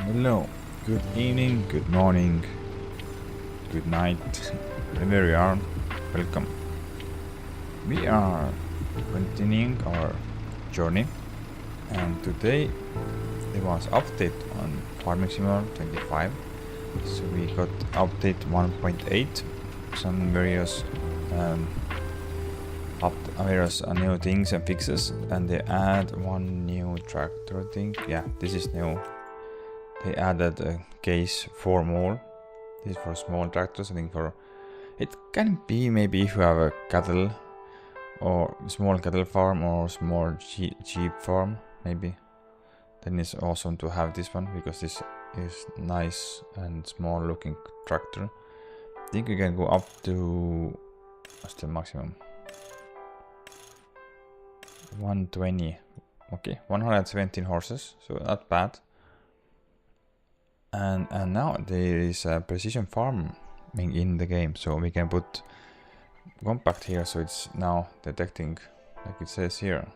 Hello, good evening, good morning, good night, wherever you are, welcome. We are continuing our journey, and today there was update on Farming Simulator 25. So we got update 1.8, some various new things and fixes, and they add one new tractor, I think. Yeah, this is new. They added a case for more. This is for small tractors. I think for it can be maybe if you have a cattle or small cattle farm or small sheep farm, maybe. Then it's awesome to have this one because this is nice and small looking tractor. I think you can go up to what's the maximum? 120. Okay, 117 horses, so not bad. And now there is a precision farming in the game, so we can put compact here, so it's now detecting like it says here.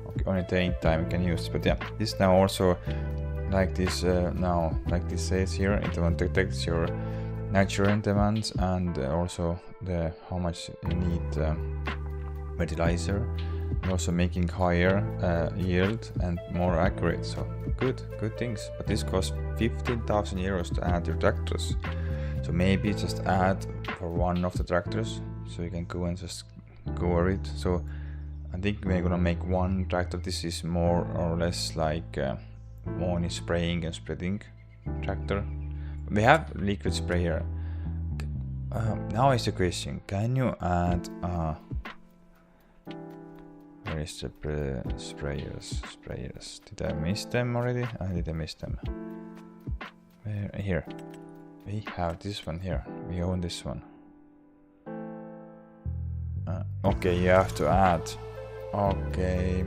Okay, only daytime we can use, but yeah, this now also like this now, like this says here, it detects your natural demands and also the how much you need fertilizer, and also making higher yield and more accurate. So good things. But this costs 15,000 euros to add your tractors. So maybe just add for one of the tractors, so you can go and just go over it. So I think we're gonna make one tractor. This is more or less like only spraying and spreading tractor. We have liquid sprayer. Now is the question: can you add? Where is the sprayers? Sprayers. Did I miss them already? I didn't miss them. Where here? We have this one here. We own this one. Okay, you have to add. Okay.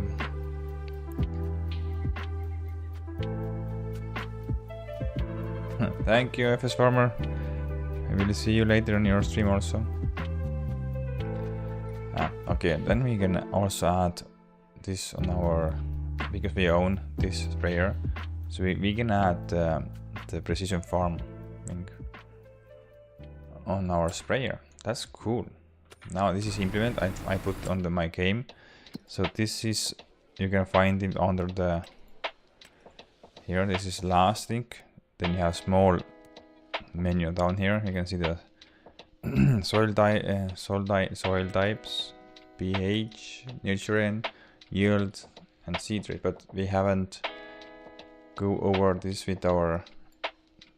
Thank you, FS Farmer. I will see you later on your stream also. Okay, then we can also add this on our, because we own this sprayer, so we can add the precision farming on our sprayer. That's cool. Now this is implement I put on my game. So this is, you can find it under the here. This is last link. Then you have small menu down here. You can see the soil types, pH, nutrient, yield, and seed rate. But we haven't go over this with our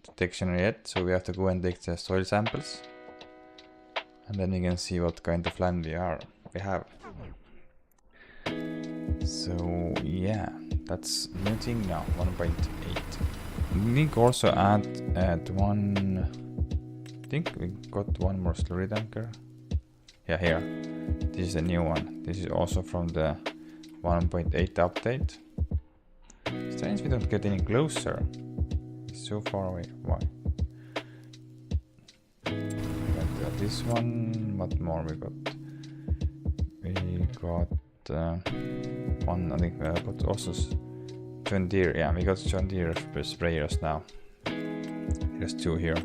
detection yet, so we have to go and take the soil samples, and then you can see what kind of land we have. So yeah, that's new thing now, 1.8. We can also add one. I think we got one more slurry tanker. Yeah, here. This is a new one. This is also from the 1.8 update. Strange we don't get any closer. It's so far away. Why? We got this one. What more we got? We got one. I think we got also John Deere. Yeah, we got John Deere sprayers now. There's two here.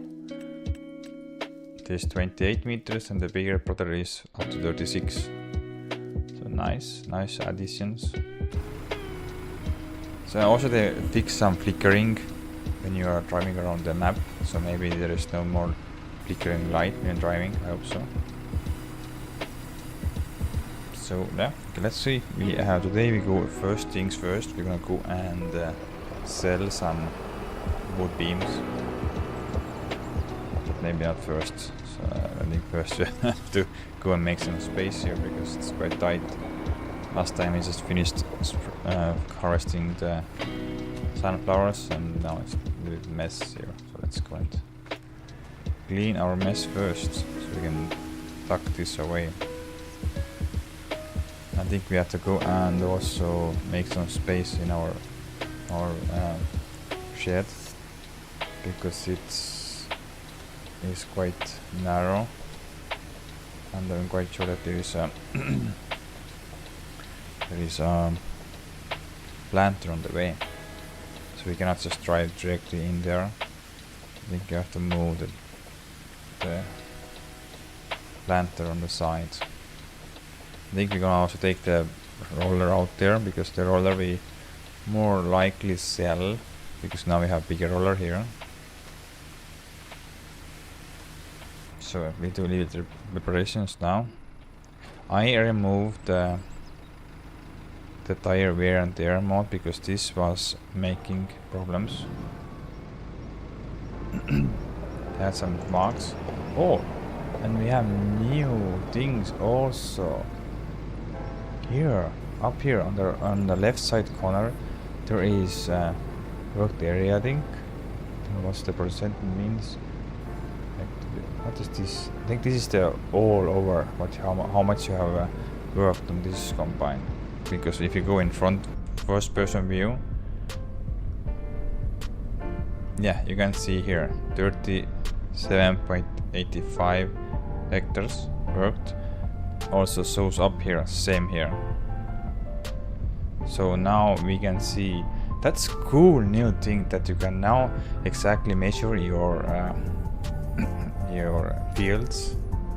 There's 28 meters and the bigger brother is up to 36. So nice additions. So also they fix some flickering when you are driving around the map. So maybe there is no more flickering light when driving. I hope so. So yeah, okay, let's see. We today we go first things first. We're gonna go and sell some wood beams. But maybe not first. So I think first we have to go and make some space here because it's quite tight. Last time we just finished harvesting the sunflowers and now it's a little mess here. So let's go and clean our mess first so we can tuck this away. I think we have to go and also make some space in our shed because it's quite narrow and I'm quite sure that there is a planter on the way, so we cannot just drive directly in there. I think you have to move the planter on the side. I think we're gonna also take the roller out there because the roller we more likely sell because now we have bigger roller here. So we do little preparations now. I removed the tire wear and tear mode because this was making problems. Had some marks. Oh, and we have new things also. Here, up here on the left side corner, there is worked area. I think. What's the percent means? What is this? I think this is the all over. How much you have worked on this combine? Because if you go in first person view, yeah, you can see here 37.85 hectares worked. Also shows up here, same here. So now we can see that's cool new thing that you can now exactly measure your your fields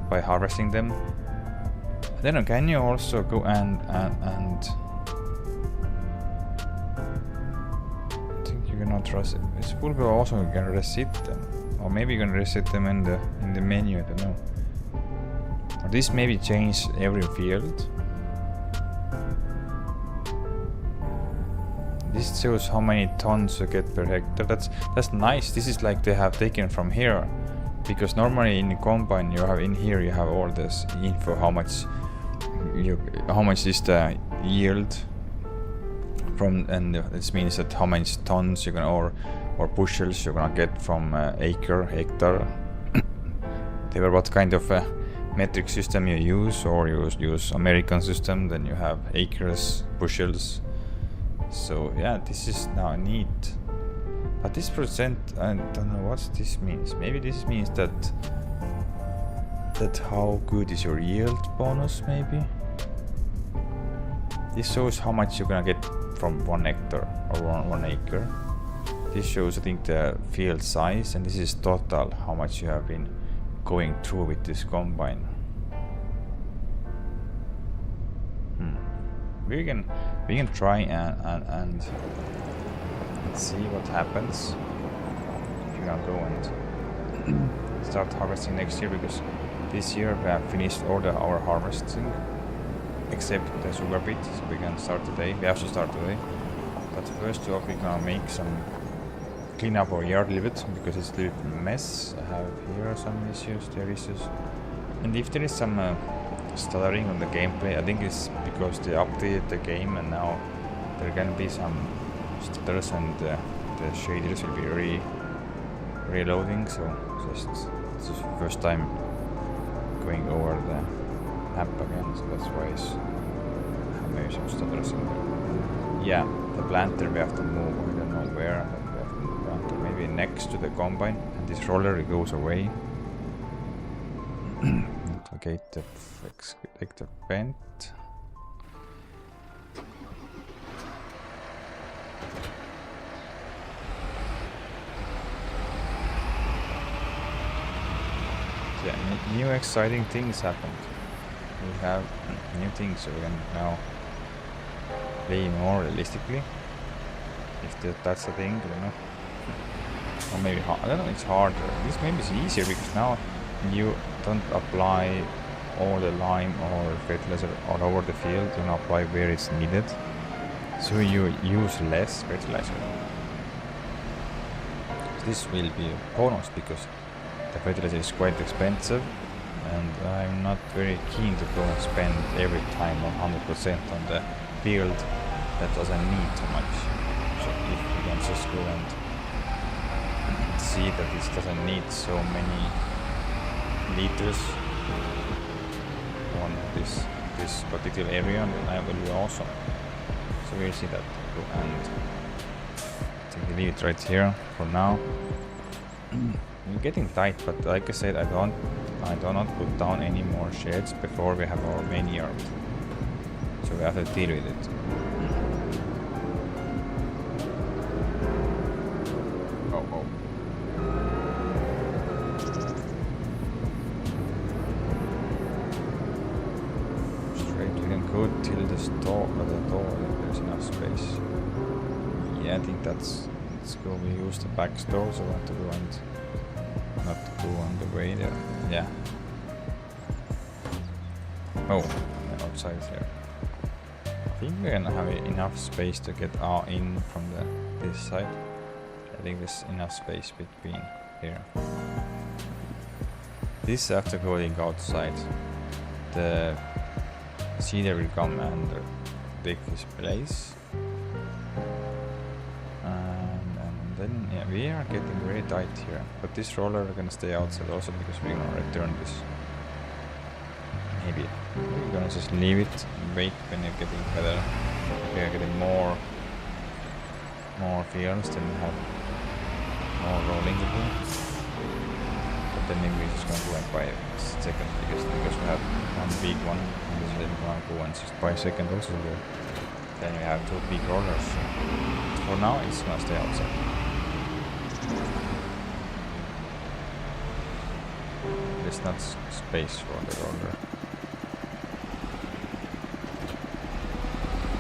by harvesting them. Then can you also go and I think you cannot trust it. This will be also you can reset them, or maybe you can reset them in the menu. I don't know. Or this maybe change every field. This shows how many tons you get per hectare. That's nice. This is like they have taken from here, because normally in the combine you have in here you have all this info how much is the yield from, and this means that how many tons you can or bushels you're gonna get from hectare. Whatever what kind of metric system you use, or you use American system, then you have acres, bushels. So yeah, this is now neat. But this percent, I don't know what this means. Maybe this means that how good is your yield bonus, maybe? This shows how much you're gonna get from 1 hectare or 1 acre. This shows, I think, the field size, and this is total how much you have been going through with this combine. We can try and see what happens if you're gonna go and start harvesting next year, because this year we have finished all our harvesting except the sugar beet, so we can start today. We have to start today. But first off, we're gonna make some clean up our yard a little bit because it's a little bit mess. I have here some issues, there issues, and if there is some stuttering on the gameplay, I think it's because they updated the game and now there can be some stutters and the shaders will be reloading. So this is the first time going over the map again, so that's why it's maybe some stutters in there. Yeah, the planter we have to move. I don't know where, but we have to move the planter maybe next to the combine, and this roller it goes away. Okay, take the vent. Yeah, new exciting things happened. We have new things, so we can now play more realistically. If that's a thing, I don't know. Or maybe I don't know. It's harder. This maybe is easier because now you don't apply all the lime or fertilizer all over the field. You apply where it's needed, so you use less fertilizer. This will be a bonus because the fertilizer is quite expensive and I'm not very keen to go and spend every time 100% on the field that doesn't need too much. So if we can just go and see that this doesn't need so many liters on this particular area, then that will be awesome. So we'll see that, and I think we leave it right here for now. We're getting tight, but like I said, I do not put down any more sheds before we have our main yard. So we have to deal with it. Oh. Straight, we can go till the door, if there's enough space. Yeah, I think let's go. We use the back door, so we have to go and not go on the way there. Yeah. Oh, outside here. I think we're gonna have enough space to get in from this side. I think there's enough space between here. This after going outside, the seeder will come and take his place. And then yeah, we are getting very tight here. But this roller is gonna stay outside also because we're gonna return this. Maybe we're gonna just leave it and wait when it's getting better. We are getting more fields, then we have more rolling to do. But then maybe we're just gonna go and buy second because we have one big one and then we're gonna go and just buy second also. Then we have two big rollers. So for now it's gonna stay outside. There's not space for the roller.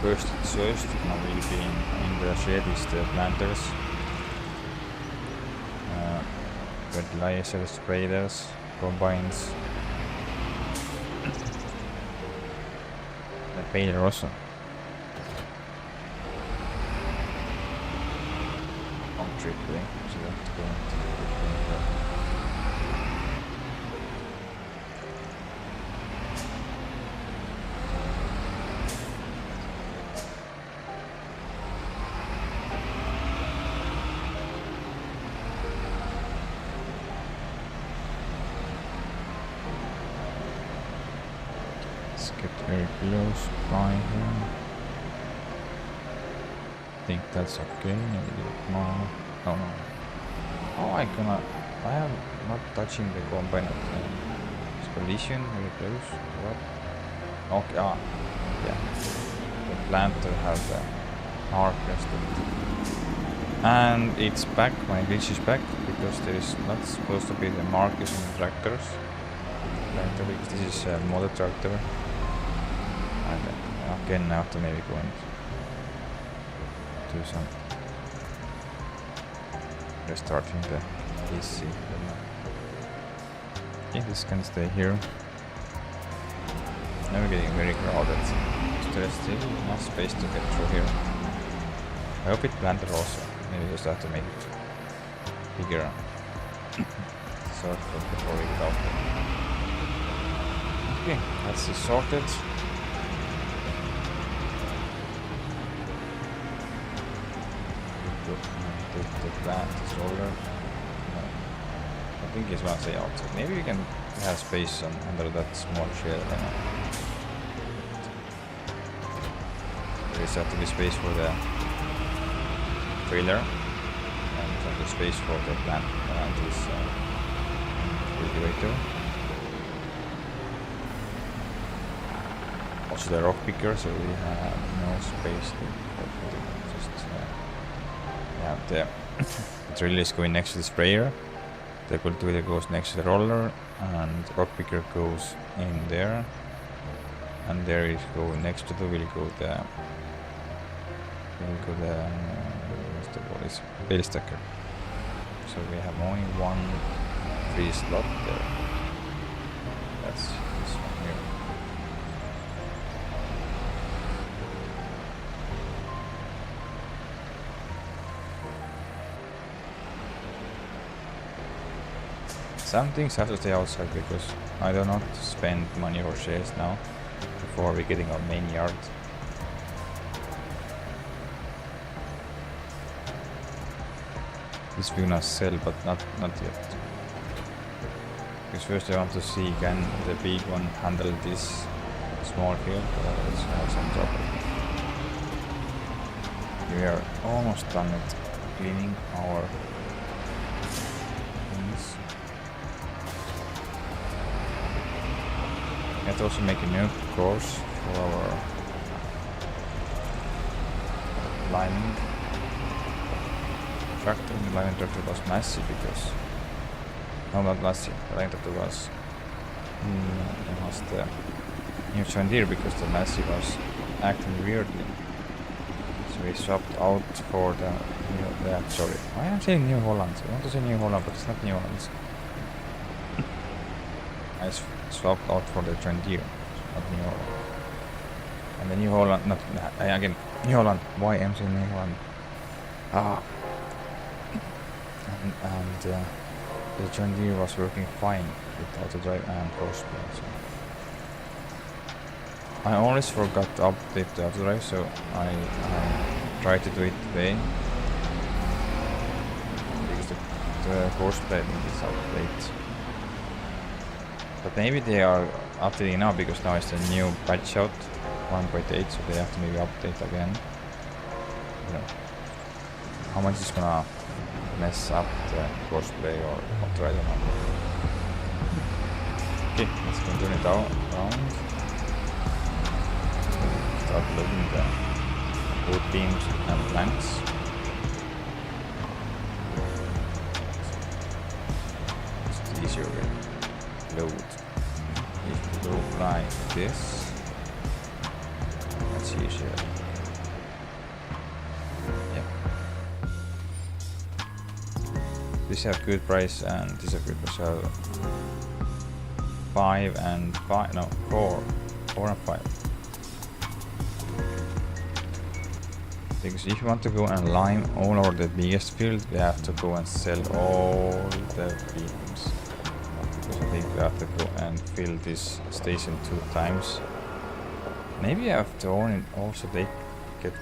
First now will be in the shed is the planters, fertilizer sprayers, combines, the baler also. On tripling, so you have to go into very close by here. I think that's okay. Maybe do it more. Oh no. Oh, I am not touching the combine. It's collision very close. What? Okay. Yeah. The planter has the markers to it. And it's back. My glitch is back because there is not supposed to be the markers on the tractors. Planter, because this is a motor tractor. And again, now to maybe go and do some restarting the PC. I think this can stay here. Now we're getting very crowded. There's still enough space to get through here. I hope it planted also. Maybe just have to make it bigger. Sort of before we get out there. Okay, that's it sorted. The plant is older. I think it's gonna stay outside. Maybe we can have space under that small shed. There is have to be space for the trailer and some space for the plant and this cultivator. Also the rock picker, so we have no space to just have the trailer is going next to the sprayer, the cultivator goes next to the roller, and rock picker goes in there, and there is go next to the will go the what's the word is bale stacker. So we have only one free slot there. That's this one here. Some things have to stay outside because I do not spend money for shares now before we're getting our main yard. This we're gonna sell, but not yet. Because first I want to see can the big one handle this small field, or it's gonna have some trouble. We are almost done with cleaning our things. We have to also make a new course for our lining tractor. The lining tractor was massive because no, not massive. The lining tractor was the new John Deere because the massive was acting weirdly. So we swapped out for the new, sorry, why am I saying New Holland? I want to say New Holland, but it's not New Holland. I swapped out for the John Deere, not New Holland. And the New Holland, not again, New Holland. Why am I saying New Holland? And the John Deere was working fine with auto drive and crossplay. So I always forgot to update the auto drive, so I tried to do it today because the crossplay is update. But maybe they are updating now because now it's a new patch out 1.8, so they have to maybe update again. You know, how much is gonna mess up the crossplay or auto drive or not. Okay, let's continue it around. Start loading the wood beams and planks. It's the easier way. Load. If you go like this, that's easier. Yeah. These have good price and these have good price. So 5 and 5, no, 4 and 5. Because if you want to go and lime all over the biggest field, we have to go and sell all the beams. Because I think we have to go and fill this station 2 times. Maybe I have to also get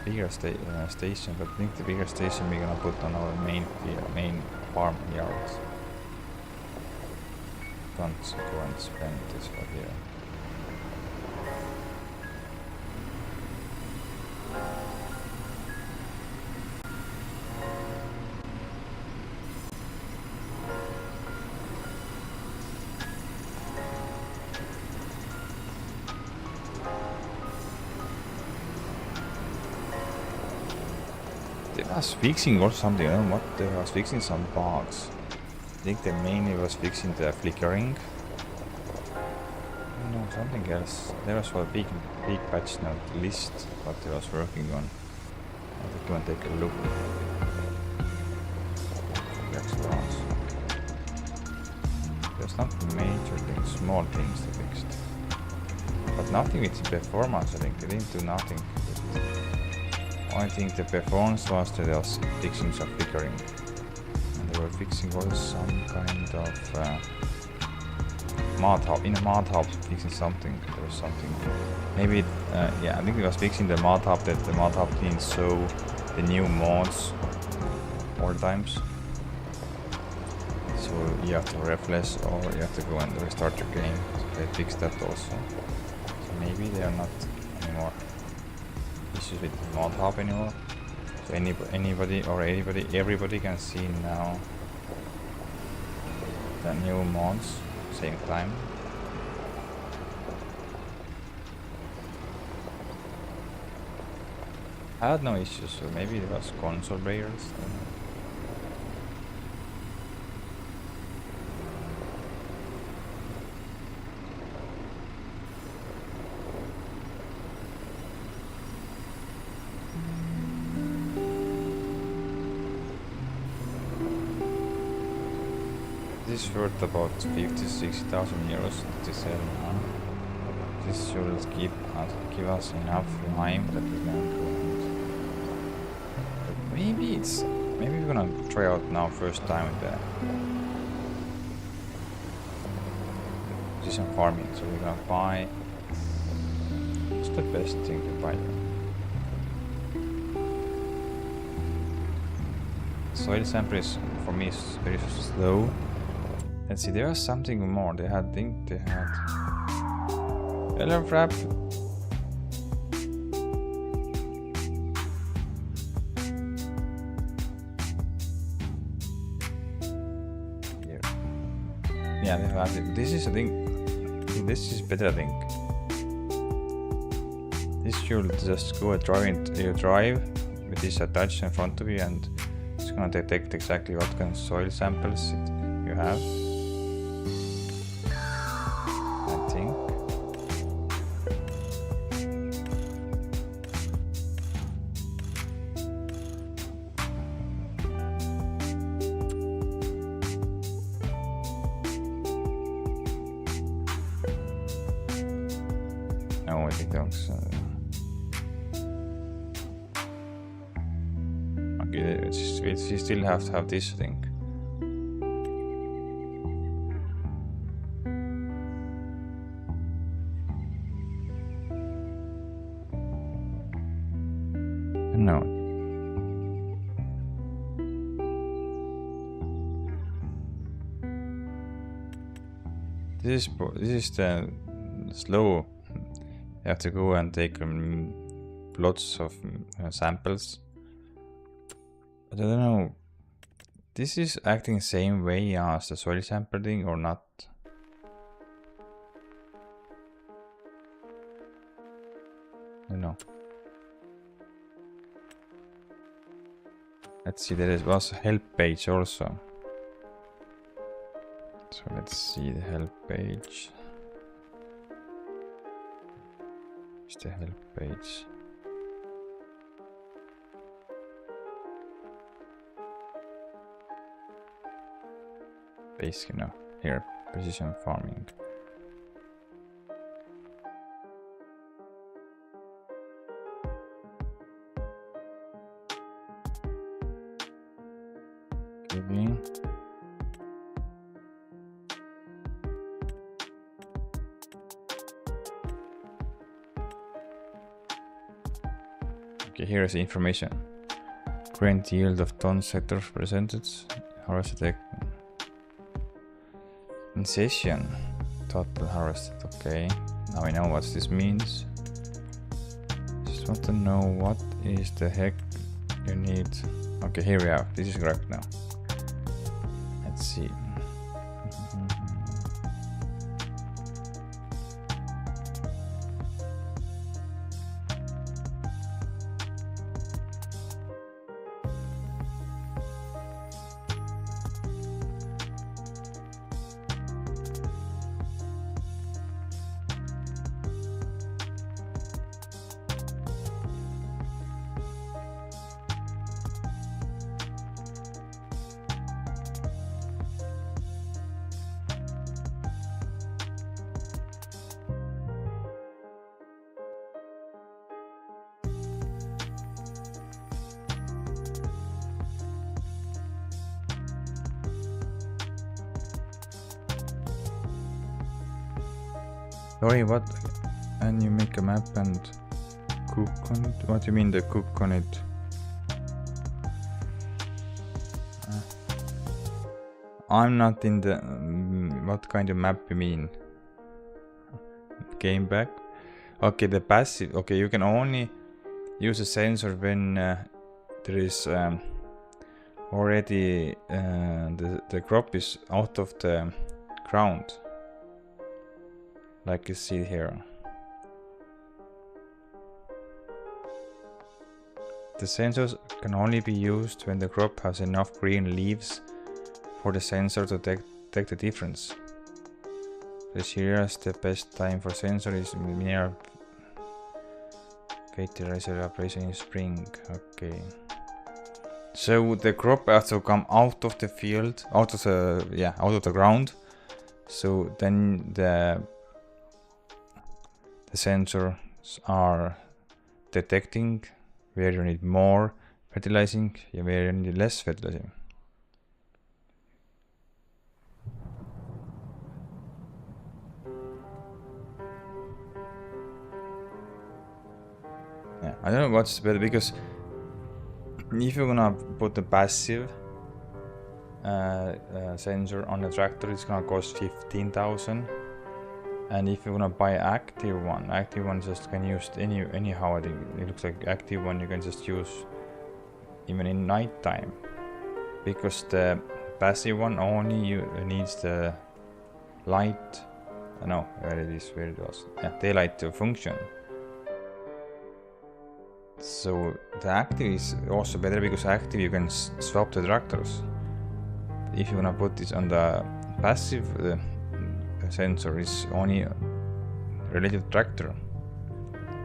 bigger station, but I think the bigger station we're gonna put on our main farm yard. Don't go and spend this for here. They was fixing or something, I don't know what, they was fixing some bugs. I think they mainly was fixing the flickering. No, something else. There was a big patch note list what they was working on. I have to go and take a look. There's not major things, small things they fixed. But nothing with performance, I think. They didn't do nothing. I think the performance was that they was fixing some flickering. And they were fixing also some kind of mud hub. In a mud hub fixing something. There was something. Maybe yeah, I think it was fixing the mud hub, that the mud hub didn't show the new mods all times. So you have to refresh or you have to go and restart your game. So they fixed that also. So maybe they are not anymore issues with mod hub anymore. So everybody can see now the new mods same time. I had no issues, so maybe it was console players. This is worth about 50,000-60,000 euros to sell now. This should give us enough lime that we can go and... But maybe we're gonna try out now first time with precision farming. So we're gonna buy. What's the best thing to buy? Soil sample is for me is very slow. Let's see, there was something more. They had, hello, Frap. Yeah, they have it. This is a thing. This is better, I think. This should just go you drive with this attached in front of you, and it's gonna detect exactly what kind of soil samples you have. I think. No, it looks. Okay, you still have to have this thing. No. This is the slow. You have to go and take lots of samples. But I don't know. This is acting the same way as the soil sampling or not? I don't know. Let's see, there was a help page also. So let's see the help page. It's the help page. Basically, no. Here, precision farming. Okay. Okay, here is the information. Current yield of tons hectares presented. Harvested in session. Total harvested. Okay. Now we know what this means. Just want to know what is the heck you need. Okay, here we have. This is correct now. Let's see. Sorry, what? And you make a map and cook on it? What do you mean the cook on it? I'm not in the... what kind of map you mean? Game back? Okay, the passive... Okay, you can only use a sensor when there is already the crop is out of the ground. Like you see here. The sensors can only be used when the crop has enough green leaves for the sensor to detect the difference. This here is the best time for sensor is near fertilizer operation in spring. Okay. So the crop has to come out of the field, out of the ground. So then the sensors are detecting where you need more fertilizing and where you need less fertilizing. I don't know what's better, because if you're gonna put a passive sensor on the tractor, it's gonna cost 15,000. And if you wanna buy active one just can use anyhow. I think it looks like active one you can just use even in night time, because the passive one only needs the light. No, where it was. Yeah, daylight to function. So the active is also better, because active you can swap the tractors. If you wanna put this on the passive sensor, is only related to tractor.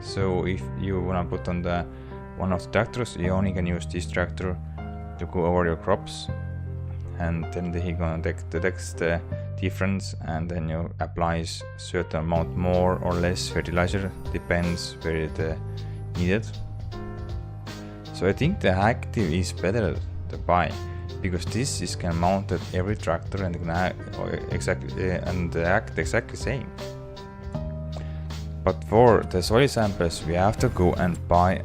So if you wanna put on the one of the tractors, you only can use this tractor to go over your crops, and then he gonna detect the difference, and then you apply certain amount more or less fertilizer, depends where it needed. So I think the active is better to buy, because this is can mount at every tractor and can act exactly same. But for the soil samples we have to go and buy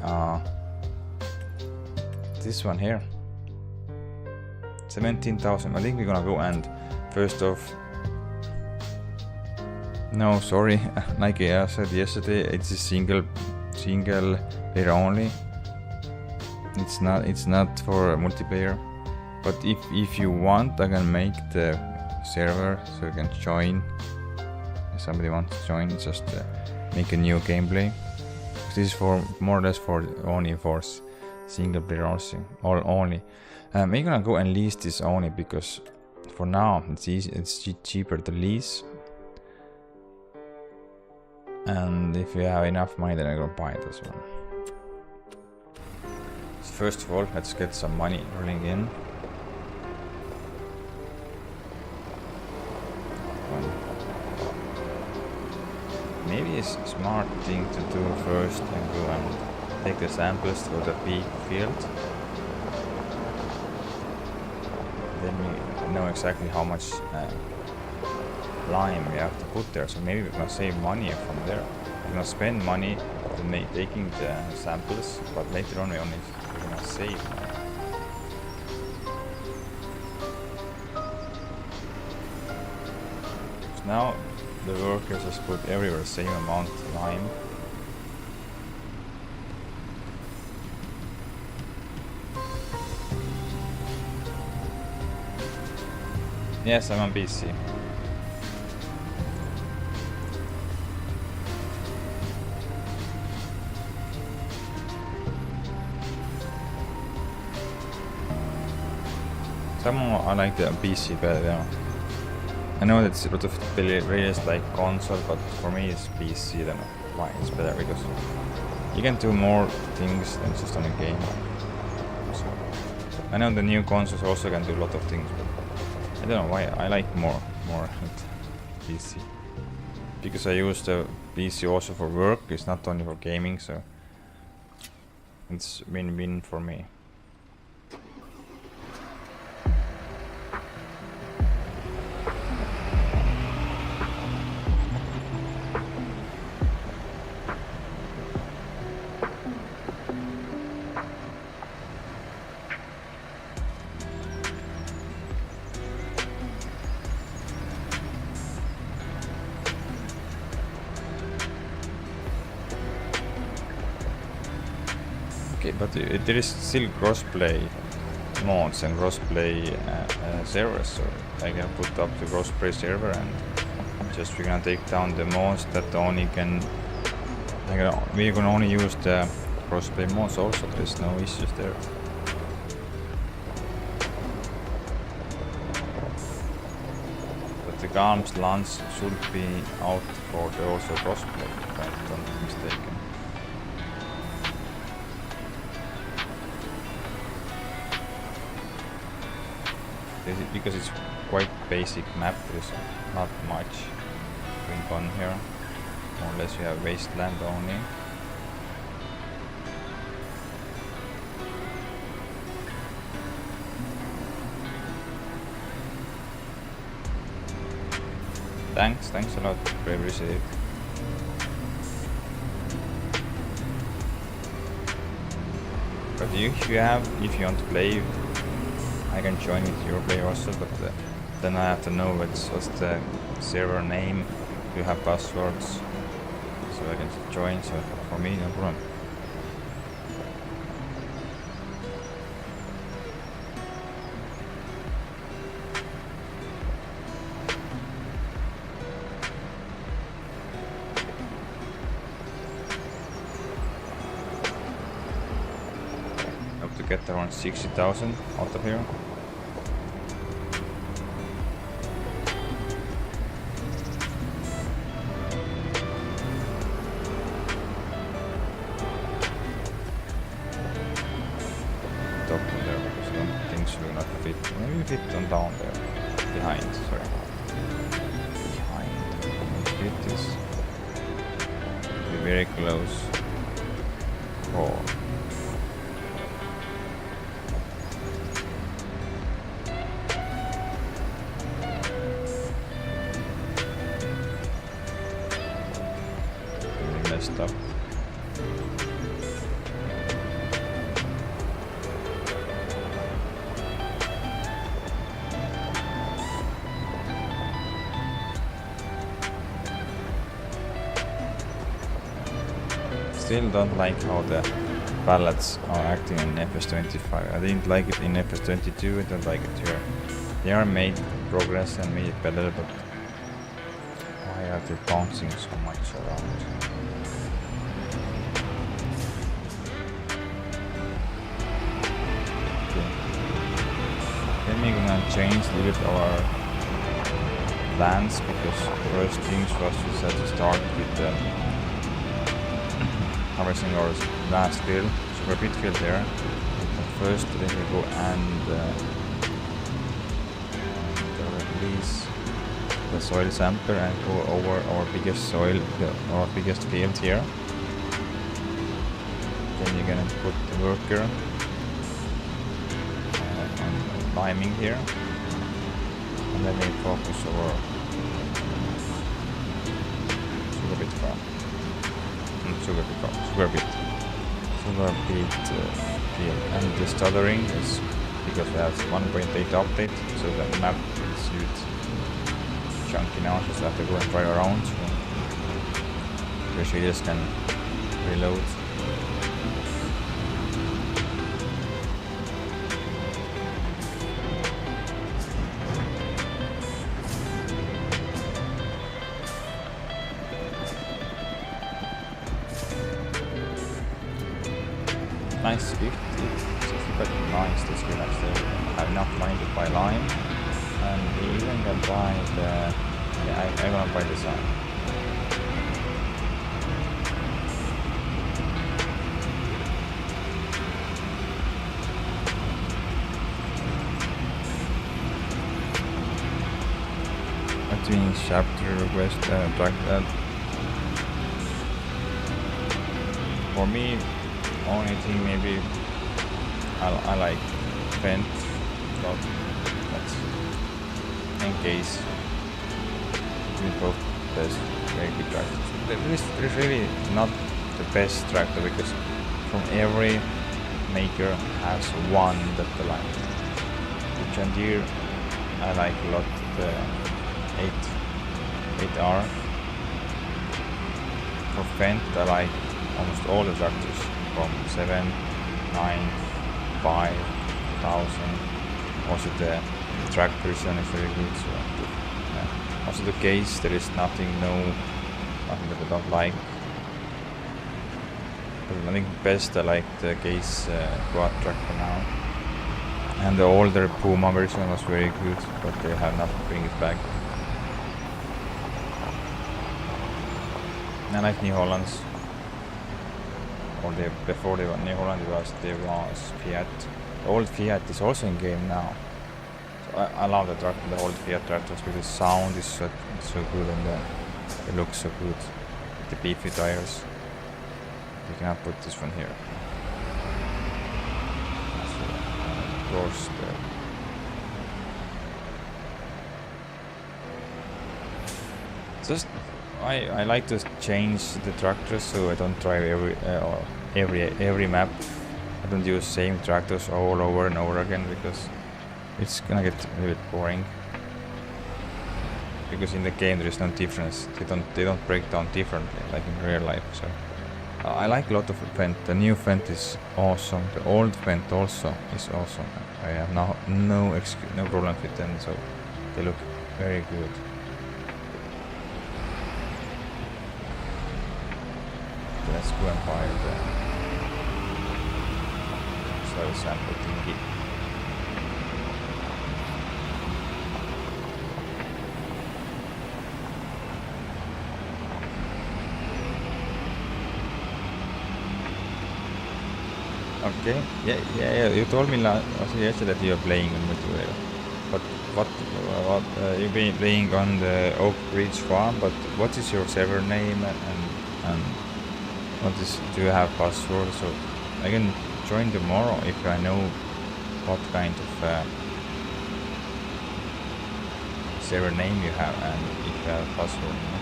this one here, 17,000. I think we're gonna go and first off, no sorry, like I said yesterday, it's a single player only. It's not for multiplayer. But if you want, I can make the server so you can join. If somebody wants to join, just make a new gameplay. This is for more or less only for single player only. We're gonna go and lease this only, because for now it's easy. It's cheaper to lease. And if you have enough money, then I'm gonna buy this one. So first of all, let's get some money rolling in. Maybe it's a smart thing to do first and go and take the samples to the beet field. Then we know exactly how much lime we have to put there. So maybe we're gonna save money from there. We're gonna spend money to taking the samples, but later on we're gonna save money. So now the workers just put everywhere the same amount of lime. Yes, I'm on PC. Somehow I like the PC better, yeah. I know that a lot of players like console, but for me it's PC. I don't know why it's better, because you can do more things than just on a game. So I know the new consoles also can do a lot of things, but I don't know why I like more PC. Because I use the PC also for work, it's not only for gaming, so it's win-win for me. But there is still crossplay mods and crossplay servers, so I can put up the crossplay server and just we're gonna take down the mods that only can. We're gonna only use the crossplay mods also. There's no issues there. But the GAM's launch should be out for the also crossplay, if I'm not mistaken. Because it's quite basic map, there's not much going on here. More or less you have wasteland only. Thanks a lot, I appreciate it. if you want to play, I can join with your play also, but then I have to know what's the server name. Do you have passwords? So I can join. So for me, no problem. Have to get around 60,000 out of here. Maybe fit on down there. Behind, sorry. Behind. Fit this. Be very close. Oh. Really messed up. Still don't like how the pallets are acting in Ep.25. I didn't like it in Ep.22, I don't like it here. They are made progress and made it better, but why are they bouncing so much around? Okay. Then we're gonna change a little bit our plans, because first things first we have to start with harvesting our last field, super beet field there. But first, let me go and release the soil sampler and go over our biggest our biggest field here. Then you're gonna put the worker on liming here, and then we focus our super beet farm. Sugar beet field, and the stuttering is because we have 1.8 update, so the map is huge chunky now, so I have to go and drive around. So you just can reload. Nice 50, 65, nice, this good actually. I have enough money to buy lime, and we even can buy the, yeah, I'm gonna buy this one. That means chapter request, track that. For me, only thing maybe I like vent, but that's in case we both best very good tractor. This is really not the best tractor, because from every maker has one that I like. The John Deere I like a lot, the 8R. For vent I like almost all the tractors. From 7, 9, 5,000. Also the track person is very good. So yeah. Also the case, there is nothing that I don't like. But I think best I like the case quad track for now. And the older Puma version was very good, but they have not bring it back. I like New Hollands. Or before they were New Holland, there was Fiat. The old Fiat is also in game now. So I love the old Fiat tractors, because the sound is so good, and it looks so good. The beefy tires. You cannot put this one here. Of course, just I like to change the tractors so I don't drive every map. I don't use same tractors all over and over again because it's gonna get a little bit boring. Because in the game there is no difference. They don't break down differently like in real life. So I like a lot of Fendt. The new Fendt is awesome. The old Fendt also is awesome. I have no problem with them. So they look very good. Let's go and buy the soil sample thingy. Okay, yeah. You told me yesterday that you are playing on multiplayer. But what you've been playing on the Oak Ridge farm? But what is your server name and what is? Do you have password? So I can join tomorrow if I know what kind of server name you have and if you have a password. You know?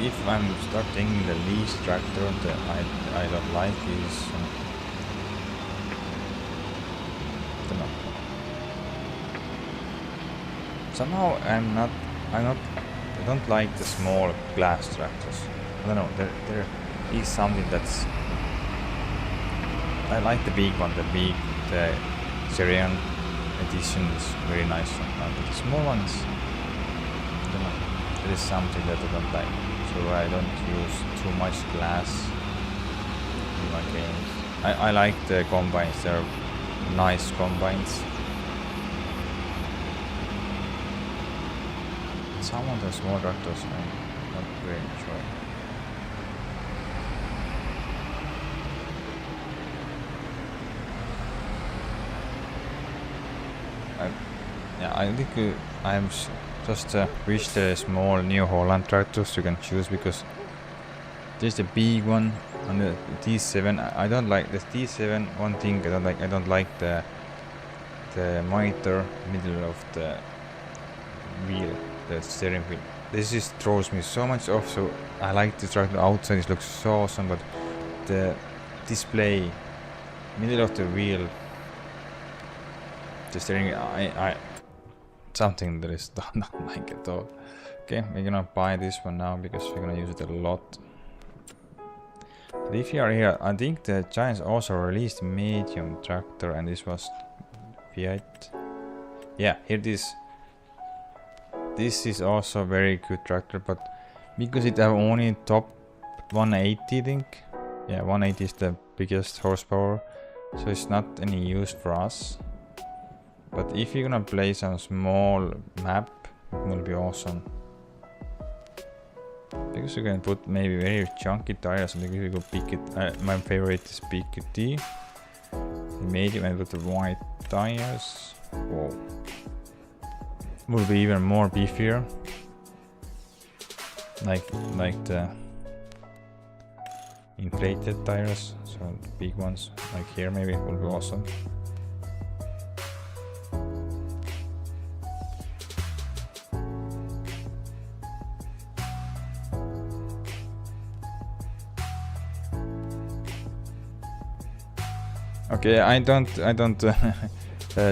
If I'm starting the least tractor that I don't like is I don't know. Somehow I don't like the small glass tractors. I don't know, there is something that's I like the big one, the Syrian edition is very nice one, but the small ones I don't know. It is something that I don't like, so I don't use too much glass in my games. I like the combines, they're nice combines. Some of the small tractors I don't really enjoy. I think I'm just wish the small New Holland tractors you can choose, because there's the big one on the T7. I don't like the T7. One thing I don't like the monitor middle of the wheel, the steering wheel. This just throws me so much off. So I like the tractor outside, it looks so awesome, but the display middle of the wheel, the steering wheel, I something that is not like at all. Okay, we're gonna buy this one now because we're gonna use it a lot. But if you are here, I think the Giants also released medium tractor, and this was Fiat. Yeah, here it is. This is also a very good tractor, but because it have only top 180, I think. Yeah, 180 is the biggest horsepower, so it's not any use for us. But if you're gonna play some small map, it will be awesome. Because you can put maybe very chunky tires, and if you go pick it, my favorite is PQT. Medium and with the white tires. Whoa. Will be even more beefier. Like the inflated tires, so the big ones, like here maybe, will be awesome. Okay, I don't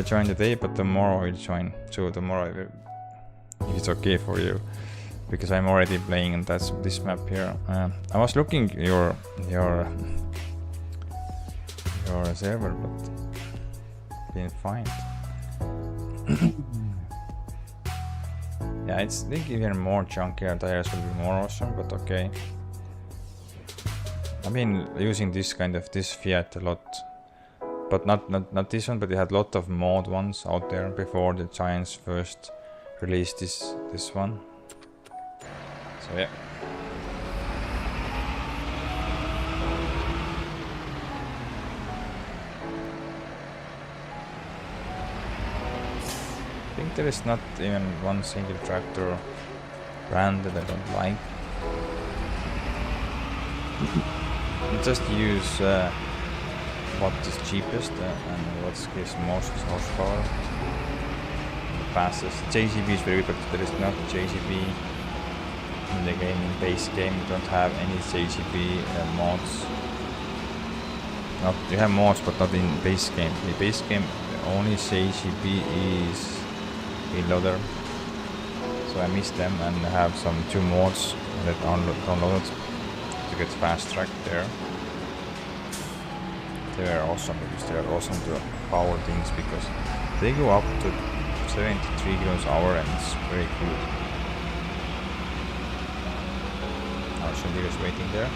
join today, but tomorrow I will join. So tomorrow, if it's okay for you, because I'm already playing on this map here. I was looking your server, but didn't find. Yeah, it's think even more chunkier tires will be more awesome, but okay. I've been using this Fiat a lot. But not this one, but they had a lot of mod ones out there before the Giants first released this one. So yeah. I think there is not even one single tractor brand that I don't like. I just use what is cheapest and what gives most horsepower, the fastest. JCB is very good, but there is not JCB in the game. In base game you don't have any JCB mods. Not, you have mods but not in base game. In base game only JCB is a loader, so I missed them and have some 2 mods that downloaded to get fast track there. They are awesome because they are awesome to power things, because they go up to 73 kilometers an hour and it's very cool. Our Shandir is waiting there.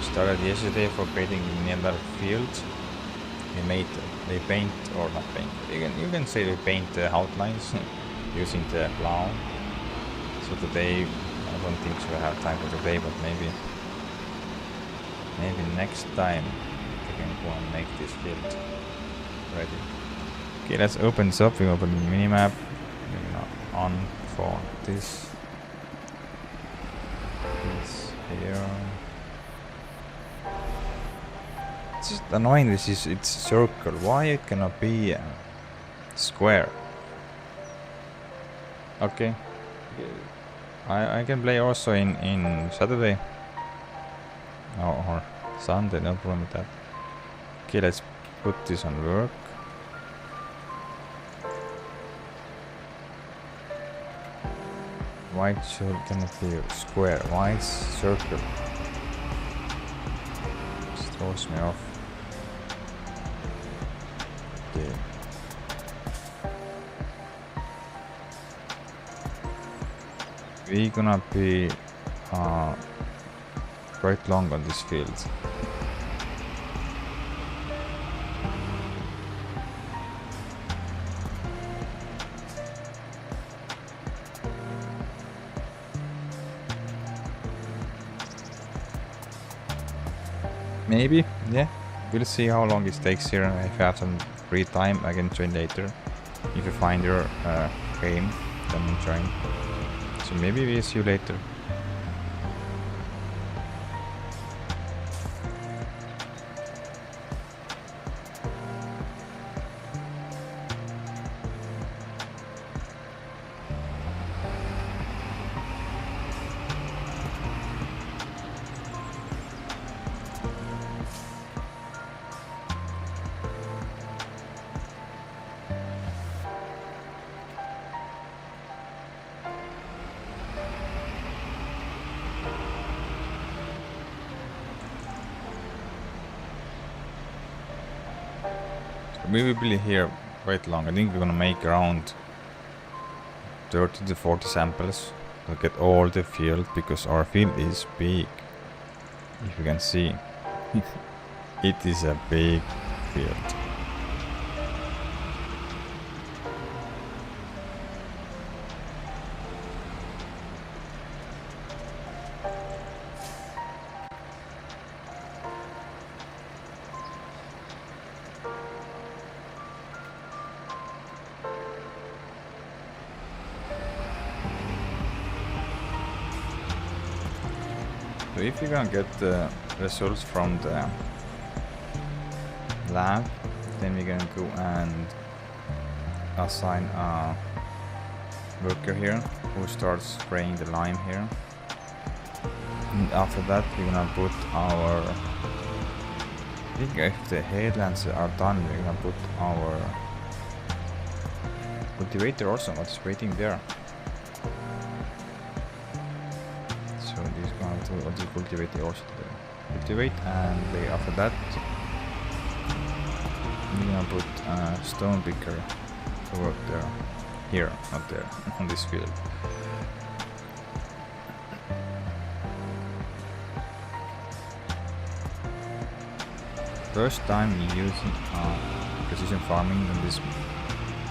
Started yesterday for creating another field. They paint or not paint. You can say they paint the outlines using the plow. So today I don't think so I have time for today, but maybe next time we can go and make this field ready. Okay, let's open this up. We open the minimap. We're gonna unfold this here. It's just annoying. It's circle. Why it cannot be square? Okay. I can play also in Saturday or Sunday, no problem with that. Okay, let's put this on work. White cannot be square. Why it's circle? This throws me off. Okay. We're gonna be quite long on this field. Maybe, yeah. We'll see how long it takes here. If I have some free time, I can join later. If you find your game, then join. So maybe we'll see you later. We will be here quite long. I think we're gonna make around 30 to 40 samples to get all the field, because our field is big. If you can see, it is a big field. So if you're gonna get the results from the lab, then we're gonna go and assign a worker here who starts spraying the lime here. And after that we're gonna put our, I think if the headlands are done, we're gonna put our cultivator also, what's waiting there. What do you cultivate also today? Cultivate, and after that we're gonna put a stone picker to work there. Here, not there, on this field. First time using precision farming on this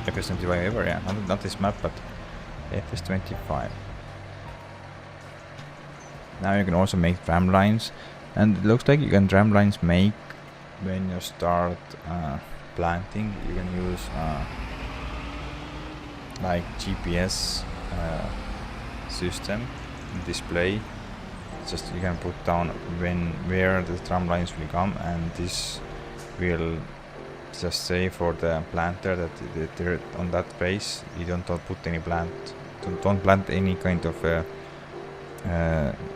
Ep.24 ever, yeah, not this map, but Ep.25. Now you can also make tram lines, and it looks like you can tram lines make when you start planting. You can use like GPS system display. Just you can put down where the tram lines will come, and this will just say for the planter that they're on that base you don't put any don't plant any kind of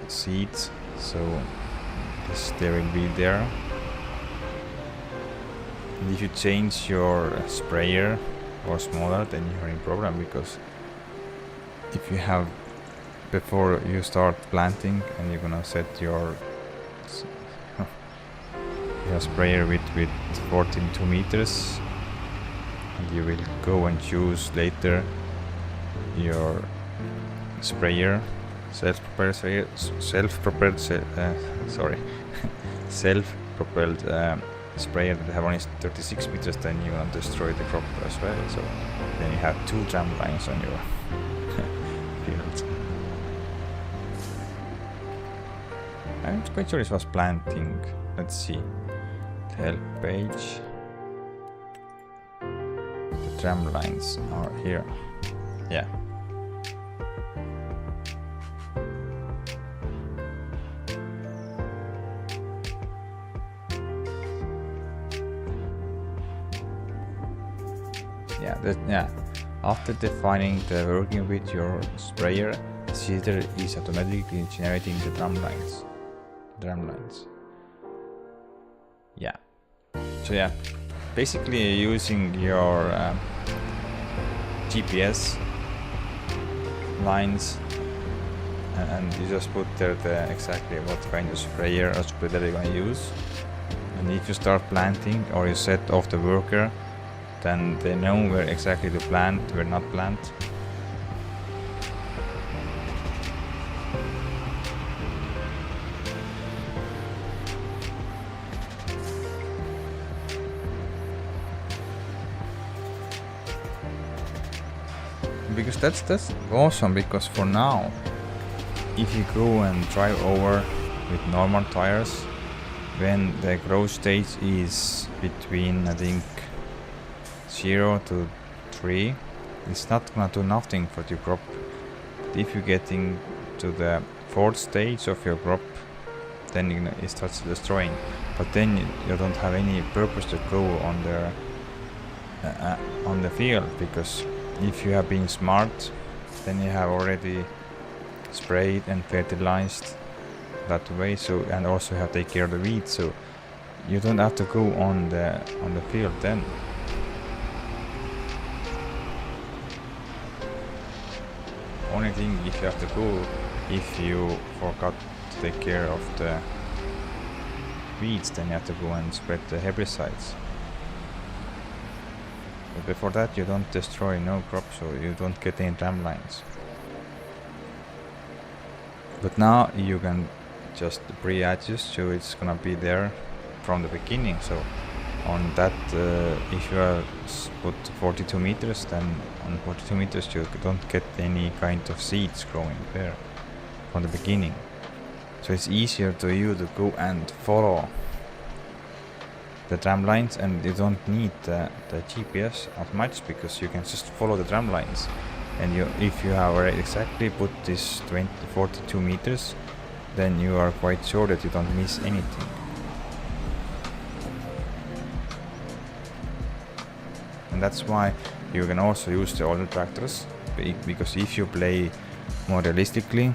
seeds, so they will be there. And if you change your sprayer or smaller, then you're in problem, because if you have before you start planting and you're gonna set your sprayer with 14.2 meters, and you will go and choose later your sprayer, self-propelled sprayer that have only 36 meters, then you want to destroy the crop as well. So then you have 2 tram lines on your field. I'm quite sure it was planting. Let's see. The help page. The tram lines are here. Yeah. After defining the working with your sprayer, the seeder is automatically generating the drum lines. Yeah. So yeah, basically using your GPS lines, and you just put there exactly what kind of sprayer or spreader you're gonna use. And if you start planting or you set off the worker, then they know where exactly to plant, where not plant. Because that's awesome, because for now, if you go and drive over with normal tires, when the growth stage is between, I think, 0 to 3, it's not gonna do nothing for your crop. But if you're getting to the 4th stage of your crop, then it starts destroying. But then you don't have any purpose to go on the field, because if you have been smart, then you have already sprayed and fertilized that way. So, and also have to take care of the weeds, so you don't have to go on the field then. Only thing, if you have to go, if you forgot to take care of the weeds, then you have to go and spread the herbicides. But before that, you don't destroy no crop, so you don't get any tram lines. But now you can just pre-adjust, so it's gonna be there from the beginning. So on that, if you are put 42 meters, then on 42 meters you don't get any kind of seeds growing there from the beginning. So it's easier to you to go and follow the tram lines, and you don't need the GPS as much, because you can just follow the tram lines. And if you have already exactly put this 42 meters, then you are quite sure that you don't miss anything. And that's why you can also use the older tractors, because if you play more realistically,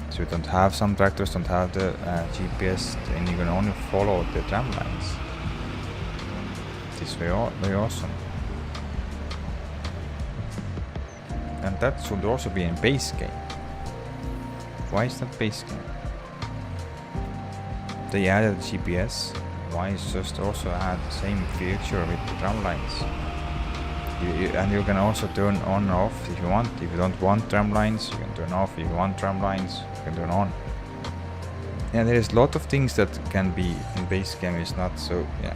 so you don't have some tractors, don't have the GPS, then you can only follow the tram lines. It's very awesome. And that should also be in base game. Why is that base game? They added GPS. Why is just also add the same feature with the tram lines? And you can also turn on and off if you want. If you don't want tram lines, you can turn off. If you want tram lines, you can turn on. Yeah, there is a lot of things that can be in base game. It's not so, yeah.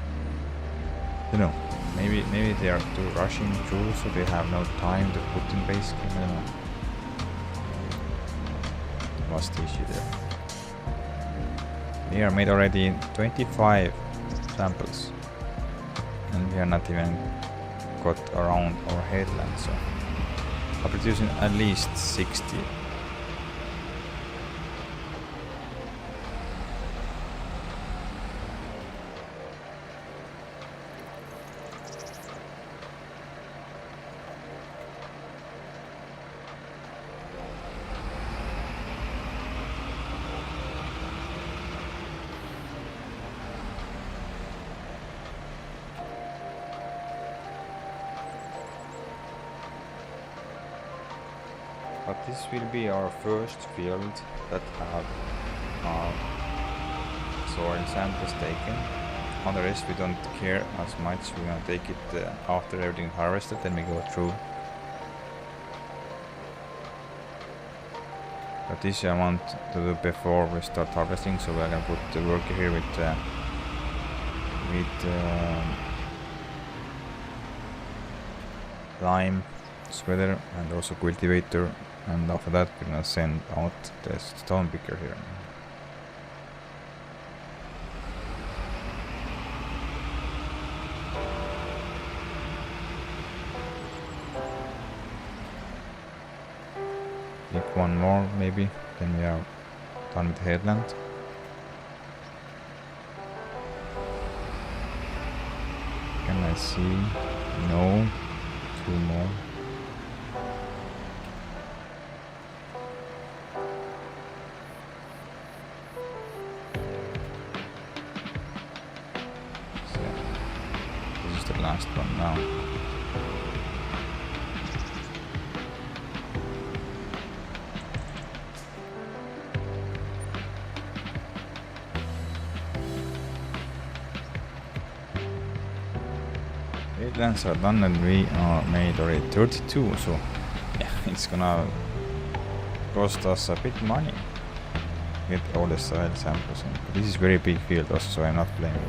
You know, maybe they are too rushing through, so they have no time to put in base game. I don't know. What's the issue there? We are made already 25 samples, and we are not even got around our headland, so I'm producing at least 60. But this will be our first field that have soil samples taken. On the rest we don't care as much, we're gonna take it after everything harvested, then we go through. But this I want to do before we start harvesting, so we're gonna put the worker here with lime, sweater and also cultivator, and after that we're gonna send out the stone picker here. Take one more maybe, then we are done with the headland. Can I see? No. Two more. So, this is the last one now. Headlands are done and we are made already 32, so yeah, it's gonna cost us a bit money get all the soil samples in. But this is very big field also, so I'm not blaming.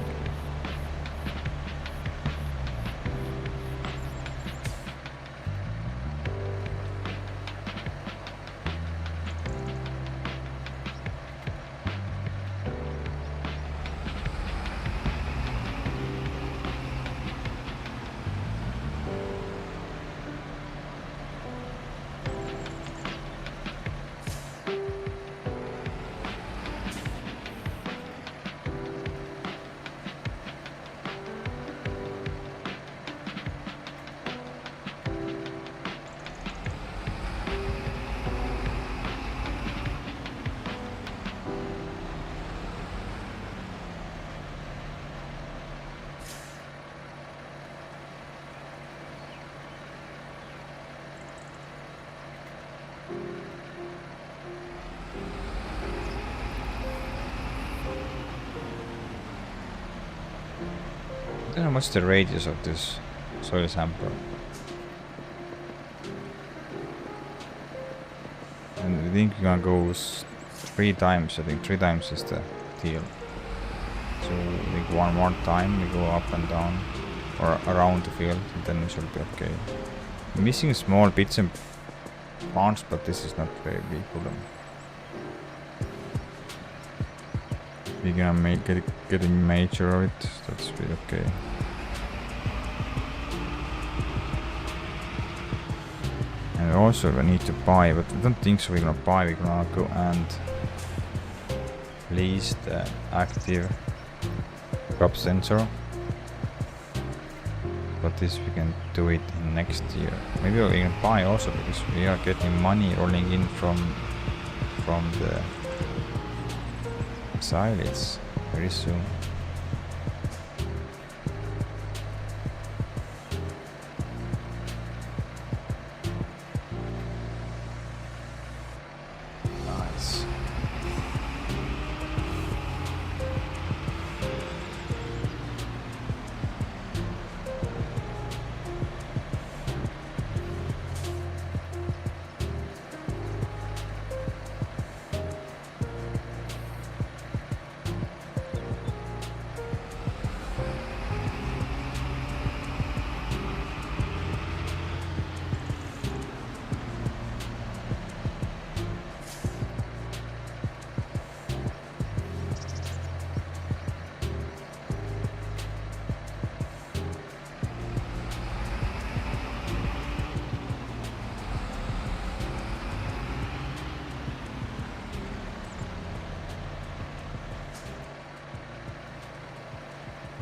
I don't know what's the radius of this soil sample. And I think you're gonna go 3 times. I think 3 times is the deal. So we go one more time, we go up and down or around the field, and then we should be okay. Missing small bits and parts, but this is not very big problem. We're gonna get a major of it, that's really okay. And also we need to buy, but I don't think so we're gonna buy, we're gonna go and lease the active crop sensor. But this we can do it in next year. Maybe we can buy also, because we are getting money rolling in from the silage very soon. Nice.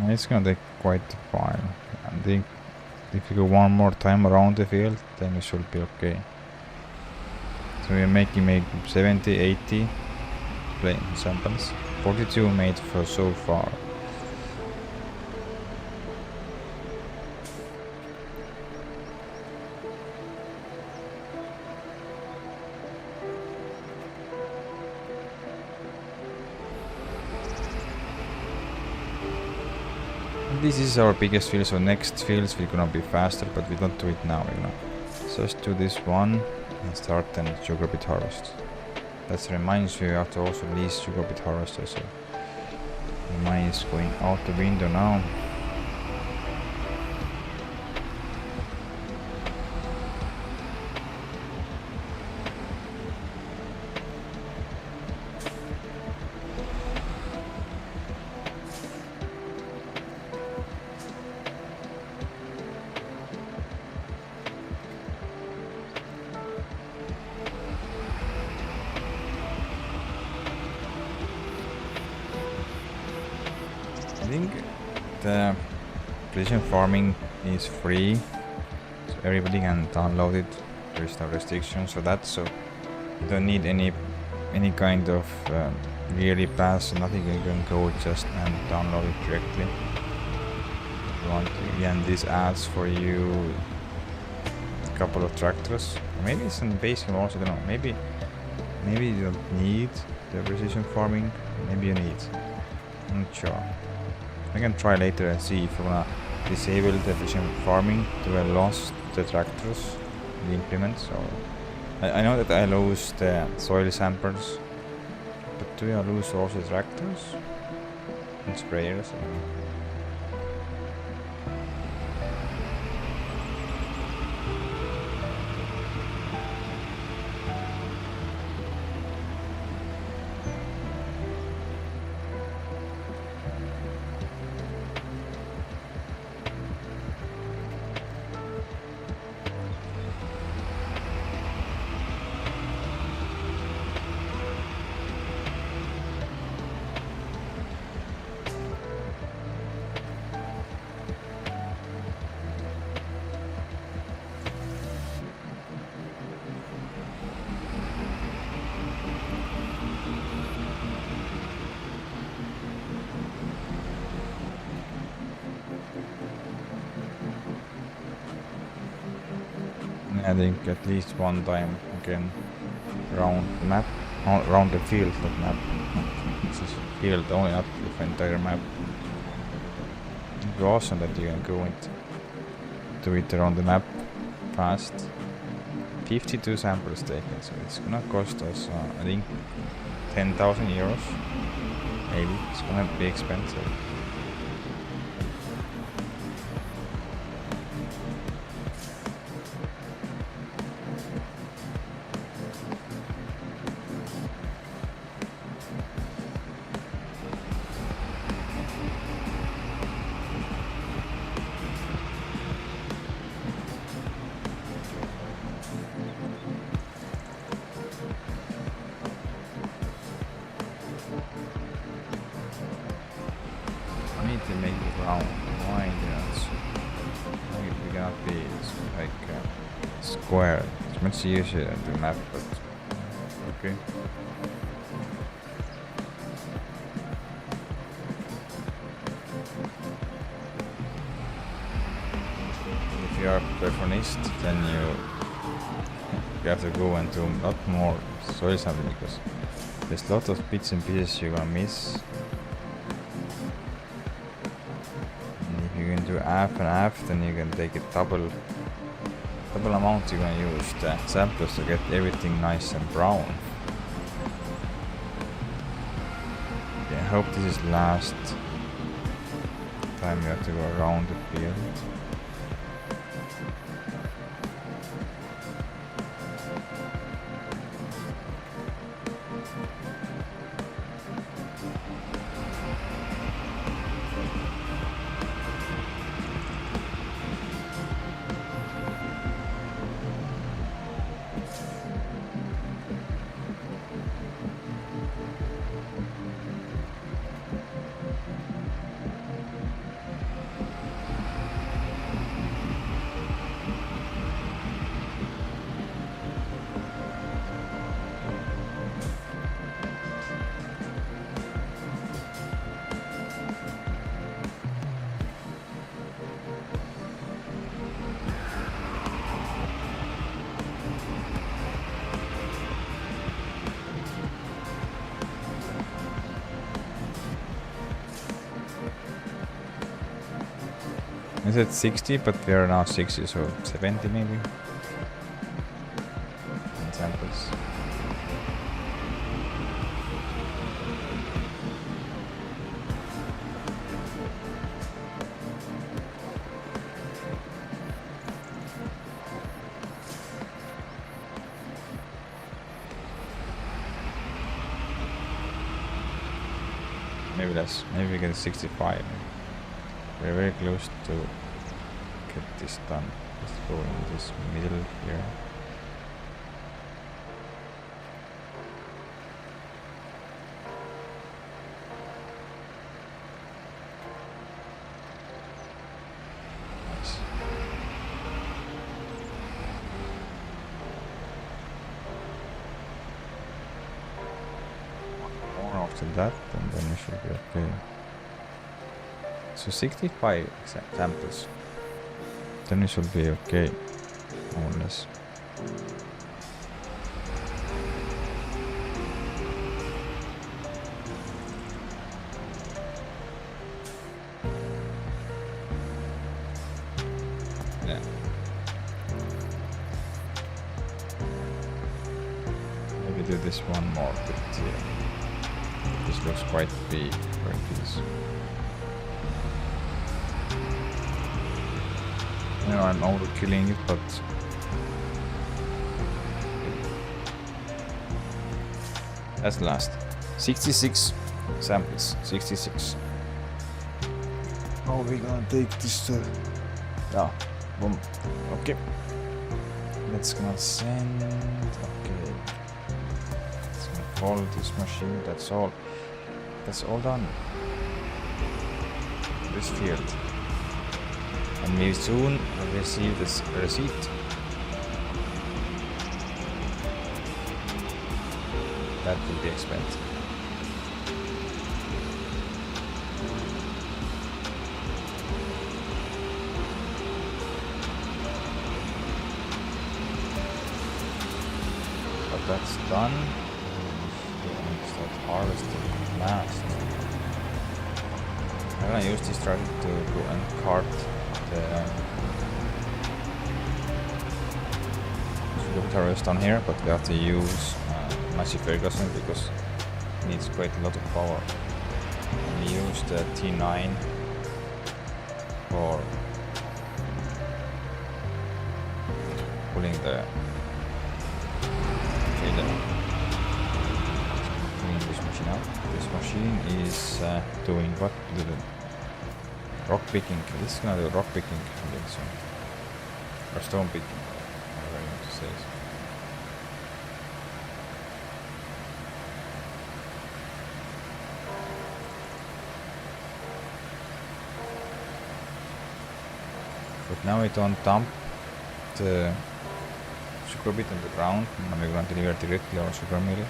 It's gonna take quite a while. I think if you go one more time around the field, then we should be okay. So we're making maybe 70, 80 plain samples. 42 made for so far. this is our biggest field, so next fields we're gonna be faster, but we don't do it now, you know. So let's do this one and start then sugar beet harvest. That reminds me, you have to also release sugar beet harvester, so mine is going out the window now. I think the precision farming is free, so everybody can download it. There is no restrictions for that, so you don't need any kind of yearly pass or nothing. You can go just and download it directly if you want to. Again, this adds for you a couple of tractors, maybe some basic also. I don't know. Maybe you don't need the precision farming. Maybe you need. I'm not sure. I can try later and see if I wanna disable the precision farming. Do I lose the tractors, the implements? So I know that I lose the soil samples, but do I lose also the tractors and sprayers? I think at least one time again round map, round the field, not map. This is field only, not the entire map. It'd be awesome that you can go and do it around the map fast. 52 samples taken, so it's gonna cost us I think 10,000 euros. Maybe it's gonna be expensive. To make it round. Why we cannot be like square? It's much easier than the map, but okay. If you are a perfectionist, then you have to go and do a lot more soil sampling, because there's a lot of bits and pieces you're gonna miss. You can do half and half, then you can take a double amount. You're gonna use the samples to get everything nice and brown. Okay, I hope this is last time you have to go around the field. I said 60, but we are now 60, so 70 maybe. In samples. Maybe less. Maybe we get 65. We're very close to get this done. Let's go in this middle here. Nice. More after that, and then we should be okay. So 65 samples. Then it should be okay, more or less. Yeah. Maybe do this one more bit here. This looks quite big for a piece. You know, I'm overkilling it, but that's the last. 66 samples. 66. How are we gonna take this to... Ah, boom. Okay. Let's gonna send... Okay. Let's gonna follow this machine. That's all. That's all done. This field. And we soon receive this receipt. That will be expensive. But that's done. We need to start harvesting last. I'm gonna use this tractor to go and cart the harvest on here, but we have to use massive Ferguson because it needs quite a lot of power. And we use the T9 for pulling the trailer. Pulling this machine out. This machine is doing what? Rock picking. This is gonna do rock picking, I think so. Or stone picking, whatever you want to say. But now we don't dump the sugar beet on the ground, and we're gonna deliver directly our sugar mill.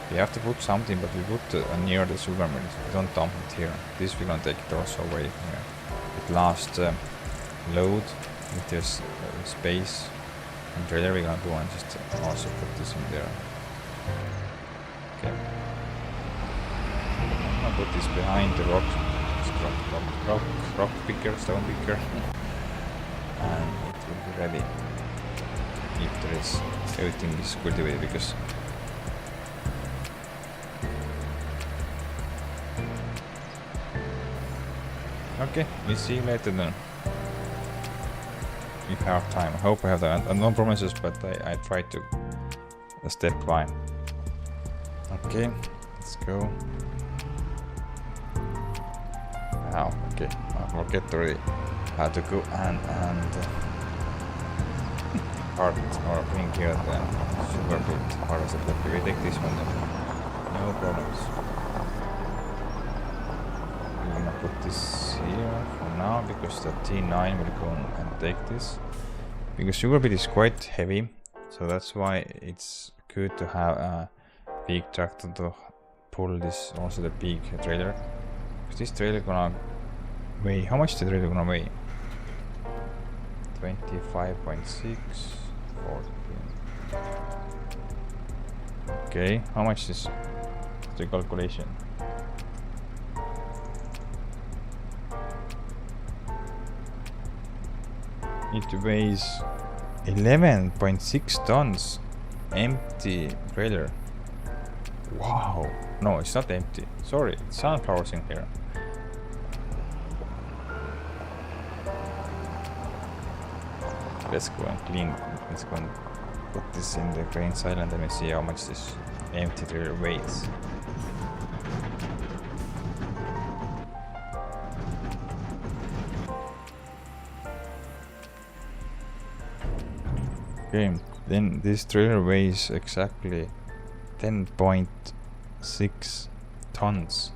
We have to put something, but we put near the sugar mill. We don't dump it here. This we're gonna take it also away from here. It last load, if there's space and trailer, we're gonna do and just also put this in there. Okay. I'm gonna put this behind the rock picker, stone picker, and it will be ready if there is everything is cultivated, because okay, we'll see you later then. If I have time. I hope I have that. No promises, but I try to step by. Okay, let's go. Wow, okay. I forget already how to go and part or bring here the sugar beet harvested. Okay, we take this one then. No problems. Put this here for now because the T9 will go and take this, because sugar beet is quite heavy, so that's why it's good to have a big tractor to pull this, also the big trailer, because this trailer gonna weigh, how much the trailer gonna weigh? 25.6 14. Okay, how much is the calculation? It weighs 11.6 tons. Empty trailer. Wow. No, it's not empty. Sorry, it's sunflowers in here. Let's go and clean. Let's go and put this in the grain side and let me see how much this empty trailer weighs. Okay, then this trailer weighs exactly 10.6 tons.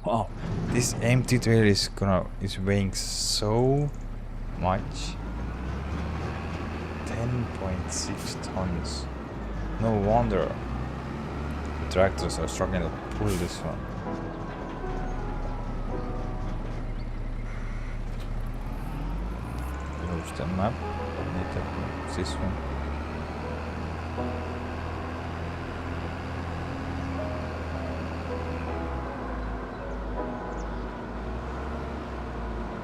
Wow, this empty trailer is weighing so much. 10.6 tons. No wonder the tractors are struggling to pull this one. Here's the map. This one.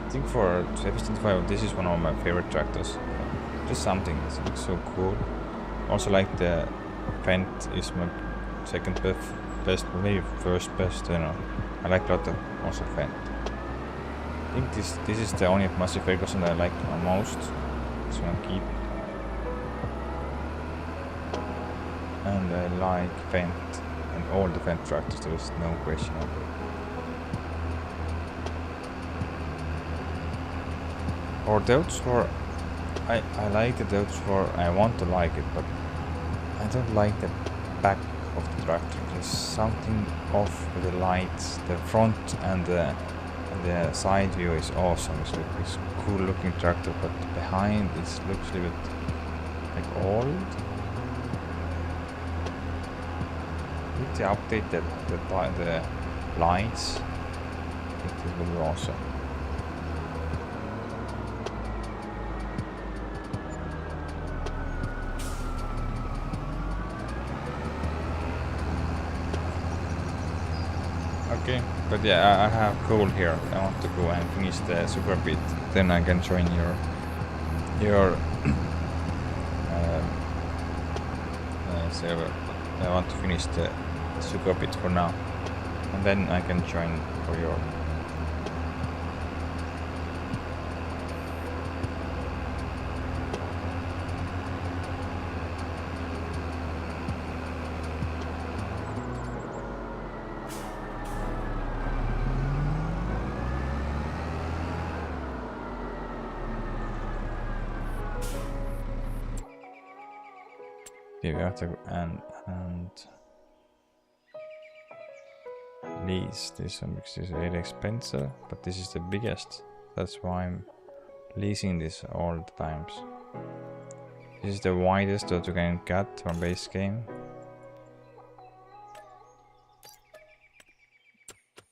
I think for Ep.25 this is one of my favorite tractors. Just something, it looks so cool. Also like the Fent is my second best, maybe first best, you know. I like a lot of also Fent. I think this is the only Massey Ferguson that I like the most. This one keep. And I like Fent and all the Fent tractors, there is no question of it. Or Deutz for I like the Deutz for I want to like it, but I don't like the back of the tractor. There's something off with the lights. The front and the side view is awesome. It's like this cool looking tractor, but behind it looks a little bit like old. Need to update the lights. It will be awesome. Okay, but yeah, I have coal here. I want to go and finish the super beet. Then I can join your server. I want to finish the super beet for now, and then I can join for your. Okay, we have to go and lease this one because it's really expensive, but this is the biggest. That's why I'm leasing this all the times. This is the widest that you can get from base game.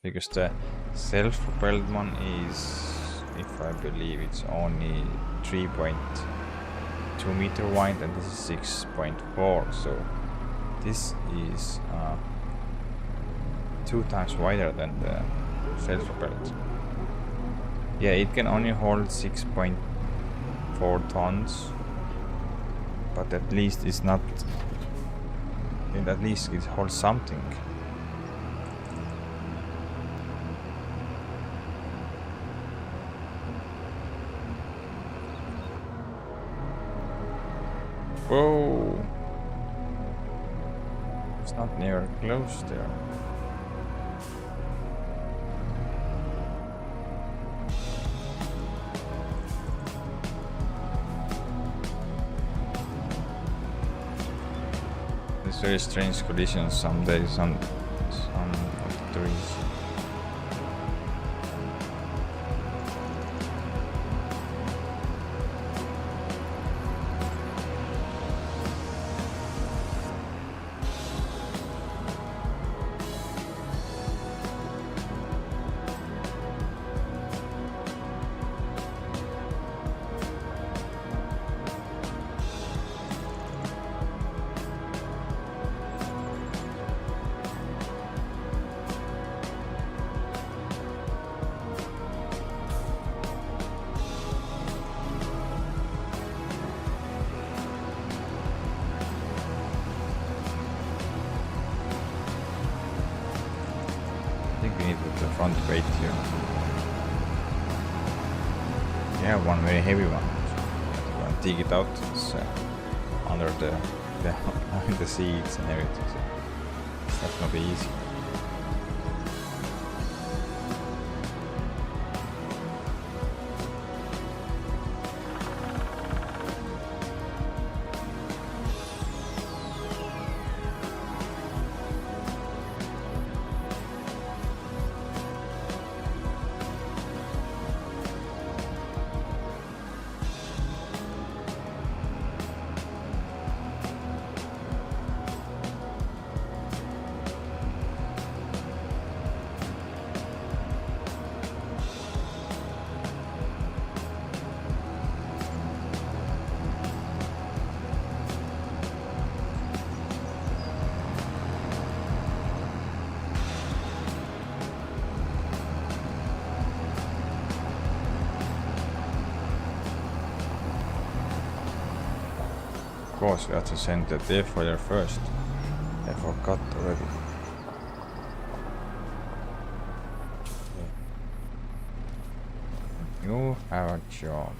Because the self-propelled one is, if I believe, it's only 3.2 meter wide and this is 6.4, so this is 2 times wider than the self-propelled. Yeah, it can only hold 6.4 tons, but at least it's not, at least it holds something. Whoa! It's not near close there. It's very strange conditions some days, some of the trees. we need with the front weight here. We have one very heavy one. We're gonna dig it out. It's under the seats and everything. So it's not gonna be easy. Of course, we have to send the defoiler first. I forgot already. You have a job.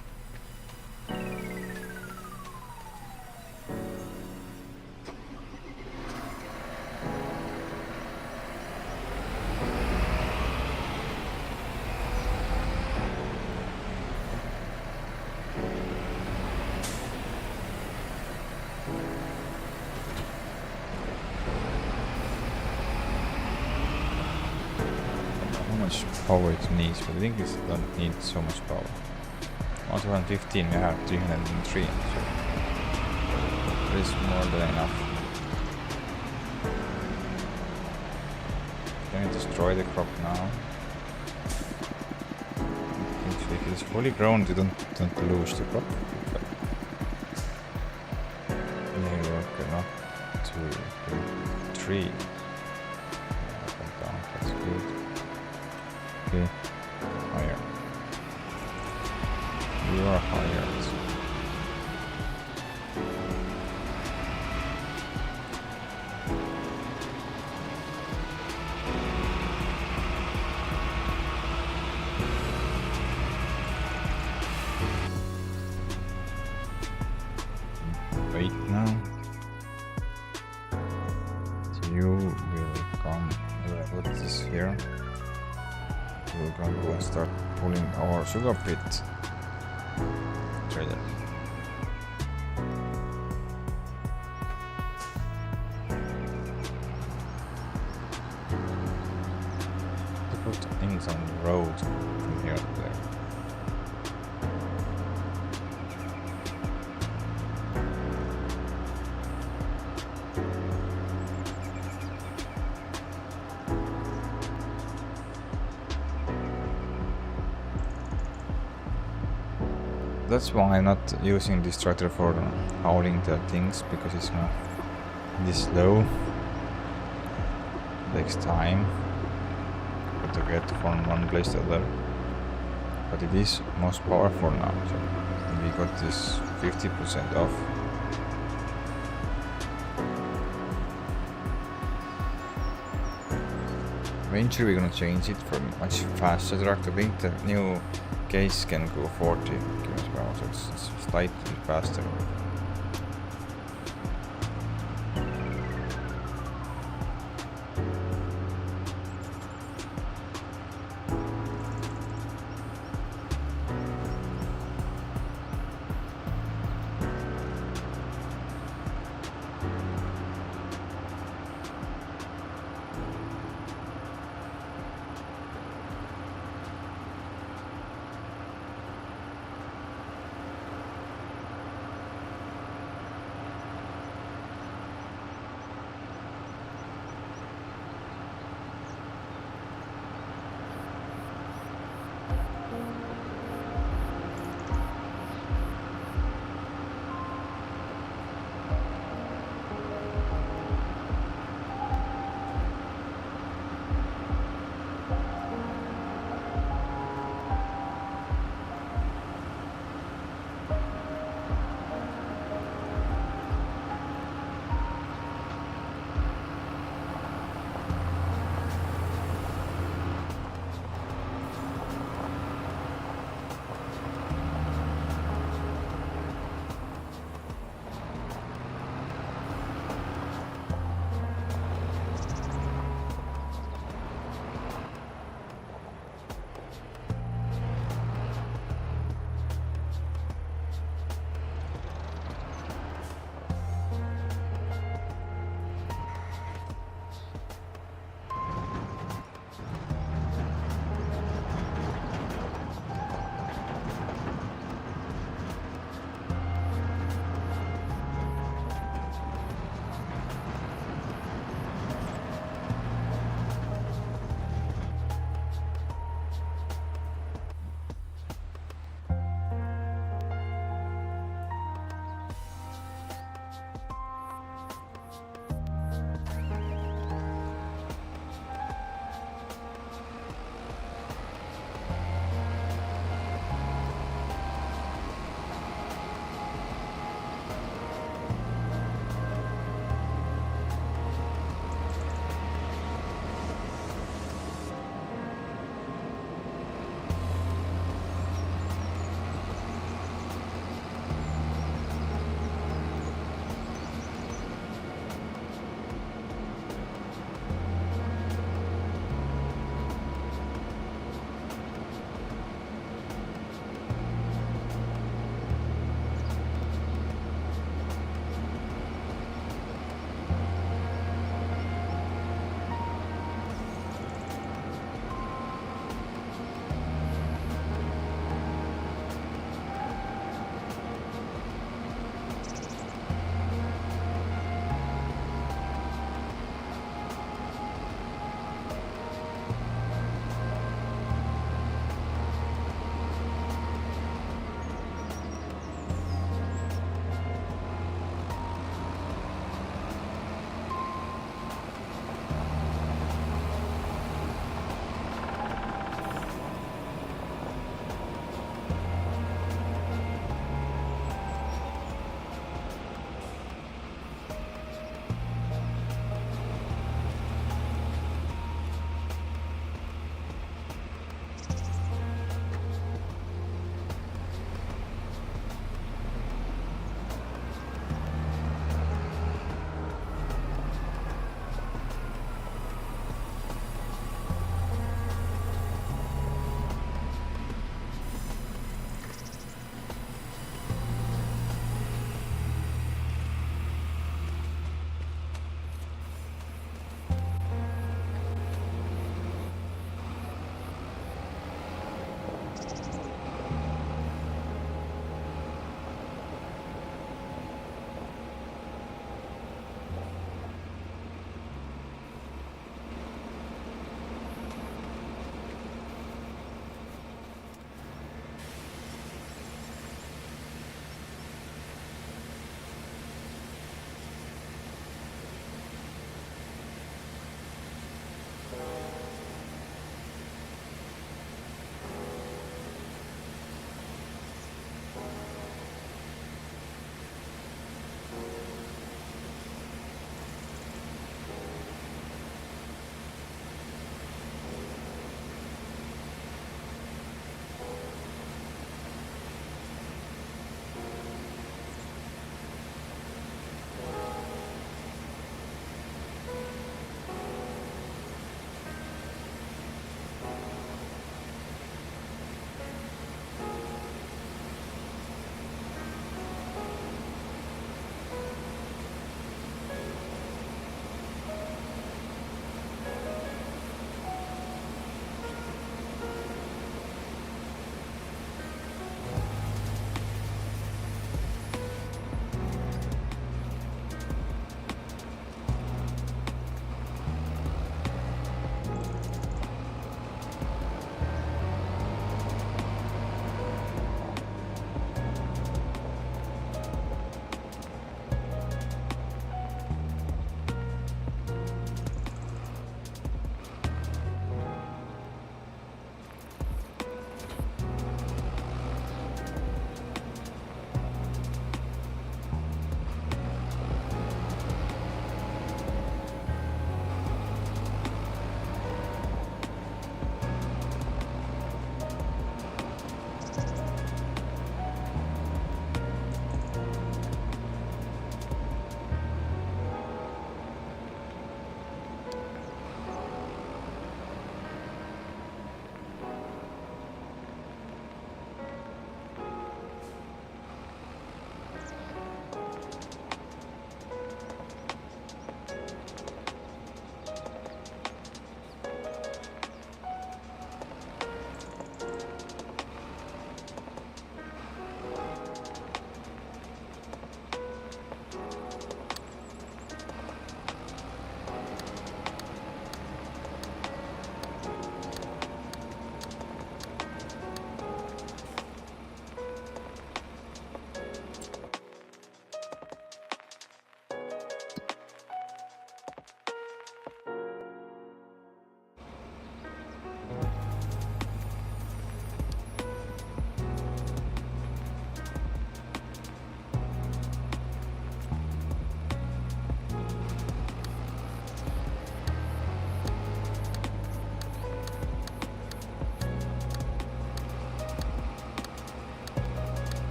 Power it needs, but I think it don't need so much power. 115, we have 303, so it is more than enough. Can we destroy the crop now? Actually, if it is fully grown, you don't lose the crop. Yeah, we work enough. 2, 3. Yeah, down, that's good. Okay, higher. You are higher. Wait now. You will come. Put this here. We're gonna go and start pulling our sugar pit trailer. To put things on the road from here to there. That's why I'm not using this tractor for hauling the things, because it's not this slow. It takes time to get from one place to the other. But it is most powerful now, so we got this 50% off. Eventually we're gonna change it for much faster tractor. I think the new case can go 40 km per hour, so it's slightly faster.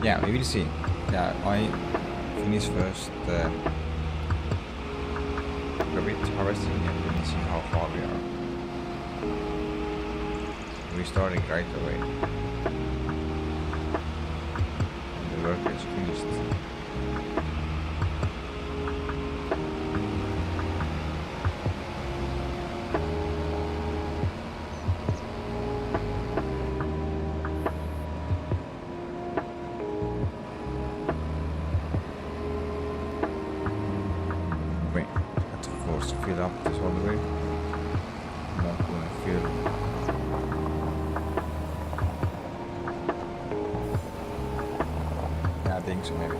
Yeah, we will see. Yeah, I finish first the rabbit harvesting and we will see how far we are. We're starting right away. And the work is finished. Wait, have to force to fill up this all the way. Not gonna fill. Yeah, I think so maybe.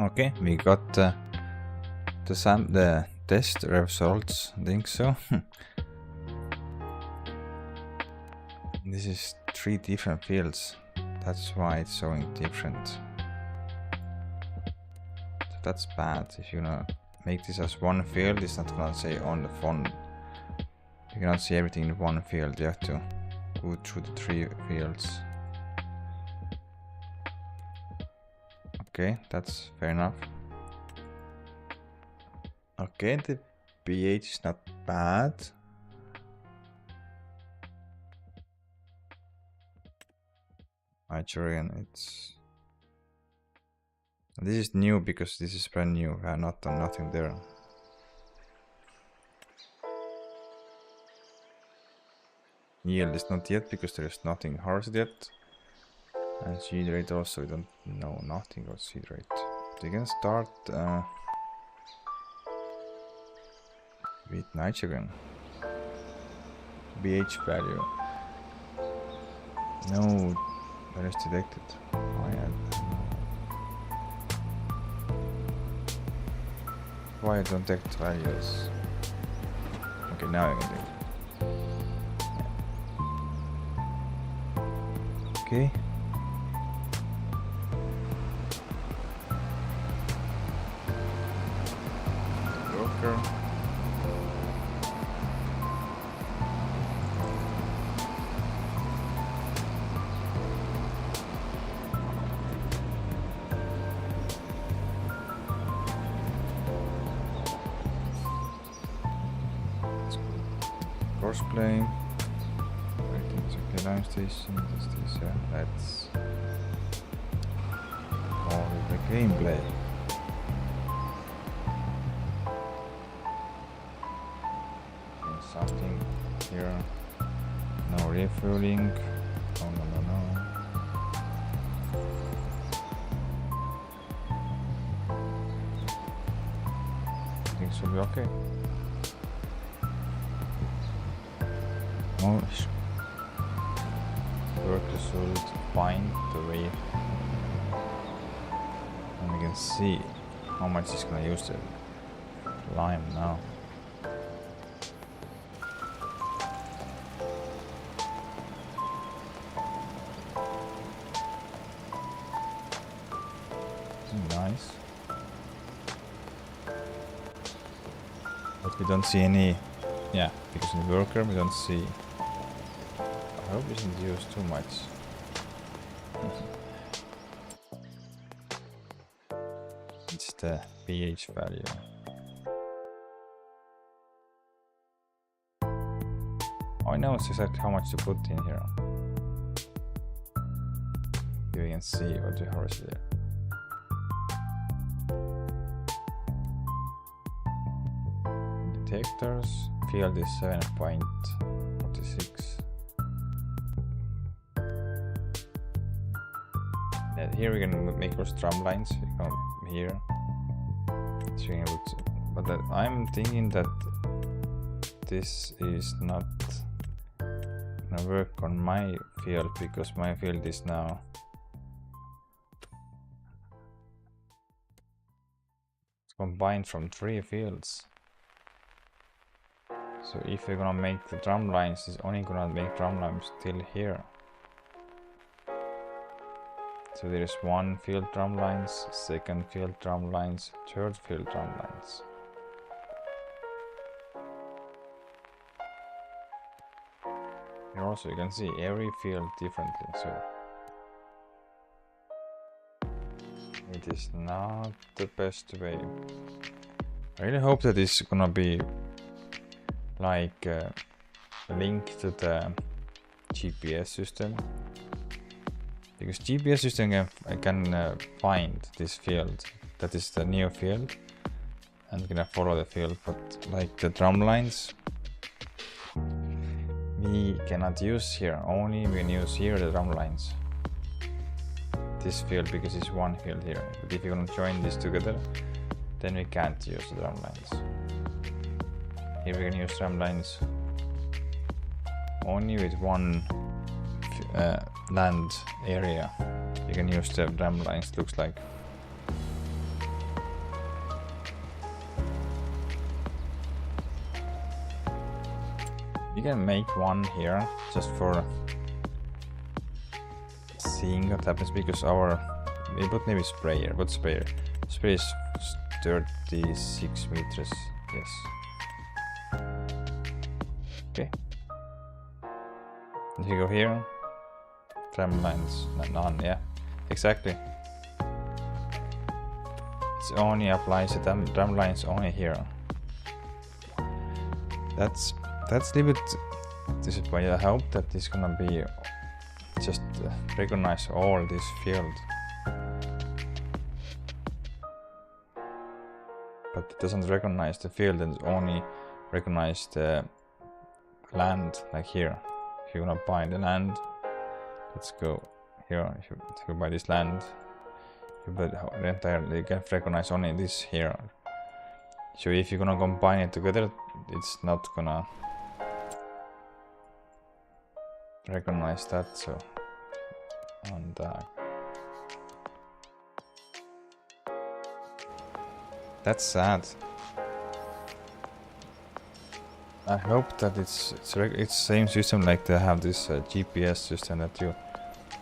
Okay, we got the test results. I think so. This is 3 different fields. That's why it's showing different. So that's bad. If you make this as one field, it's not gonna say on the font. You cannot see everything in one field. You have to go through the 3 fields. Okay, that's fair enough. Okay, the pH is not bad. Nigerian, it's... This is new because this is brand new. We have not done nothing there. Yield is not yet because there is nothing harvested yet. And seed rate also, we don't know nothing about seed rate. We can start with nitrogen. pH value. No, that is detected. Why I don't detect values? Okay, now I can detect. Okay. Broker. Crossplay. Everything's okay. Line station. This. Yeah. Let's call it the gameplay. Okay, something here. No refueling. No. Things should be okay. More workers should find the way, and we can see how much it's gonna use the lime now. Nice. But we don't see any, yeah, because in the worker we don't see. I hope it doesn't use too much. It's the pH value. Oh, I know exactly how much to put in here. You can see what the horse there. Detectors, field is 7.46. And here we can make our strum lines. We come here. But I'm thinking that this is not gonna work on my field because my field is now combined from 3 fields. So if we're gonna make the drum lines, it's only gonna make drum lines till here. So there is 1 field drum lines, 2nd field drum lines, 3rd field drum lines. Here also you can see every field differently, so it is not the best way. I really hope that it's gonna be like a link to the GPS system, because GPS system can find this field that is the new field and gonna follow the field, but like the drum lines we cannot use here. Only we can use here the drum lines, this field, because it's 1 field here. But if you're gonna join this together, then we can't use the drum lines. Here we can use drum lines only with 1 land area. You can use the drum lines, looks like. You can make 1 here just for seeing what happens, because we put maybe sprayer. What sprayer? Sprayer is 36 meters. Yes. Okay. If you go here, drum lines, none, yeah, exactly. It only applies the drum lines only here. That's a little bit disappointing. I hope that it's gonna be just recognize all this field. But it doesn't recognize the field, and only recognize the land, like here. If you wanna buy the land, let's go here. If you buy this land, you buy the entire, you can recognize only this here. So if you're gonna combine it together, it's not gonna recognize that. So, and that's sad. I hope that it's same system like they have this GPS system, that you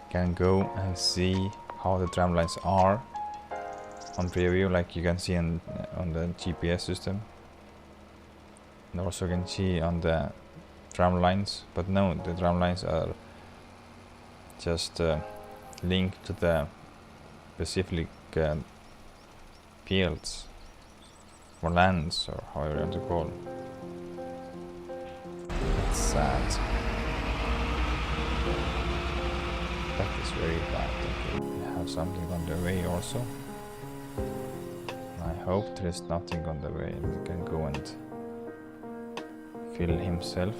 can go and see how the tram lines are on preview, like you can see on the GPS system, and also you can see on the tram lines. But no, the tram lines are just linked to the specific fields or lands, or however you want to call it. Let's sad. That is very bad. Okay, we have something on the way also. I hope there is nothing on the way. We can go and fill himself.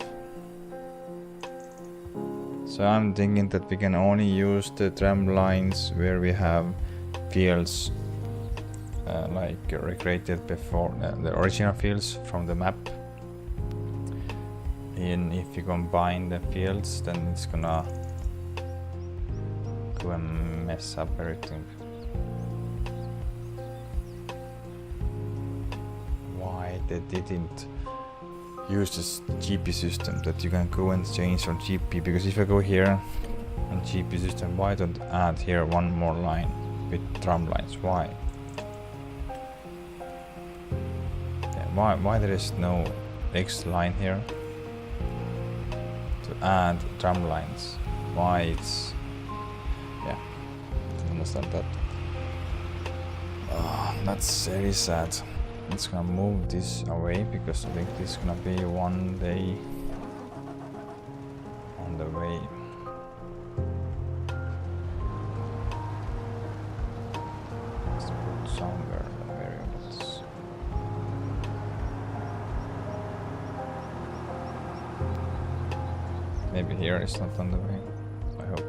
So I'm thinking that we can only use the tram lines where we have fields like recreated before, the original fields from the map. And if you combine the fields, then it's gonna go and mess up everything. Why they didn't use this GP system that you can go and change on GP? Because if I go here on GP system, why don't add here one more line with tram lines? Why? Yeah, why there is no X line here to add tram lines? Why it's, yeah, I don't understand that. That's very sad. It's gonna move this away because I think this is gonna be one day on the way. Let's put somewhere the variables. Maybe here it's not on the way. I hope.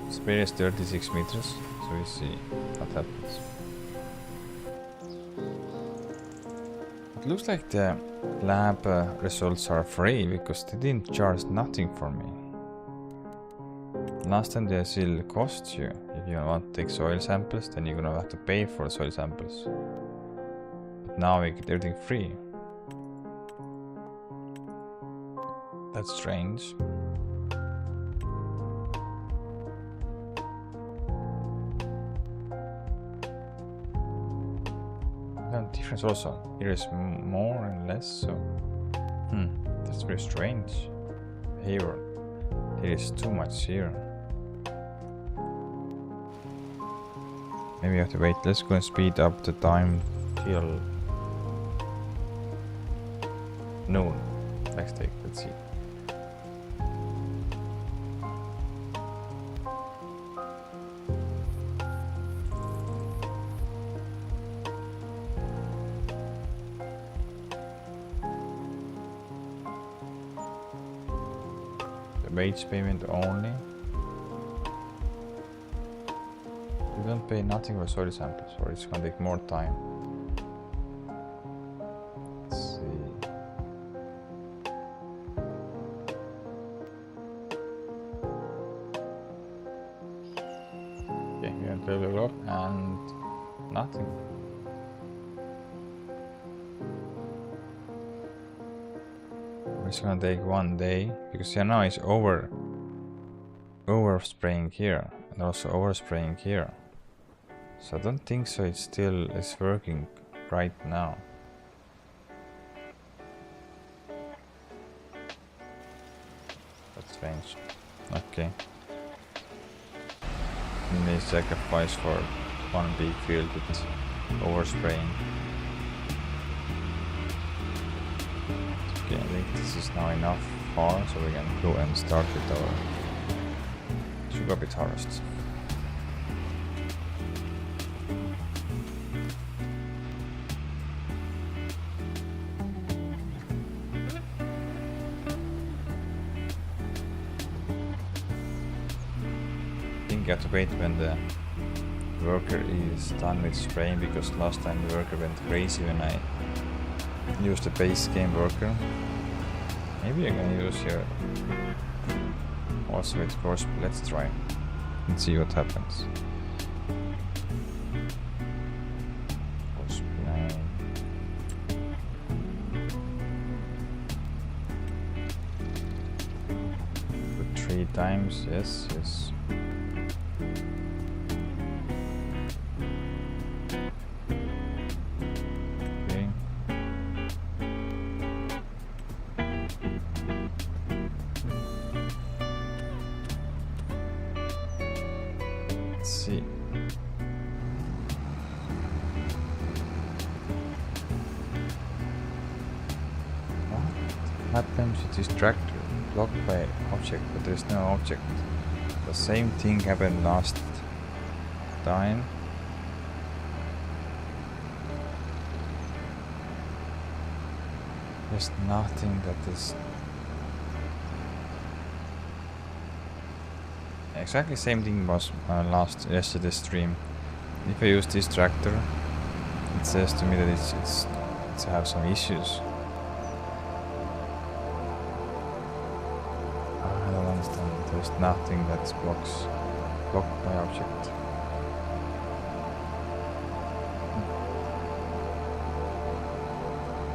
Speed is 36 meters, so we see what happens. It looks like the lab results are free because they didn't charge nothing for me. Last time they still cost you. If you want to take soil samples, then you're gonna have to pay for soil samples. But now we get everything free. That's strange. Difference also. Here is more and less, so that's very strange. Here is too much here. Maybe I have to wait. Let's go and speed up the time till noon. Let's see. Wage payment only. You don't pay nothing for soil samples, or it's gonna take more time. Let's see. Okay, we have 12 o'clock and nothing. It's gonna take one day because now it's overspraying here and also overspraying here. So I don't think so. It's still working right now. That's strange. Okay. And they sacrifice for one big field with overspraying. Okay, I think this is now enough far, so we can go and start with our sugar beet harvest. I think I have to wait when the worker is done with spraying, because last time the worker went crazy when I used the base game worker. Maybe I can use here also with course. Let's try and see what happens. Course plan. Put 3 times. Yes. See. happens with this tractor? Blocked by object, but there is no object. The same thing happened last time. There's nothing that is exactly same thing was yesterday's stream. If I use this tractor, it says to me that it's have some issues. I don't understand. There's nothing that's blocked by object.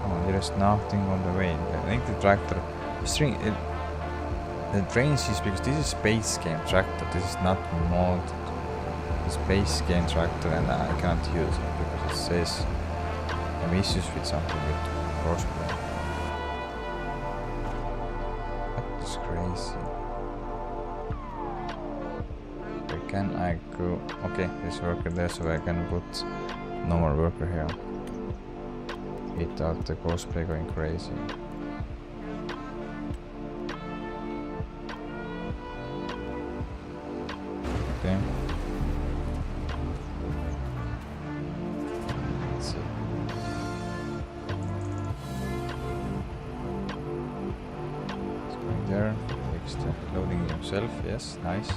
Oh, there is nothing on the way. I think the tractor string the drains is because this is base game tractor. This is not modded. It's base game tractor, and I cannot use it because it says some issues with something with crossplay. That's crazy. Where can I go? Okay, there's worker there, so I can put normal worker here without the crossplay going crazy. Okay. Let's see. It's going there. Fix the loading himself. Yes, nice.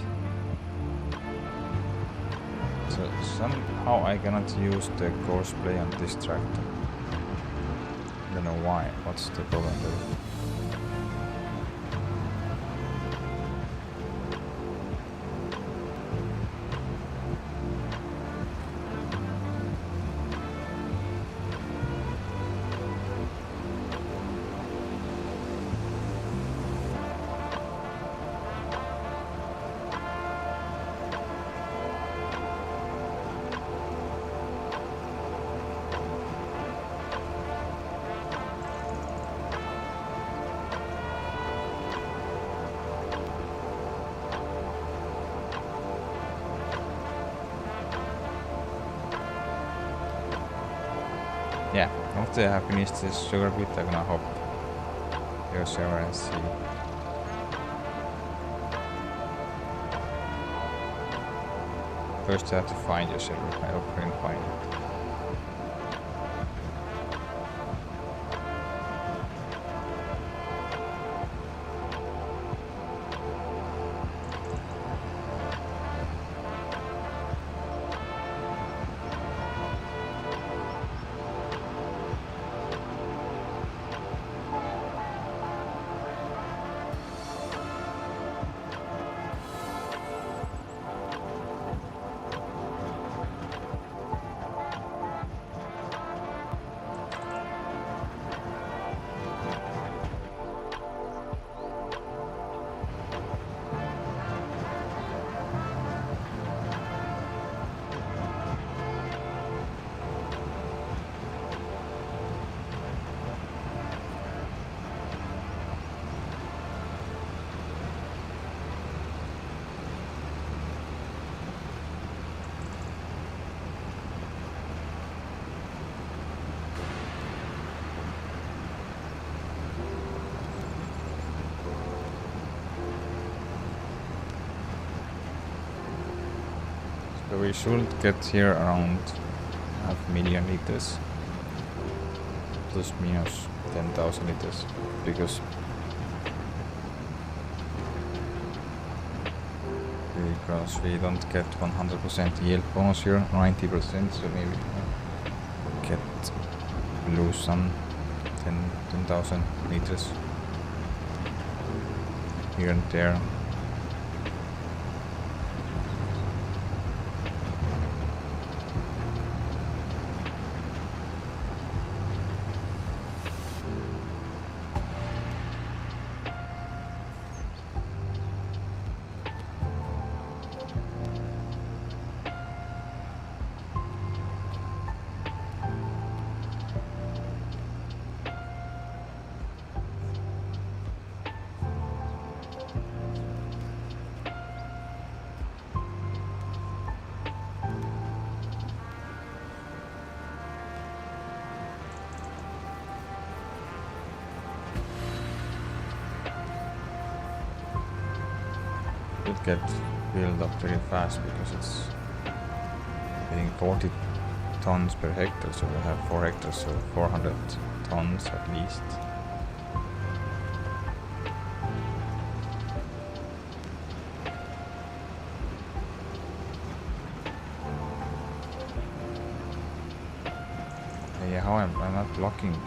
So somehow I cannot use the courseplay on this tractor. I don't know why. What's the problem there? Yeah, after I finish this sugar beet, I'm gonna hop your server and see. First, I have to find your server. I hope I can find it. So we should get here around 500,000 liters, plus minus 10,000 liters, because we don't get 100% yield bonus here, 90%, so maybe lose some 10,000 liters here and there. should get built up very fast because it's getting 40 tons per hectare, so we have 4 hectares, so 400 tons at least. Yeah, how I'm not blocking you.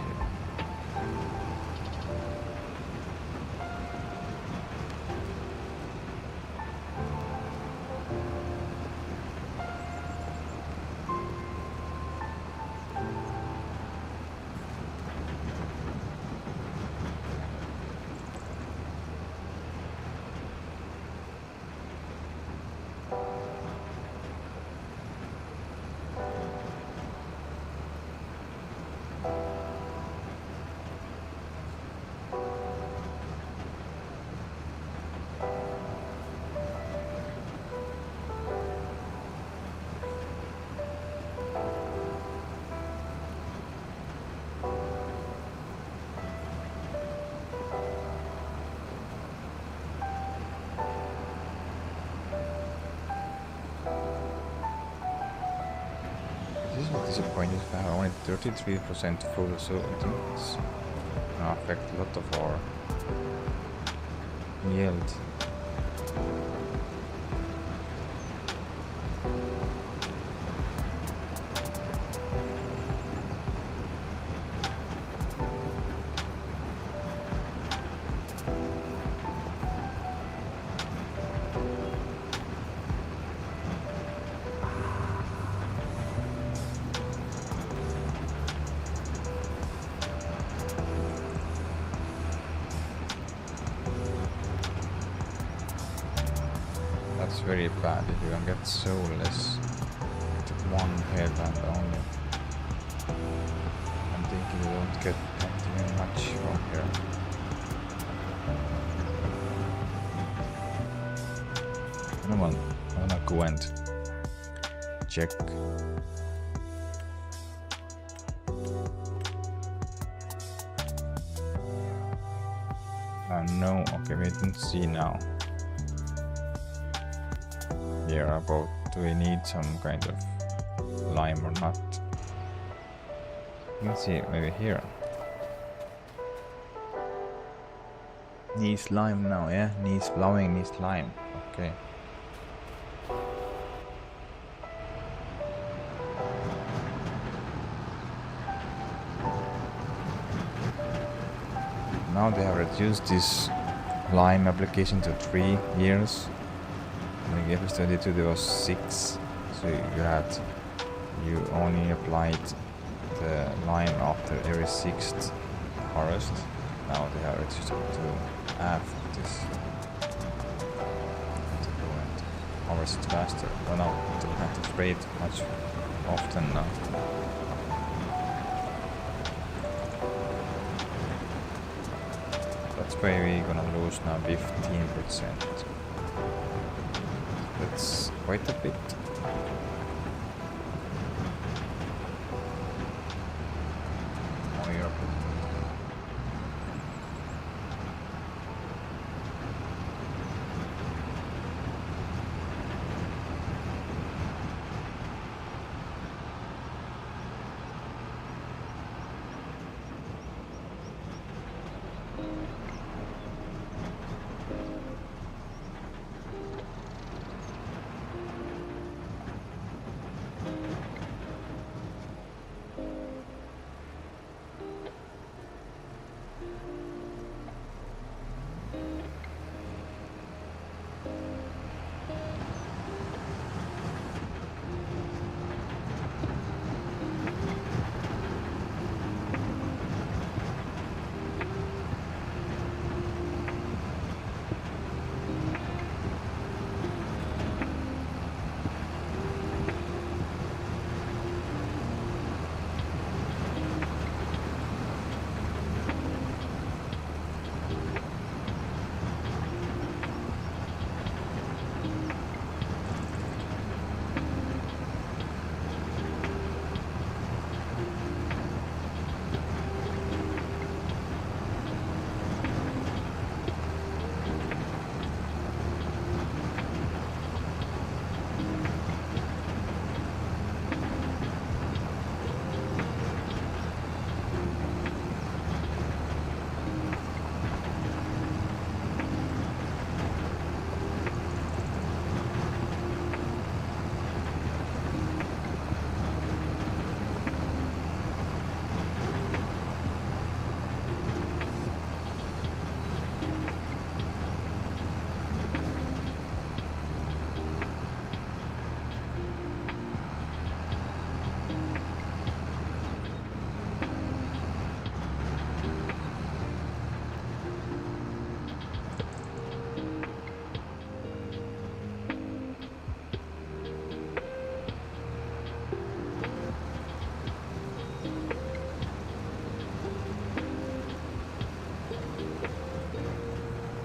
This is disappointing if I have only 33% full, so I think it's gonna affect a lot of our yield. That's very bad if you can get soulless with one hairband only. I'm thinking you don't get that much from here. I wanna go and check. No, okay, we didn't see now. Here about do we need some kind of lime or not? Let's see, maybe here. Needs lime now, yeah? Needs plowing, needs lime. Okay. Now they have reduced this lime application to 3 years. In the Ep.22 there was 6, so you only applied the lime after every 6th harvest. Now they have reduced it to after this to go and harvest it faster. Well, no, you don't have to spray it much often now. That's why we're gonna lose now 15%. That's quite a bit. Oh, yeah.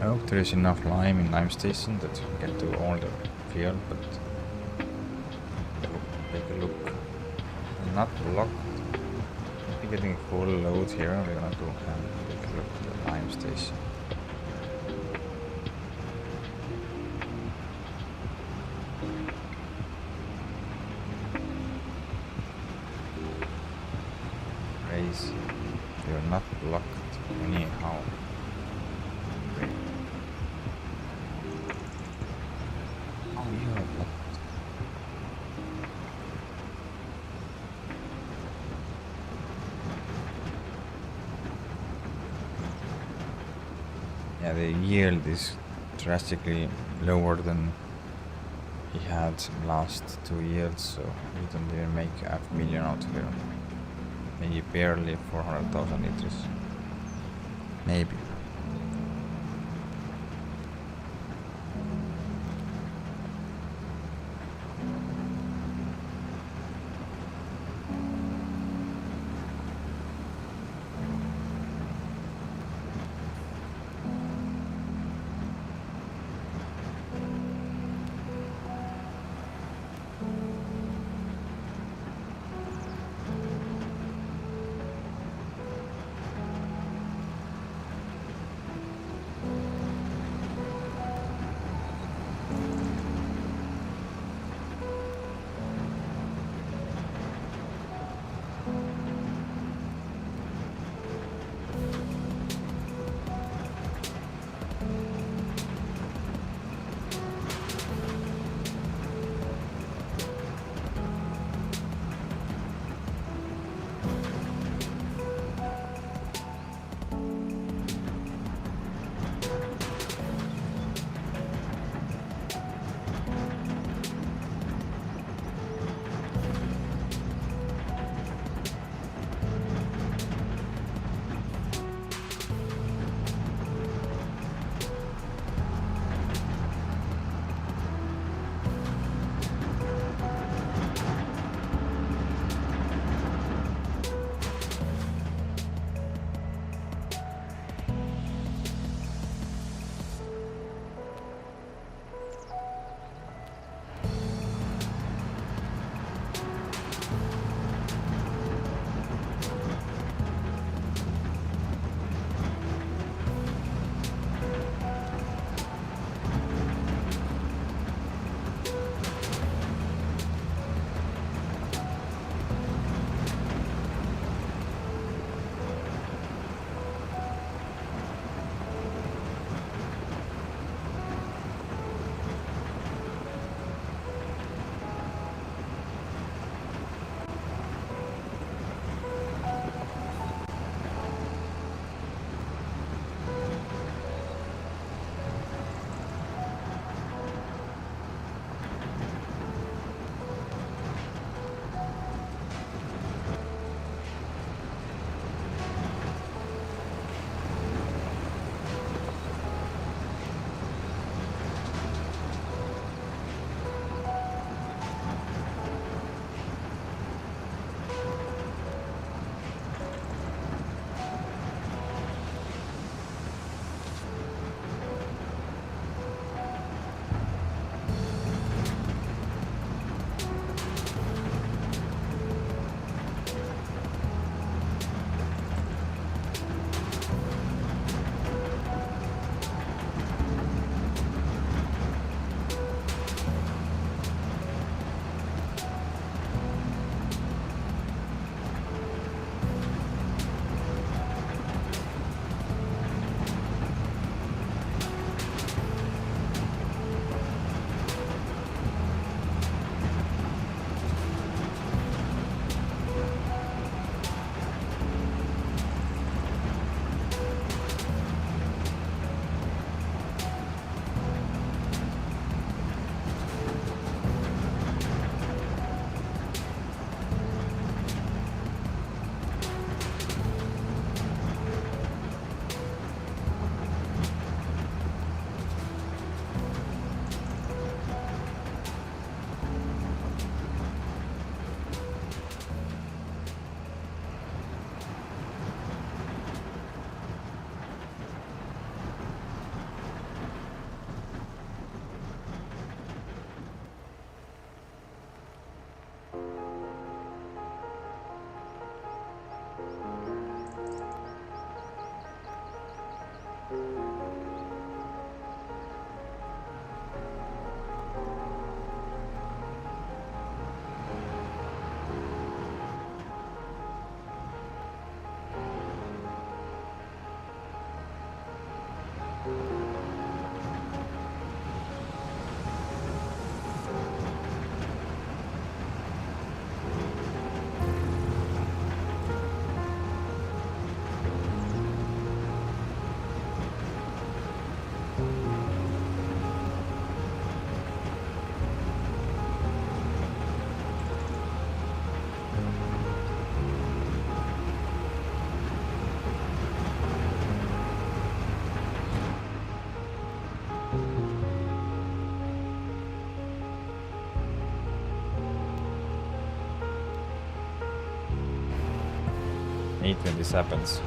hope there is enough lime in lime station that we can do all the field, but take a look. Not blocked. We're getting a full load here. We're gonna go and take a look at the lime station. Crazy. You're not blocked anyhow. Great. Oh, you are blocked. Yeah, the yield is drastically lower than he had last 2 years, so we don't even make 500,000 out here. Maybe barely 400,000 liters. Maybe. when this happens.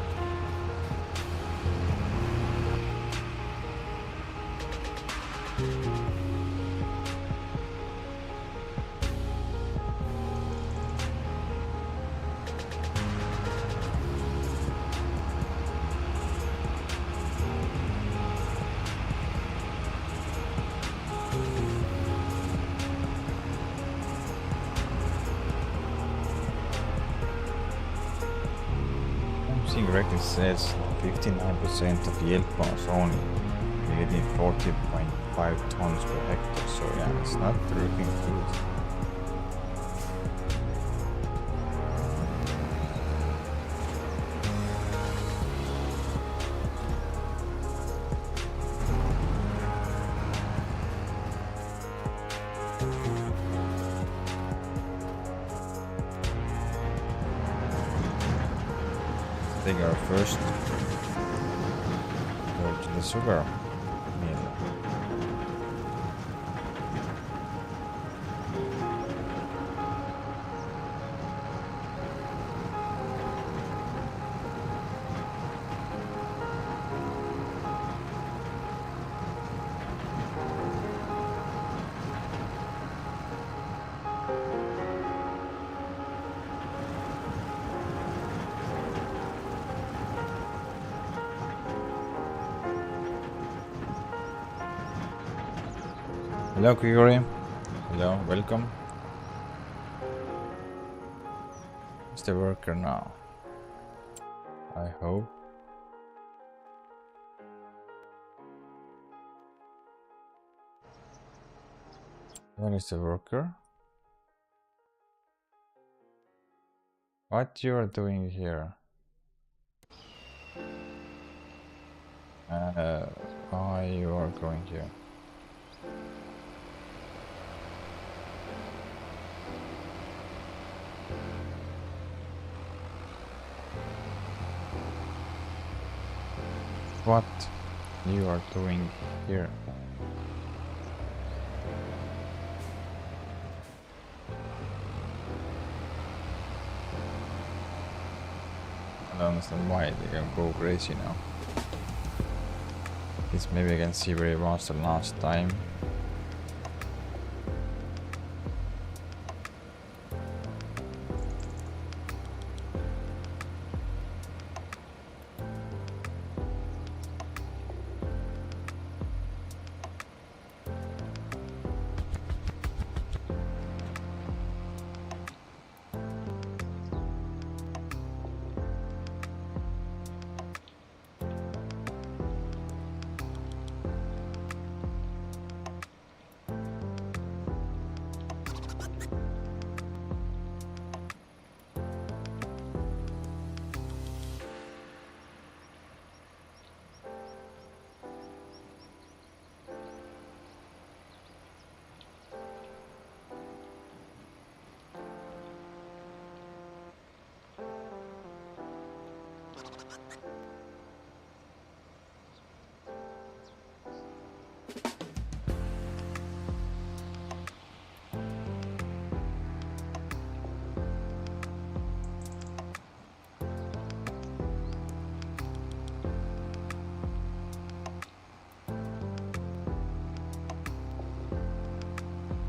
Correctly says 59% of yield bonus only. We're getting 40.5 tons per hectare, so yeah, it's not looking good. Take our first go to the sugar mill. Hello Gregory, hello, welcome. It's the worker now, I hope. Where is the worker? What you are doing here? Why you are going here? What you are doing here? I don't understand why they can go crazy now. This maybe I can see where it was the last time.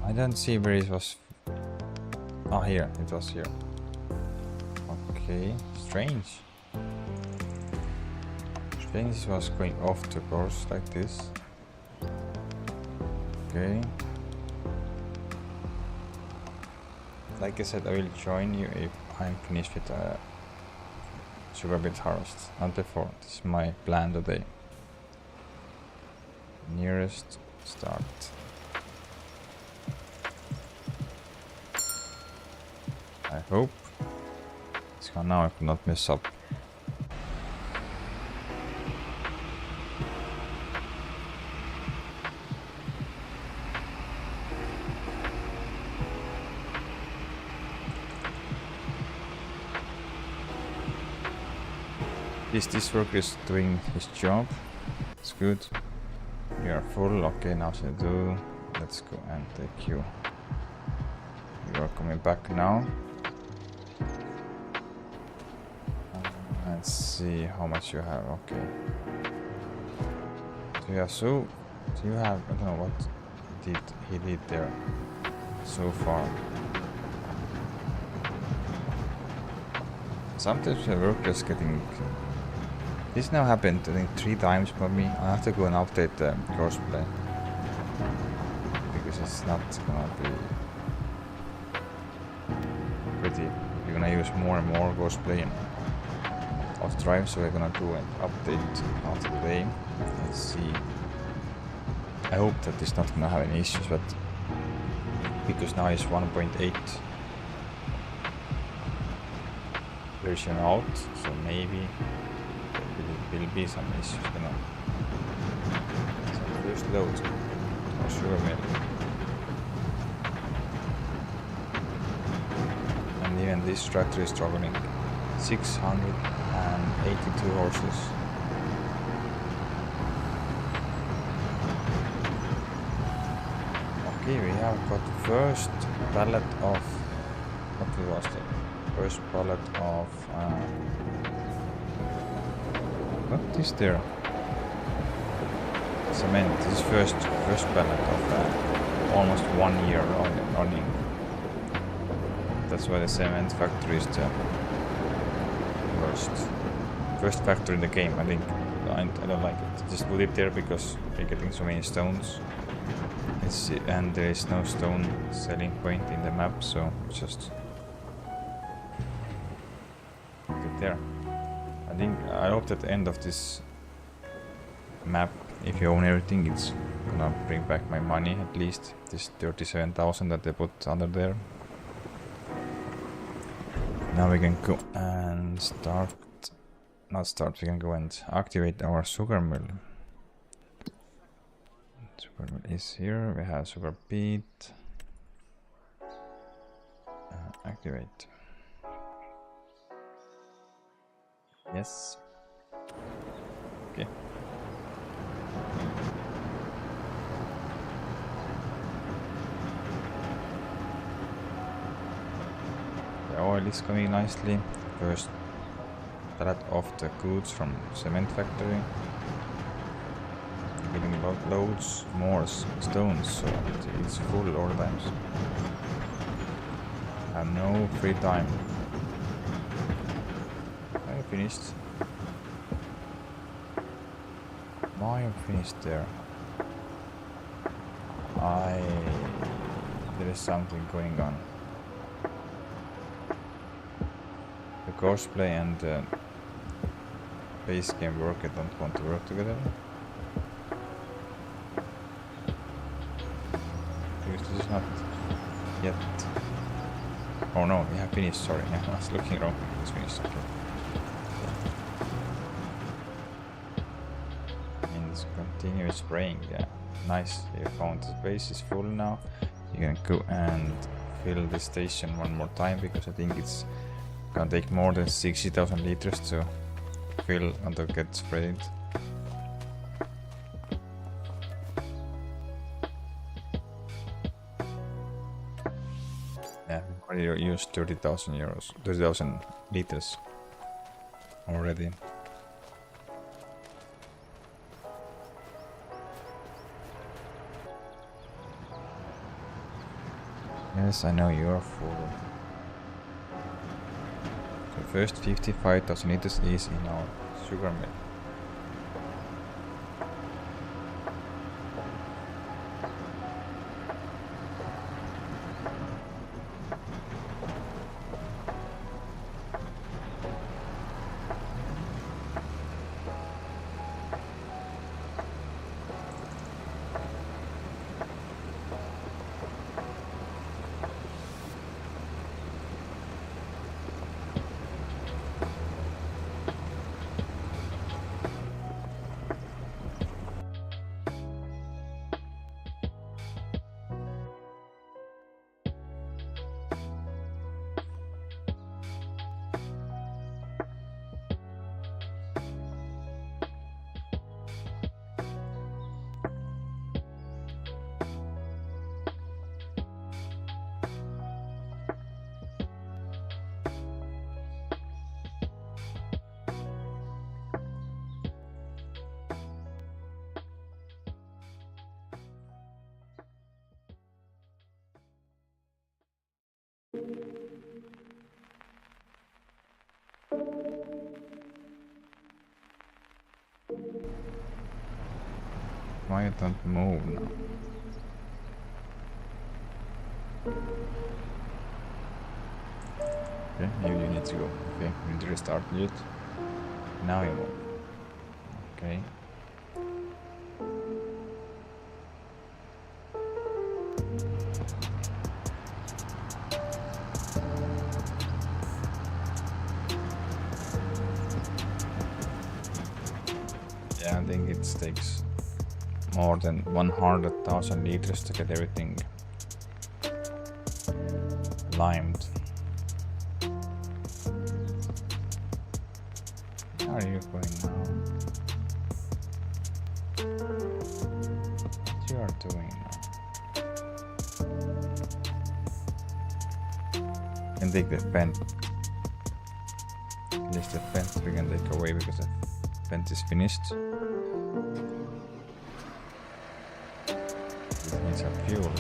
I don't see where it was. Oh, here, it was here. Okay, strange. Strange, it was going off the course like this. Okay. Like I said, I will join you if I'm finished with sugar beet harvest. Not before. This is my plan today. Nearest start. I hope. So now I could not mess up. This worker is doing his job. It's good. We are full. Okay, now to do. Let's go and take you. You are coming back now. Let's see how much you have. Okay. So you have, I don't know what he did there so far. Sometimes the work is getting... This now happened, I think, 3 times for me. I have to go and update the crossplay. Because it's not gonna be pretty. You're gonna use more and more crossplay of the drive, so we're gonna do an update after the day. Let's see. I hope that it's not gonna have any issues, but because now it's 1.8 version out, so maybe there will be some issues, you know. So first load or sugar mill, and even this tractor is struggling. 682 horses. Okay, we have got first pallet of what was it? First pallet of what is there? Cement. This is first pallet of almost 1 year running. That's why the cement factory is the first factory in the game. I think I don't like it. Just put it there because we're getting so many stones. And there is no stone selling point in the map, so just put it there. I hope that the end of this map, if you own everything, it's gonna bring back my money, at least this 37,000 that they put under there. Now we can go and we can go and activate our sugar mill. Sugar mill is here. We have sugar beet. Activate. Yes. Okay. The oil is coming nicely. First pallet of the goods from cement factory. Getting loads more stones, so it's full all the times. I have no free time. I finished. Why am finished there? There is something going on. The cosplay and the base game work, I don't want to work together. Because this is not yet. Oh no, we have finished, sorry, I was looking wrong. It's finished, okay. And it's continuous spraying, yeah. Nice, you found the base is full now. You can go and fill the station one more time, because I think it's gonna take more than 60,000 liters to fill and to get sprayed. Yeah, we already used 30,000 liters already. Yes, I know you're full. The first 55,000 liters is in our sugar mill. why I don't move now? Okay, maybe you need to go. Okay, we need to restart it. Now you move. Okay. Yeah, I think it takes more than 100,000 liters to get everything limed. Where are you going now? What you are doing now? Can take the pen. At least the pen we can take away because the pen is finished. It needs some fuel.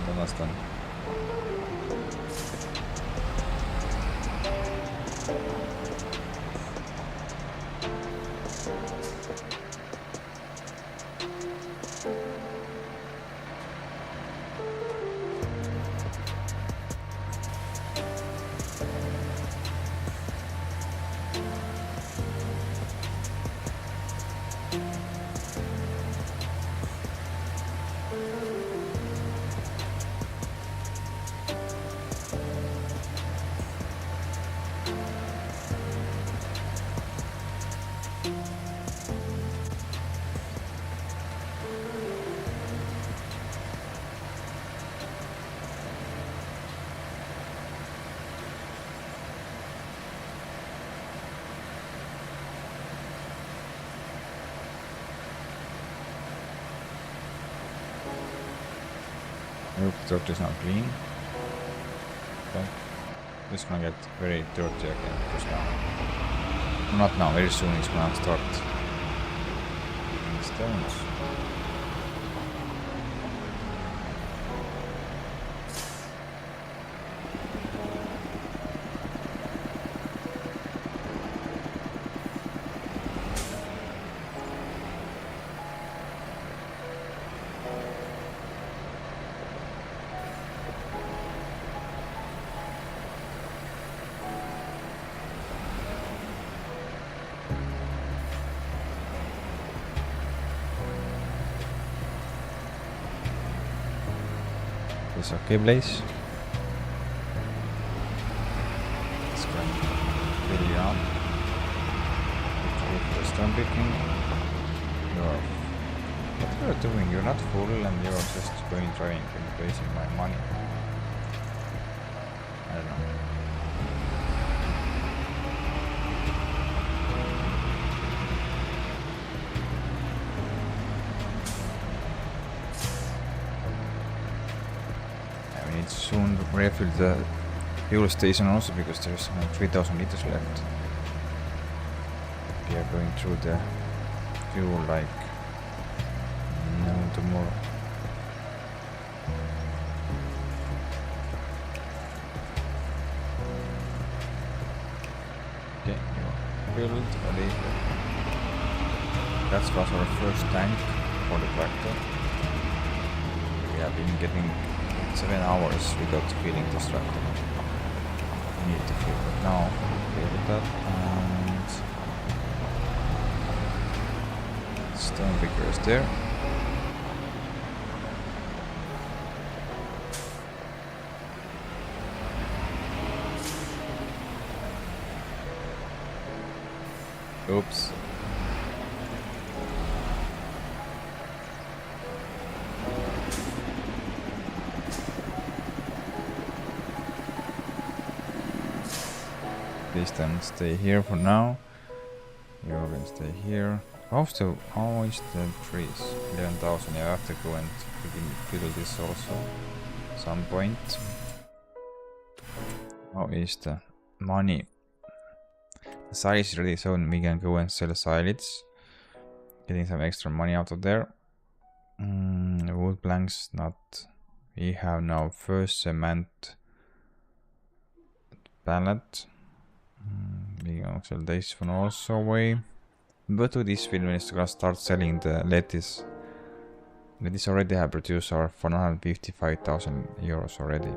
Understand. Nope, the dirt is not clean. Okay. It's gonna get very dirty again just now. Not now, very soon it's gonna start getting stones. It's okay, Blaze. Let's go really on. With the stone picking. What you're doing? You're not full and you're just going trying and wasting my money. I don't know. Soon refill the fuel station also because there's 3000 liters left. We are going through the fuel like no tomorrow. Okay, filled ready. That was our first tank for the tractor. We have been getting 7 hours without filling this tractor. We need to fill it now. Fill it up and stone picker is there. Oops. Please then stay here for now. You're gonna stay here. How is the trees? 11,000. Yeah, I have to go and fill this also. Some point. How is the money? The silage is ready, so we can go and sell silage, getting some extra money out of there. Wood planks, not. We have now first cement pallet. We can sell this one also away. But to this film is gonna start selling the lettuce. Lettuce already have produced our 455,000 euros already.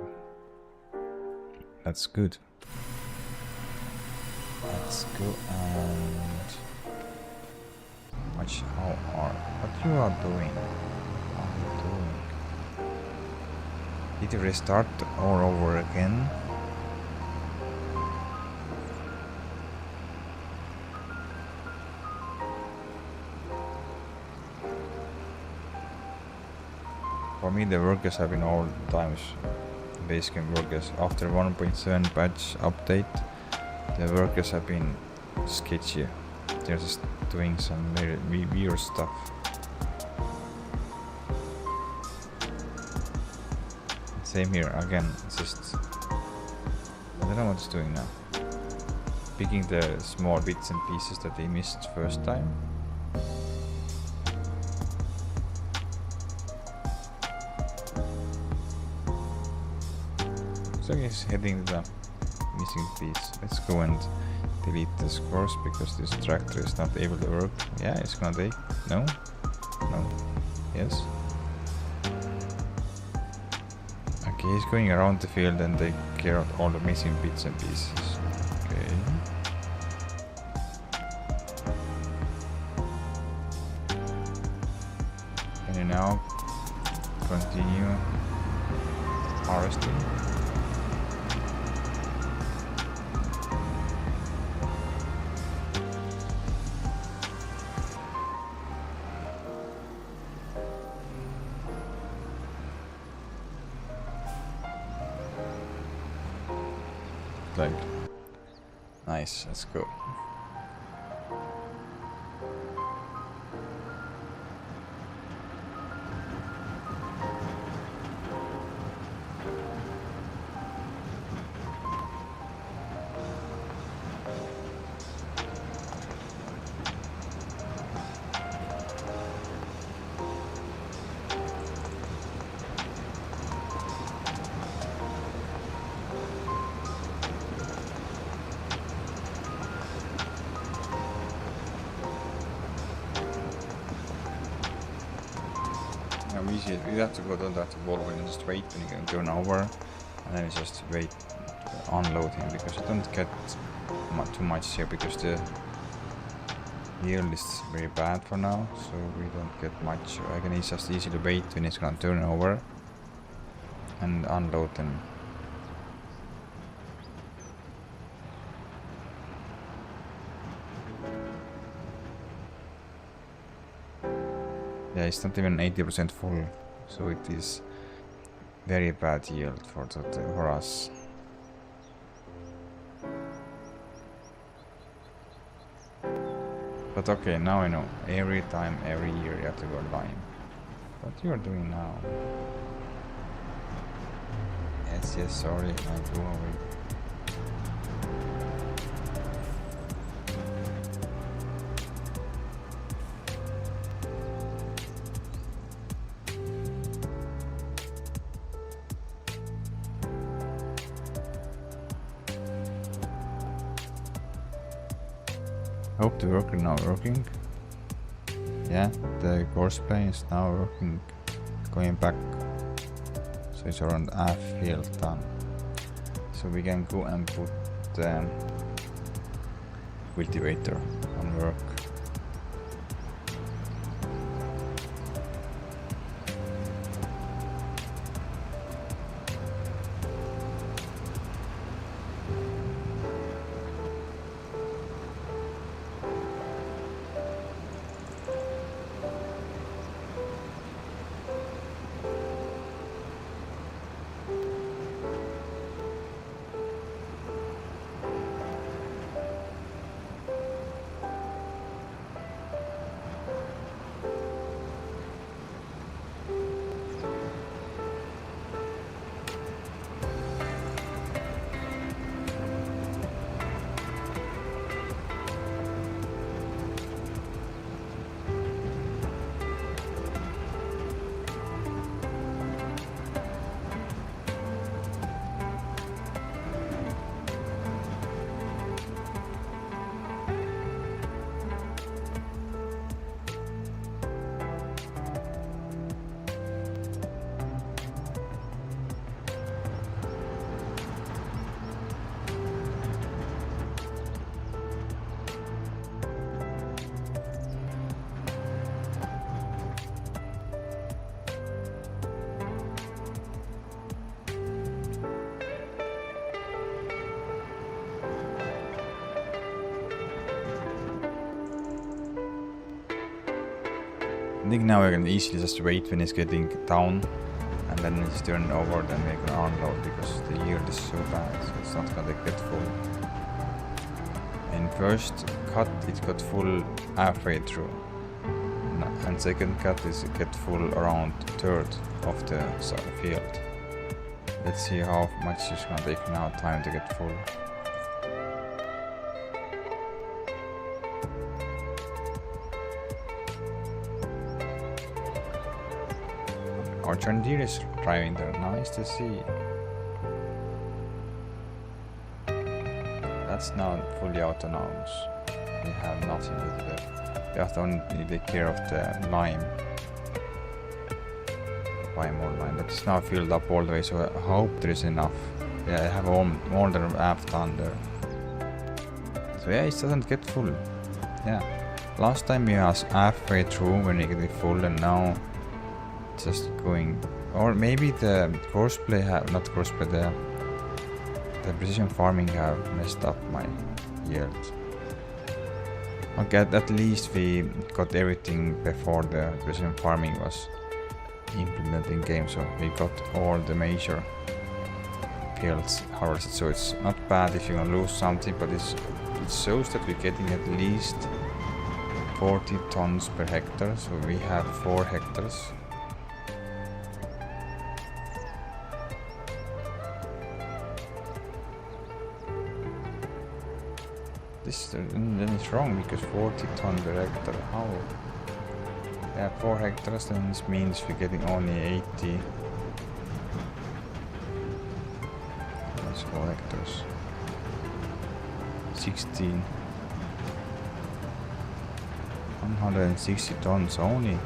That's good. Let's go and watch what you are doing. What are you doing? Did you restart all over again? For me, the workers have been all times Basecamp workers. After 1.7 patch update, the workers have been sketchy. They're just doing some very weird stuff. Same here again. Just I don't know what it's doing now. Picking the small bits and pieces that they missed first time. So he's heading to the missing piece. Let's go and delete this course because this tractor is not able to work. Yeah, it's gonna take. No? No. Yes? Okay, he's going around the field and take care of all the missing bits and pieces. Okay. Can you now continue harvesting? Like, nice, let's go. You have to go down that wall and just wait, and you can turn over, and then you just wait to unload him, because you don't get too much here because the yield is very bad for now, so we don't get much. I can just easily wait when it's gonna turn over and unload them. Yeah, it's not even 80% full, so it is very bad yield for us. But okay, now I know. Every time, every year you have to go lime. What you are doing now? Yes, sorry, I go away. Hope the worker now working. Yeah, the course plane is now working, going back. So it's around half field done. So we can go and put the cultivator on work. I think now we can easily just wait when it's getting down and then it's turned over, then we can unload because the yield is so bad, so it's not gonna get full. In first cut it got full halfway through, and second cut is get full around third of the field. Let's see how much it's gonna take now time to get full. Our John Deere is driving there, nice to see. That's not fully autonomous. We have nothing to do there. We have to only take care of the lime. Buy more lime, but it's now filled up all the way, so I hope there is enough. Yeah, I have more than half done there. So yeah, it doesn't get full. Yeah, last time we was halfway through when it get full, and now it's just going. Or maybe the crossplay not crossplay, the precision farming have messed up my yield. Okay, at least we got everything before the precision farming was implemented in game, so we got all the major fields harvested. So it's not bad if you're gonna lose something, but it shows that we're getting at least 40 tons per hectare. So we have 4 hectares. Then it's wrong because 40 tons per hectare. How? Yeah, 4 hectares, then this means we're getting only 80. That's 4 hectares. 16. 160 tons only.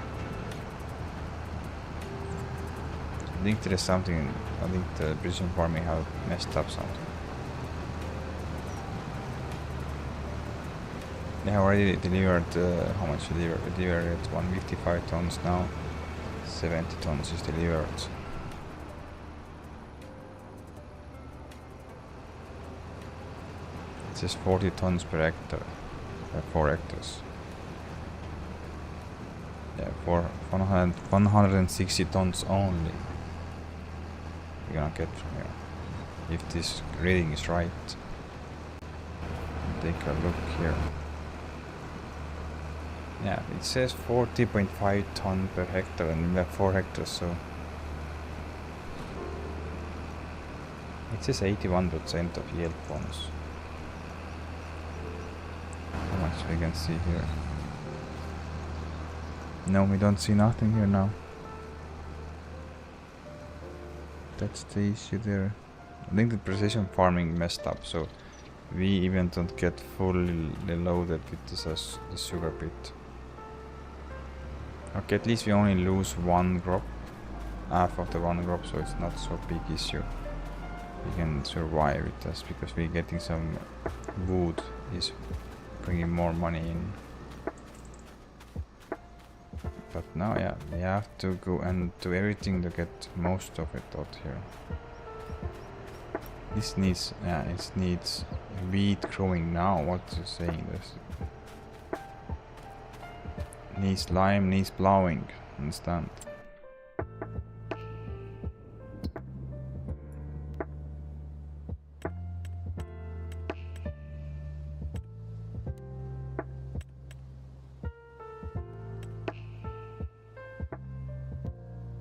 I think there is something. I think the precision farming have messed up something. They already delivered, how much delivered? We delivered 155 tons now, 70 tons is delivered. It says 40 tons per hectare, 4 hectares. Yeah, for 160 tons only. We're gonna get from here. If this reading is right. Take a look here. Yeah, it says 40.5 ton per hectare and we have 4 hectares, so it says 81% of yield bonus. How much we can see here? No, we don't see nothing here now. That's the issue there. I think the precision farming messed up, so we even don't get fully loaded with the sugar beet. Okay, at least we only lose 1 crop, half of the 1 crop, so it's not so big issue. We can survive with this because we're getting some wood is bringing more money in. But now, yeah, we have to go and do everything to get most of it out here. This needs, yeah, it needs wheat growing now. What you saying this? Needs lime, needs plowing. Understand?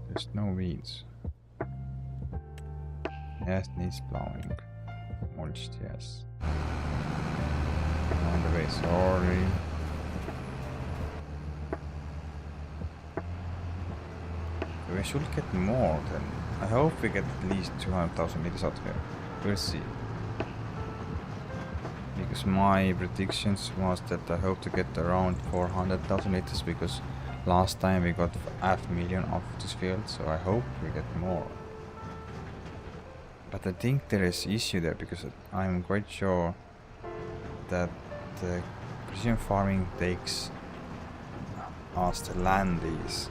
There's no weeds. Yes, needs plowing. Mulched, yes. On the way, sorry. We should get more then. I hope we get at least 200,000 liters out here. We'll see. Because my predictions was that I hope to get around 400,000 liters because last time we got 500,000 of this field, so I hope we get more. But I think there is issue there because I'm quite sure that the precision farming takes as the land is.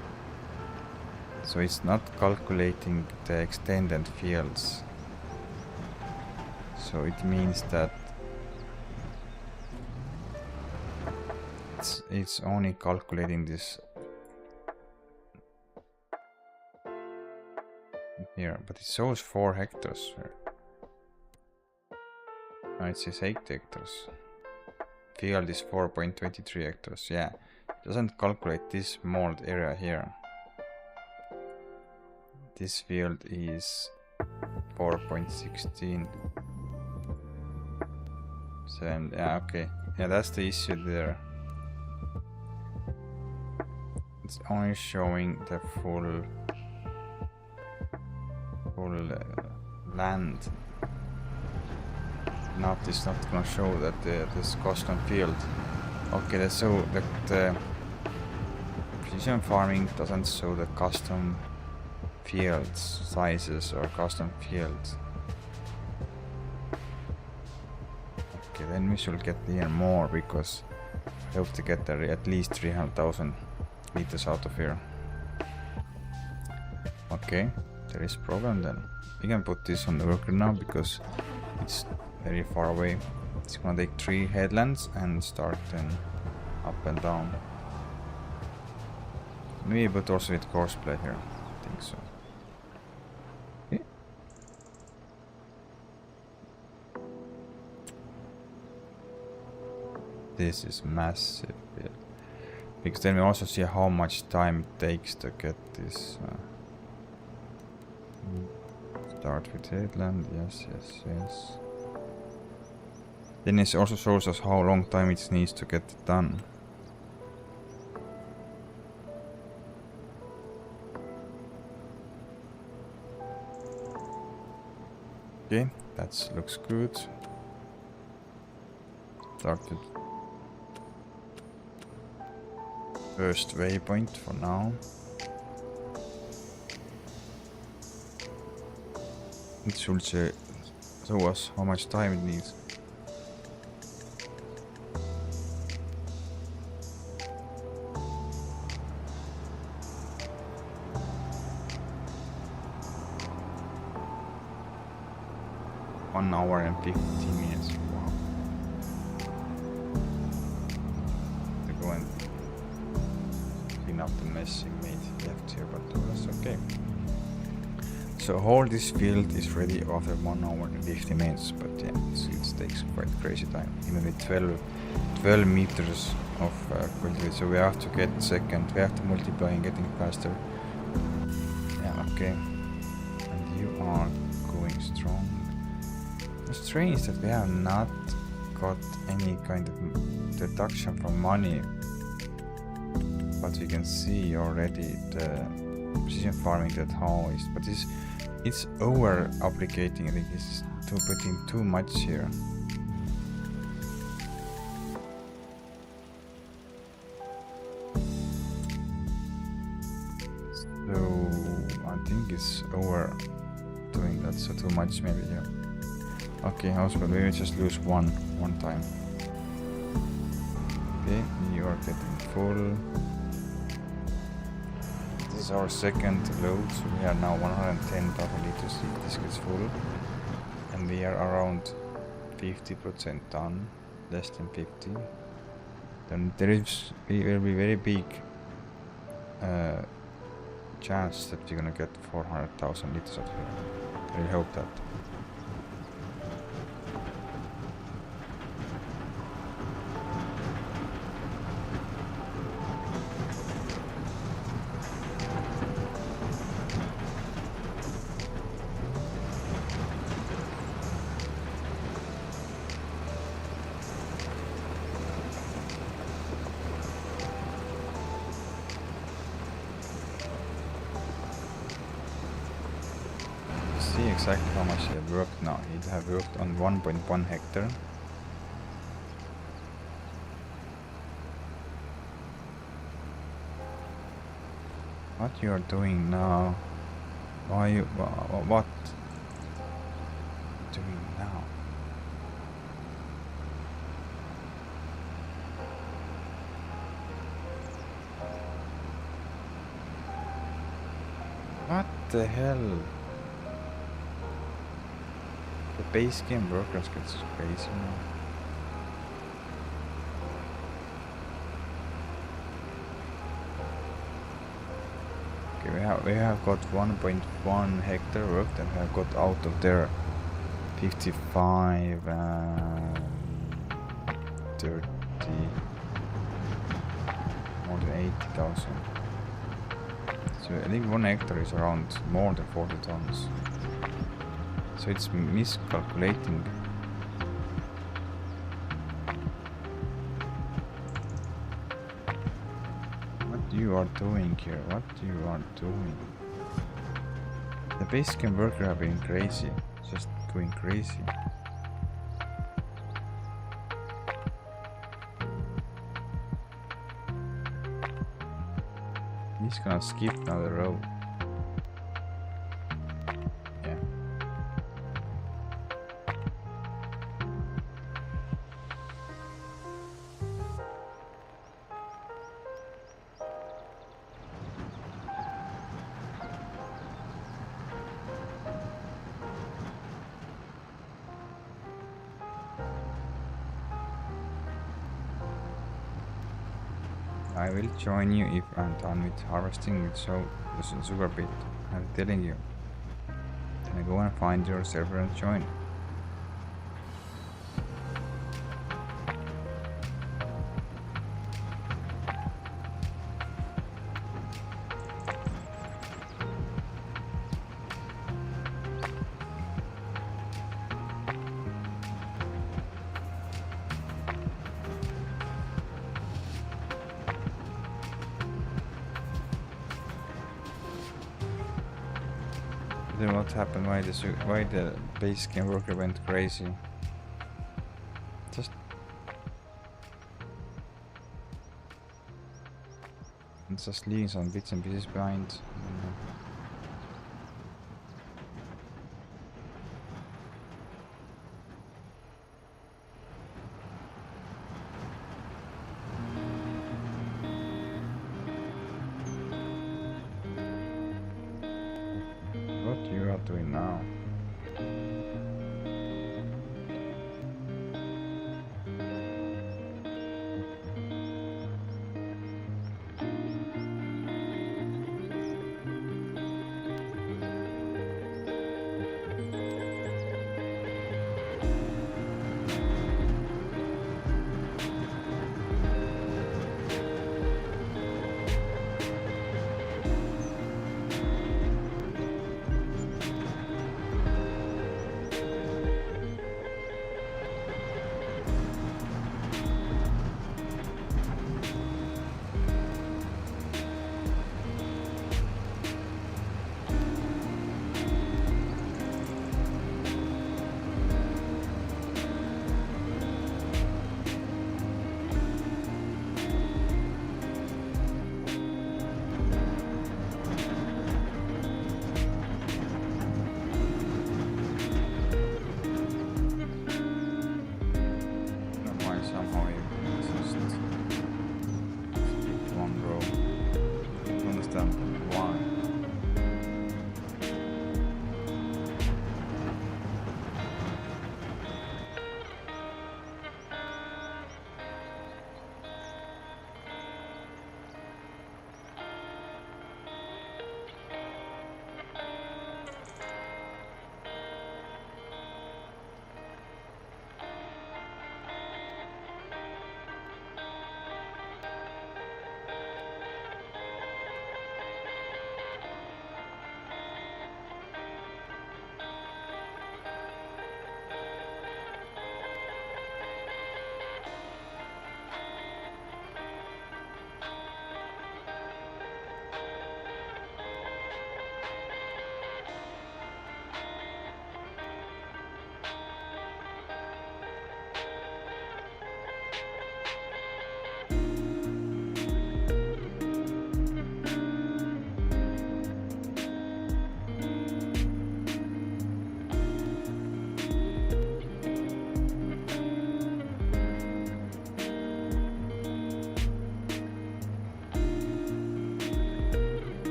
So it's not calculating the extended fields. So it means that it's only calculating this here, but it shows 4 hectares here. No, it says 8 hectares. Field is 4.23 hectares. Yeah, it doesn't calculate this mold area here. This field is 4.16. So yeah, okay. Yeah, that's the issue there. It's only showing the full land. It's not gonna show that this custom field. Okay, so that precision farming doesn't show the custom fields sizes or custom fields. Okay, then we should get here more, because I hope to get there at least 300,000 liters out of here. Okay, there is problem then. We can put this on the worker now because it's very far away. It's gonna take 3 headlands and start then up and down. Maybe but also with courseplay here. I think so. Okay. This is massive build. Because then we also see how much time it takes to get this. Start with headland, yes. Then it also shows us how long time it needs to get it done. Okay, that looks good. Start with first waypoint for now. It should show us how much time it needs. One hour and 15 minutes. Wow. To go and clean up the mess you made left here, but that's okay. So all this field is ready after 1 hour and 50 minutes, but yeah, it takes quite crazy time. Even with 12 meters of cultivate, so we have to get second, we have to multiply and getting faster. Yeah, okay. And you are going strong. It's strange that we have not got any kind of deduction from money, but we can see already the precision farming that how is, but it's over applicating. I think it's putting too much here. So I think it's over doing that, so too much maybe, yeah. Okay, hospital, we will just lose one time. Okay, you are getting full. This is our second load, so we are now 110,000 liters if this gets full. And we are around 50% done, less than 50. Then there will be very big chance that you're gonna get 400,000 liters out here. I really hope that. See exactly how much he have worked now. He have worked on 1.1 hectare. What you are doing now? Why you what doing now? What the hell? The base game workers gets crazy now. Okay, we we have got 1.1 hectare worked, and we have got out of there 55 and 30, more than 80,000. So I think 1 hectare is around more than 40 tons. So it's miscalculating. What you are doing here? What you are doing? The Basecamp worker have been crazy, just going crazy. He's gonna skip now the row. Yeah. I will join you if I'm done with harvesting with the sugar beet. I'm telling you. Then go and find your server and join. Then what happened? Why the Basecamp worker went crazy? Just leaving some bits and pieces behind. What you are doing now?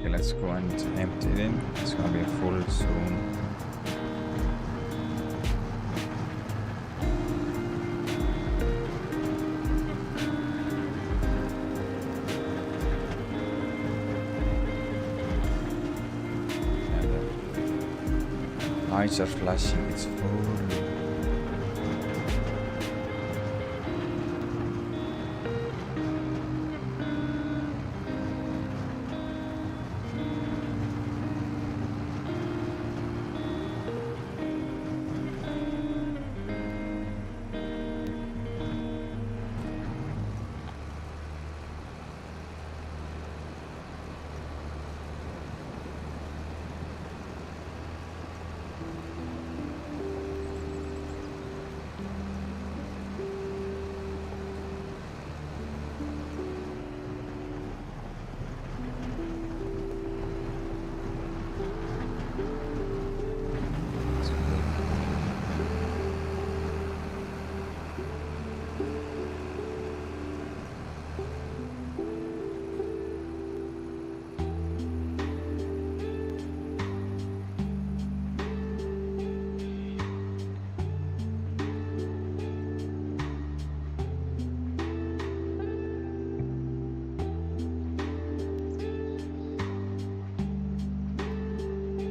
Let's go and empty it in. It's gonna be full soon. Lights are flashing, it's full.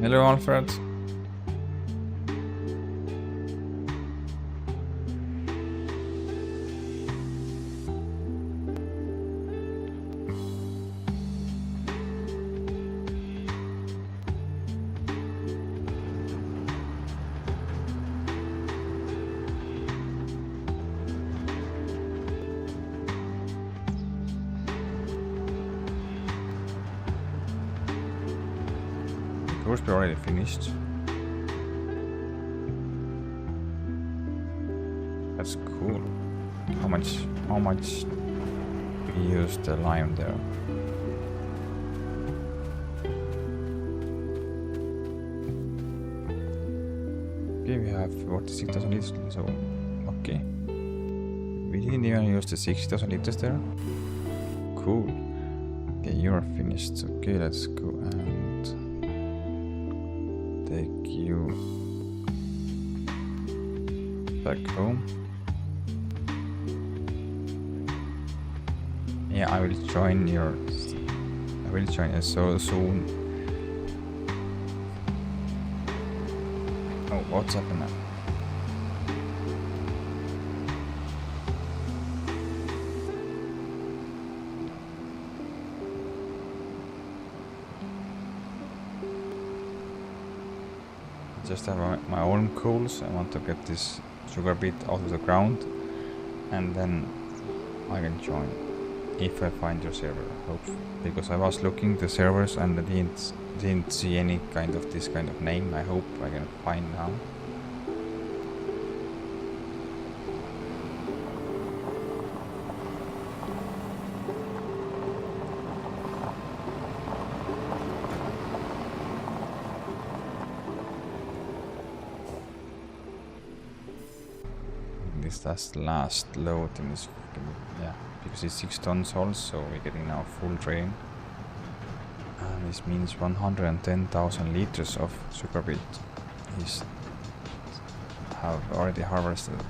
Hello, Alfred. Course we already finished. That's cool. How much we used the lime there? Okay, we have 46,000 liters, so okay. We didn't even use the 60,000 liters there. Cool. Okay, you're finished. Okay, let's go and take you back home. Yeah, I will join you so soon. Oh, what's happening now? Just have my own coals. I want to get this sugar beet out of the ground, and then I can join if I find your server. Hope, because I was looking the servers and I didn't see any kind of this kind of name. I hope I can find now. That's the last load in this, yeah, because it's 6 tons also, we're getting now full train, and this means 110,000 liters of sugar beet is have already harvested.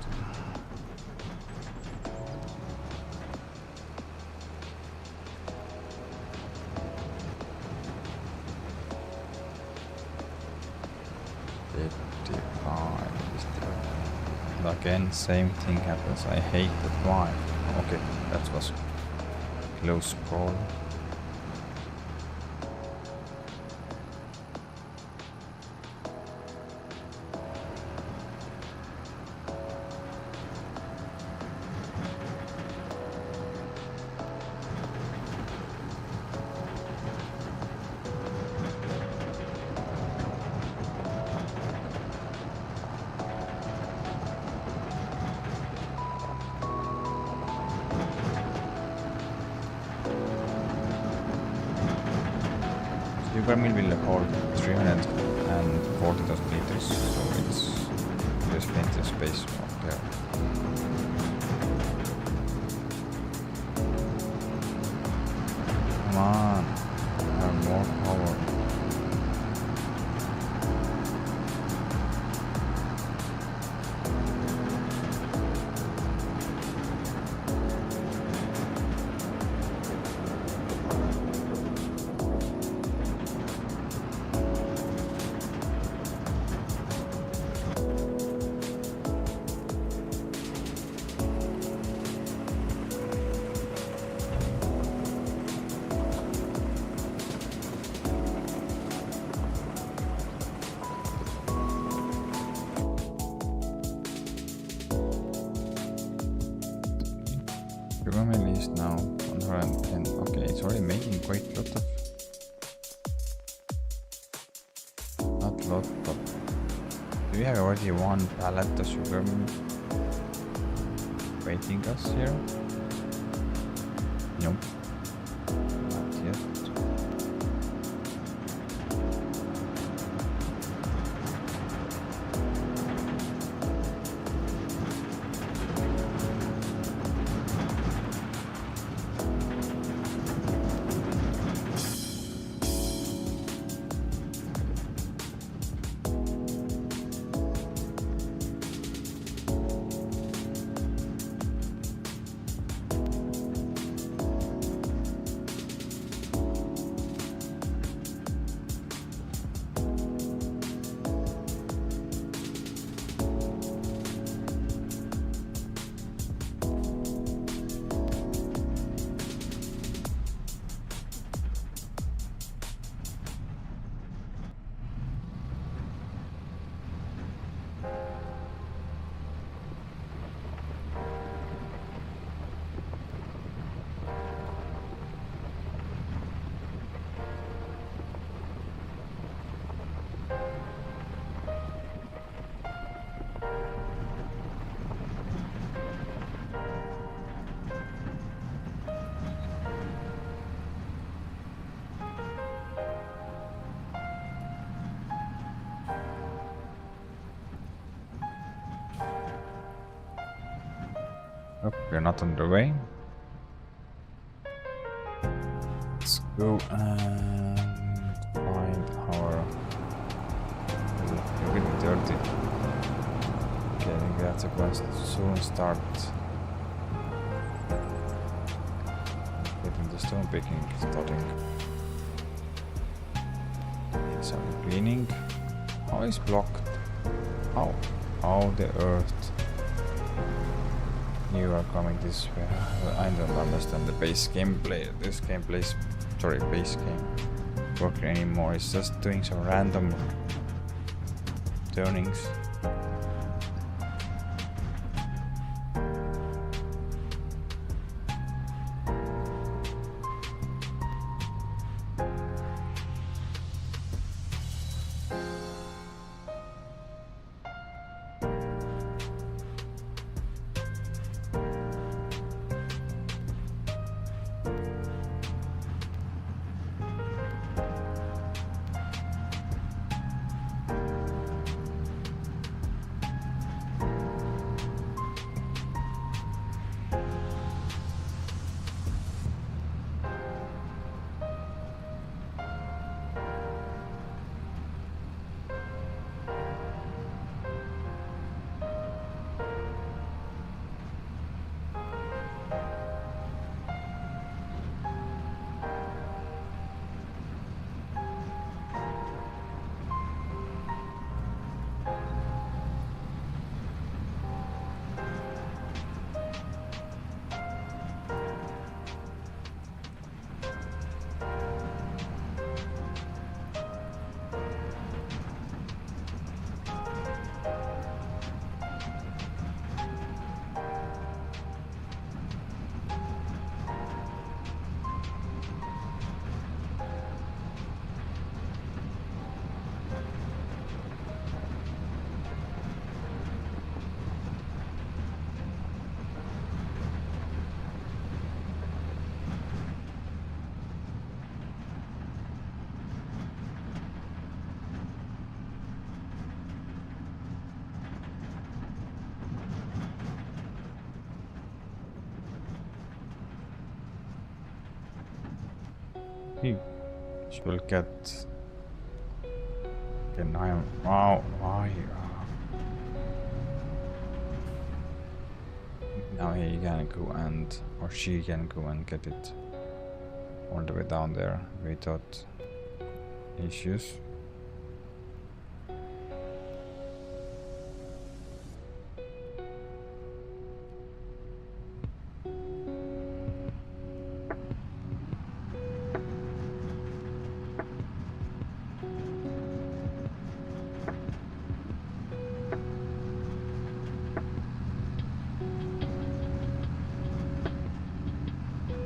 Again, same thing happens. I hate that. Why? Okay, that was close call. Sugar mill will hold 340,000 liters, so there's plenty of space up there. Come on, have more power. is now 110. Okay, it's already making quite a lot of. Not a lot, but do we have already one pallet of sugar waiting us here? Nope. Not yet. Oh, we're not on the way. Let's go and find our. We're really dirty. Okay, I think that's a going to soon start getting the stone picking starting. Need some cleaning. How is blocked? How? How the earth? You are coming this way. I don't understand the base gameplay. This gameplay's base game working anymore. It's just doing some random turnings. She will get. Can I? Wow, why? Now he can go and, or she can go and get it all the way down there without issues.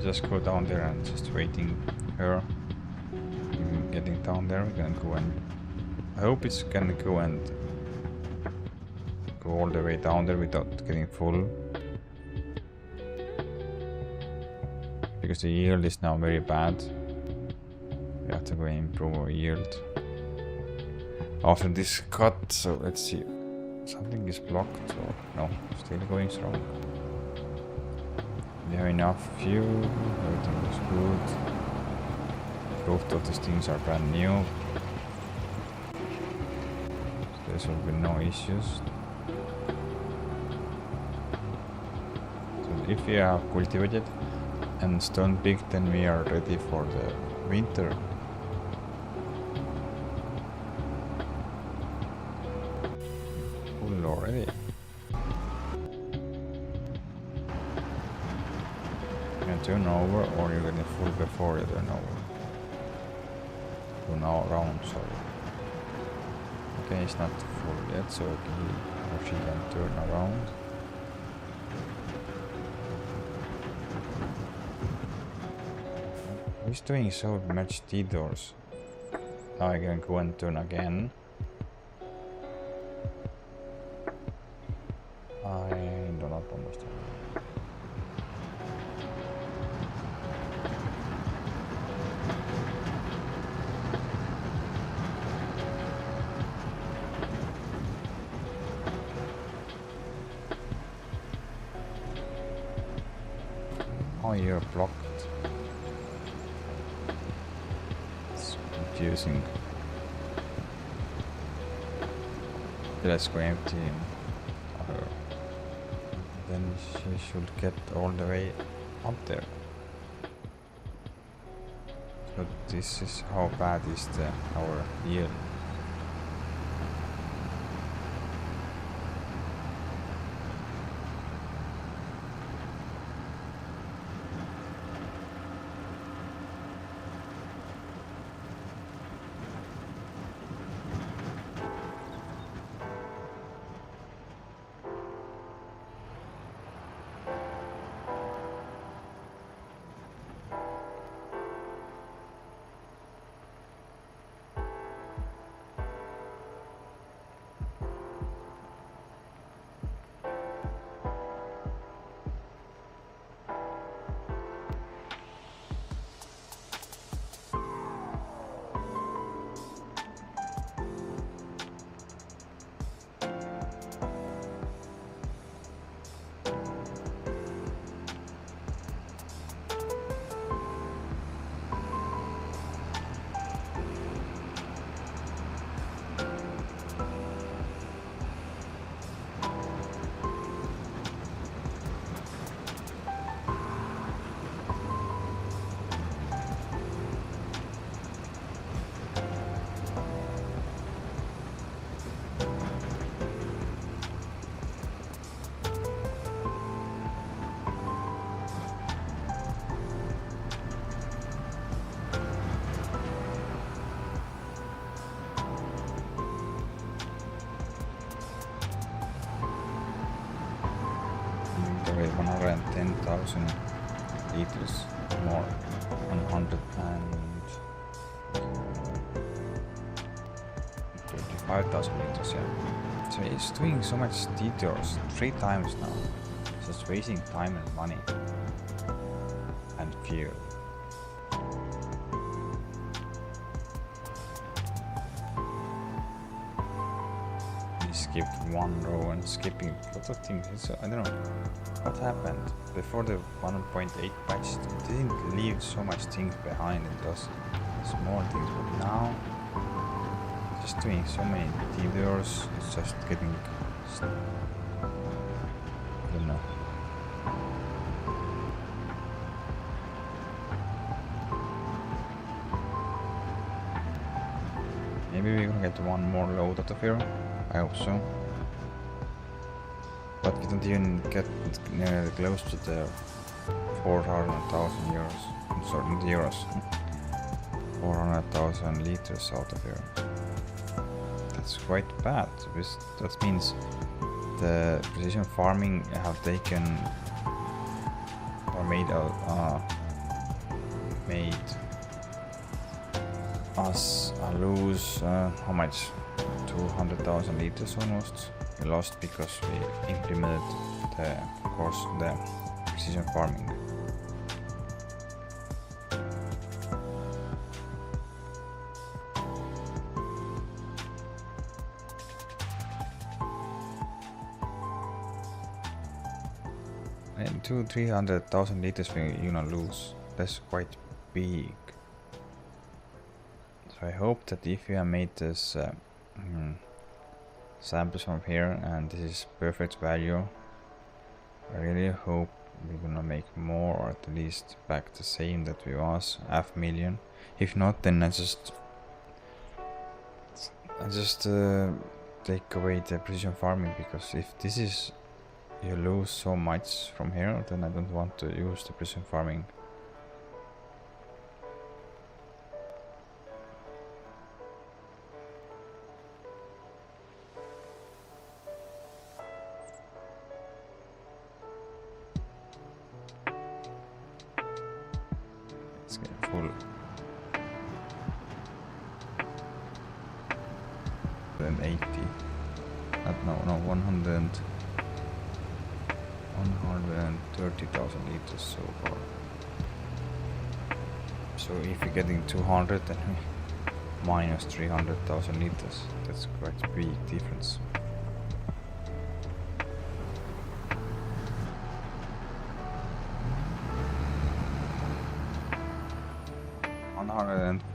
just go down there and just waiting her getting down there. We're gonna go and I hope it's gonna go and go all the way down there without getting full, because the yield is now very bad. We have to go and improve our yield after this cut. So let's see, something is blocked or no, still going strong. We have enough fuel, everything is good. Both of these things are brand new, so there will be no issues. So if we have cultivated and stone picked, then we are ready for the winter. Full already. You can turn over or you're getting full before you turn over. Now round, sorry. Okay, it's not full yet, so he or she can turn around. He's doing so much detours. Now I can go and turn again. I do not understand. Oh, you're blocked. It's confusing. Let's go empty her. Then she should get all the way up there. So this is how bad is our yield. With 110,000 liters more, 135,000 liters, yeah. So it's doing so much detours 3 times now, just wasting time and money and fuel. Skipped one row and skipping lots of things. So I don't know what happened before the 1.8 patch. It didn't leave so much things behind in those small things, but now just doing so many detours. It's just getting I don't know. Maybe we're gonna get one more load out of here. I hope so. But we don't even get close to the 400,000 euros. I'm sorry, not euros. 400,000 liters out of here. That's quite bad. That means the precision farming have taken or made made us lose how much? 200,000 liters almost. We lost because we implemented the precision farming. And 300,000 liters we're gonna lose. That's quite big. So I hope that if we have made this samples from here and this is perfect value, I really hope we're gonna make more, or at least back the same that we was, 500,000. If not, then I just take away the precision farming, because if this is you lose so much from here, then I don't want to use the precision farming. Let's get full. Then 80. No, 130,000 liters so far. So if we're getting 200, then we minus 300,000 liters. That's quite a big difference.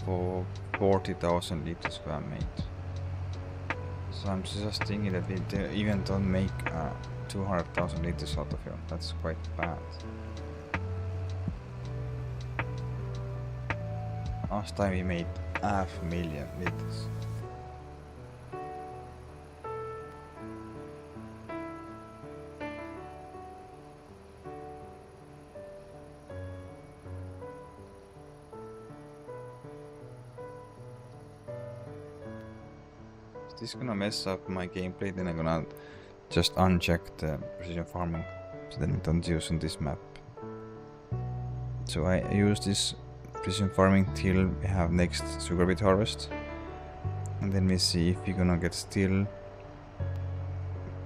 For 40,000 liters were made. So I'm just thinking that we even don't make 200,000 liters out of here. That's quite bad. Last time we made 500,000 liters. This is gonna mess up my gameplay, then I'm gonna just uncheck the precision farming, so then we don't use on this map. So I use this precision farming till we have next sugar beet harvest, and then we see if we're gonna get still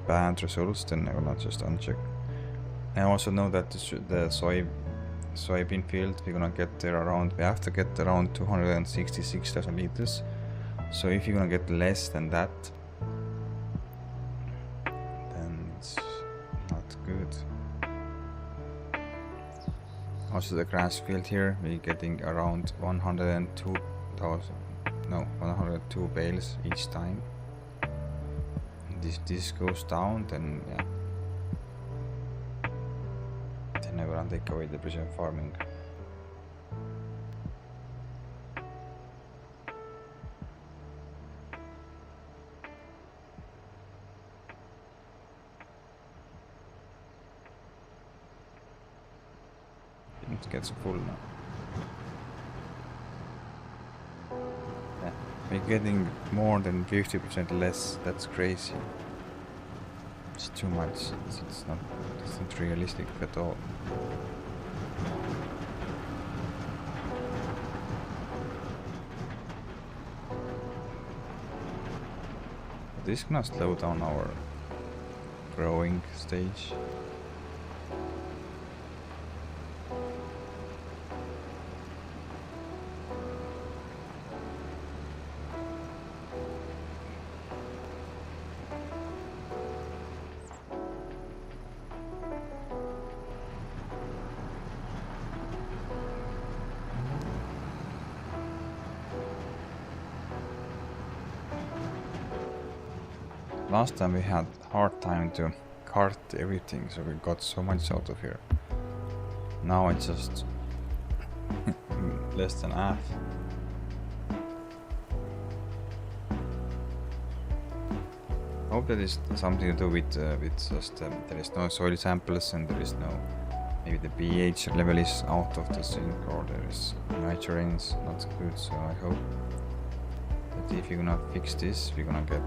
bad results, then I'm gonna just uncheck. I also know that the soybean field we're gonna get there around, we have to get around 266,000 liters. So if you're gonna get less than that, then it's not good. Also the grass field here, we're getting around 102 bales each time. This goes down, then yeah. Then I'm gonna take away the precision farming. It gets full now. Yeah, we're getting more than 50% less. That's crazy. It's too much. It's not realistic at all. This is gonna slow down our growing stage. Last time we had hard time to cart everything, so we got so much out of here. Now it's just less than half. I hope that is something to do with just there is no soil samples, and there is no, maybe the pH level is out of the sync, or there is nitrogens not good. So I hope that if you're gonna fix this, we're gonna get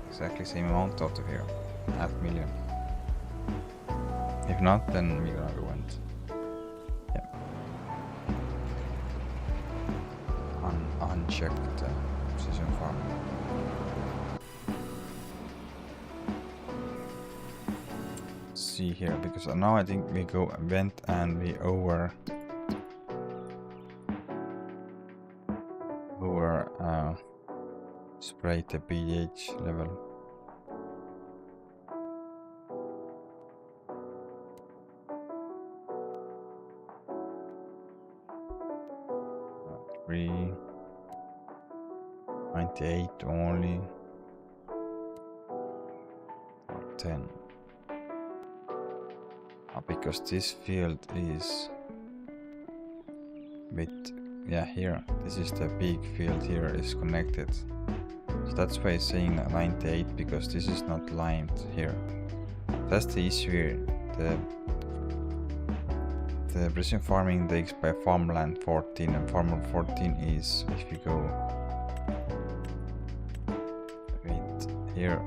exactly same amount out of here, 500,000. If not, then we're gonna ruin it. Yeah. uncheck the precision farm. See here, because now I think we went and we over sprayed the pH level. Three 98 only, or 10. Because this field is with, yeah, here, this is the big field here is connected. So that's why it's saying 98, because this is not lined here. That's the issue here. The precision farming takes by farmland 14, and farmland 14 is, if you go right here,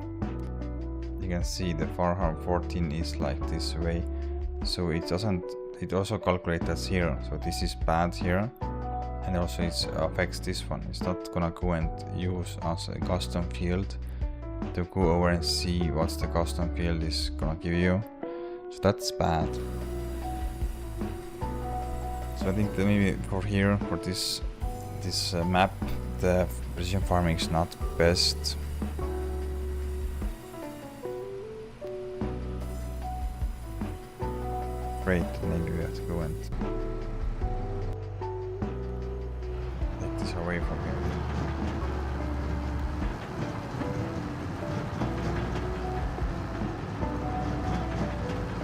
you can see the farmland 14 is like this way. So it doesn't, it also calculates as here. So this is bad here, and also it affects this one. It's not gonna go and use as a custom field to go over and see what's the custom field is gonna give you. So that's bad. So I think that maybe for here, for this map, the precision farming is not best. Great, maybe we have to go and take this away from here.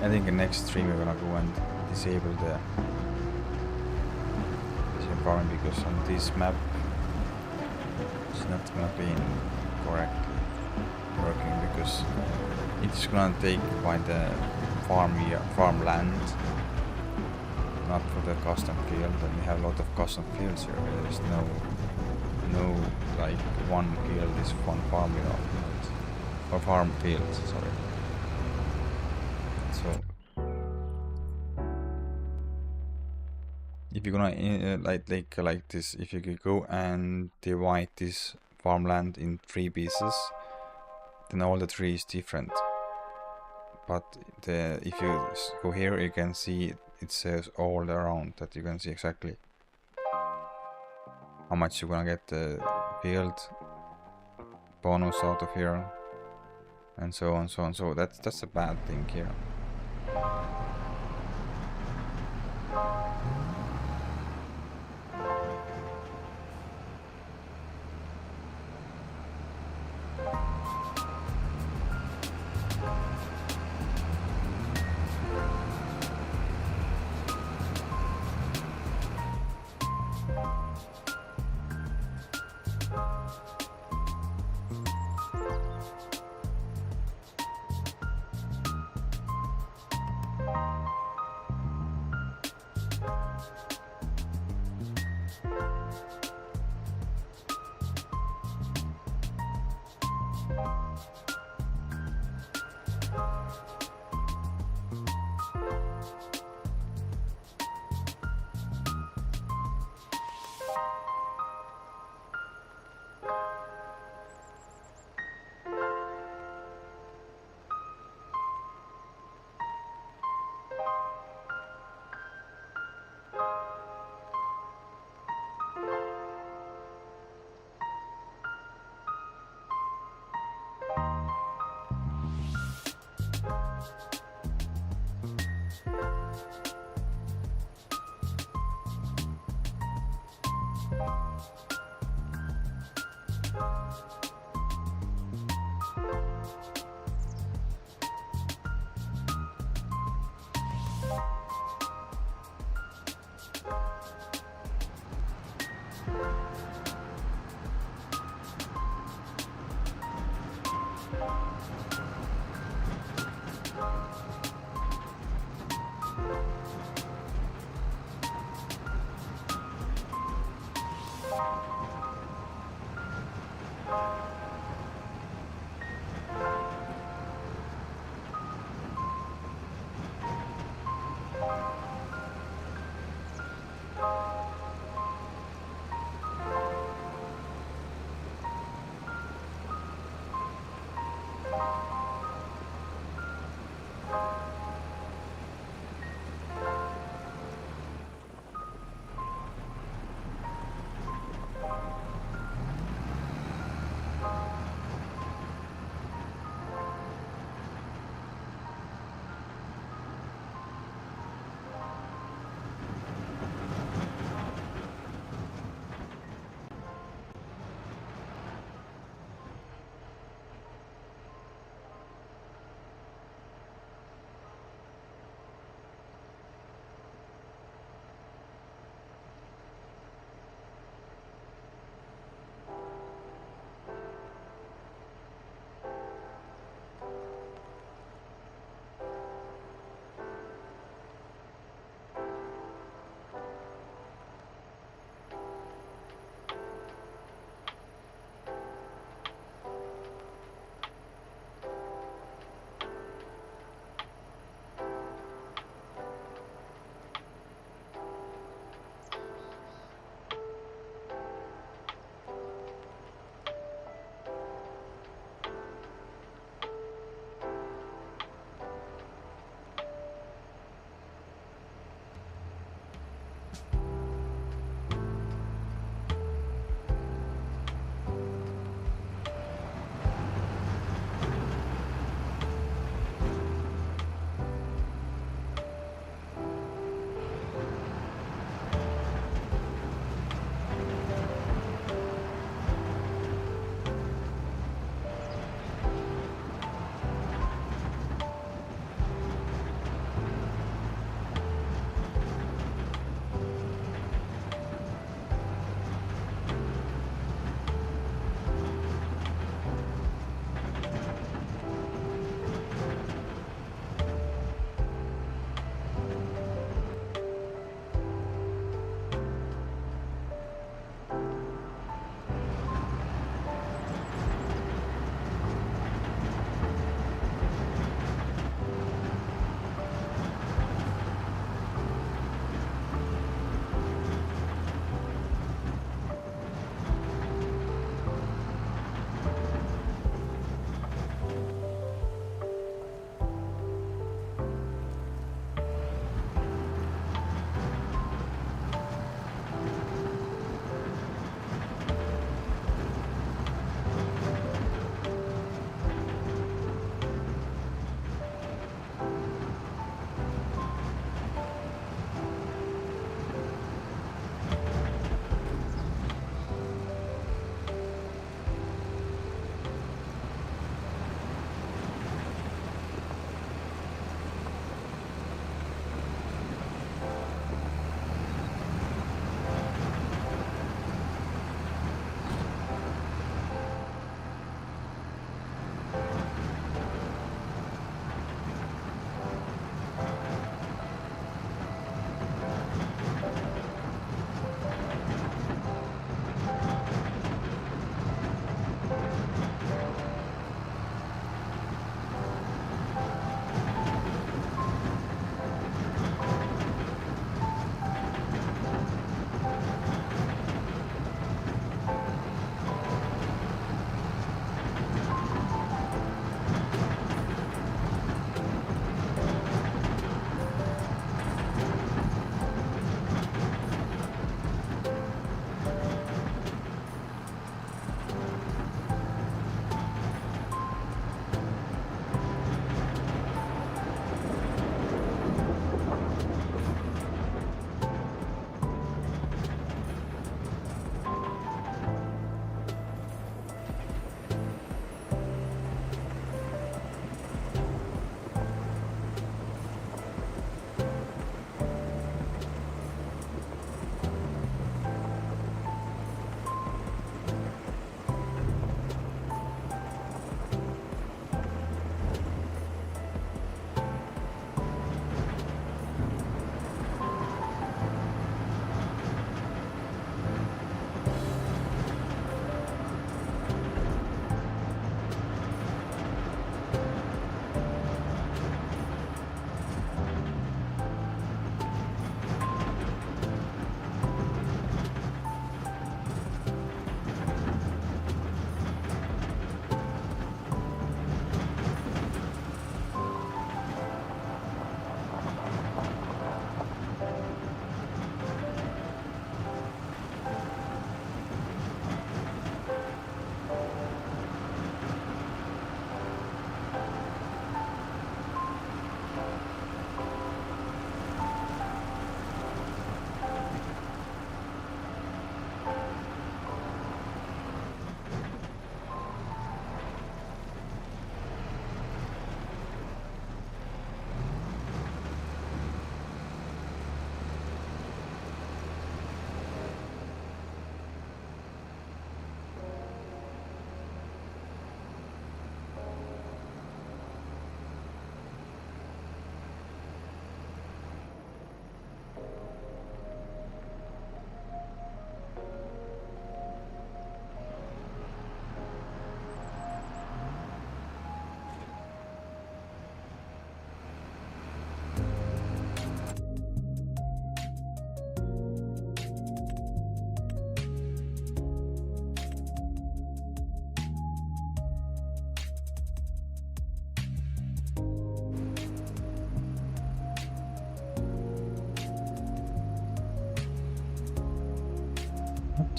I think in next stream we're gonna go and disable the farming, because on this map it's not gonna be correctly working, because it's gonna take by the farmland, not for the custom field, and we have a lot of custom fields here. There's no like one field is one farm field, or farm field, sorry. So if you're gonna like this, if you could go and divide this farmland in 3 pieces, then all the 3 is different. But if you go here, you can see it says all around, that you can see exactly how much you're gonna get the field bonus out of here, and so on, so on. So that's a bad thing here.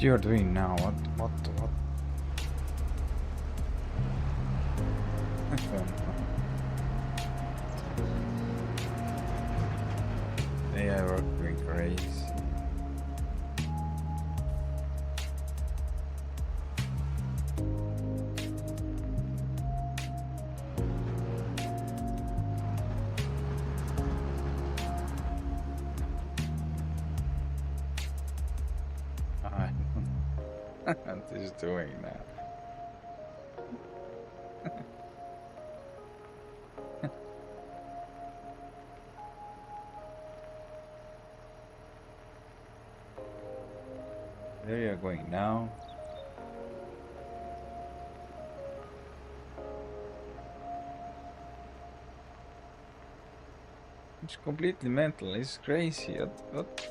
you're doing now? What? I don't know. AI working crazy. What is doing now? Where are you going now? It's completely mental. It's crazy. What?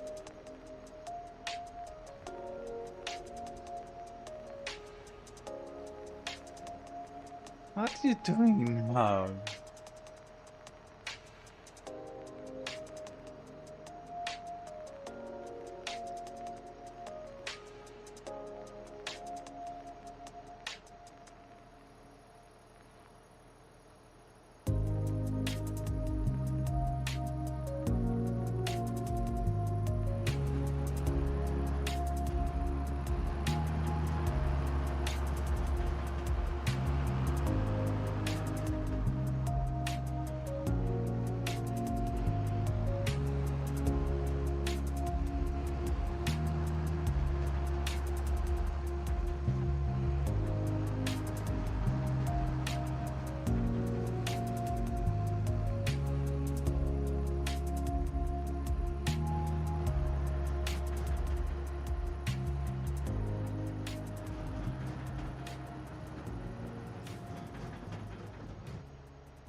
What are you doing now?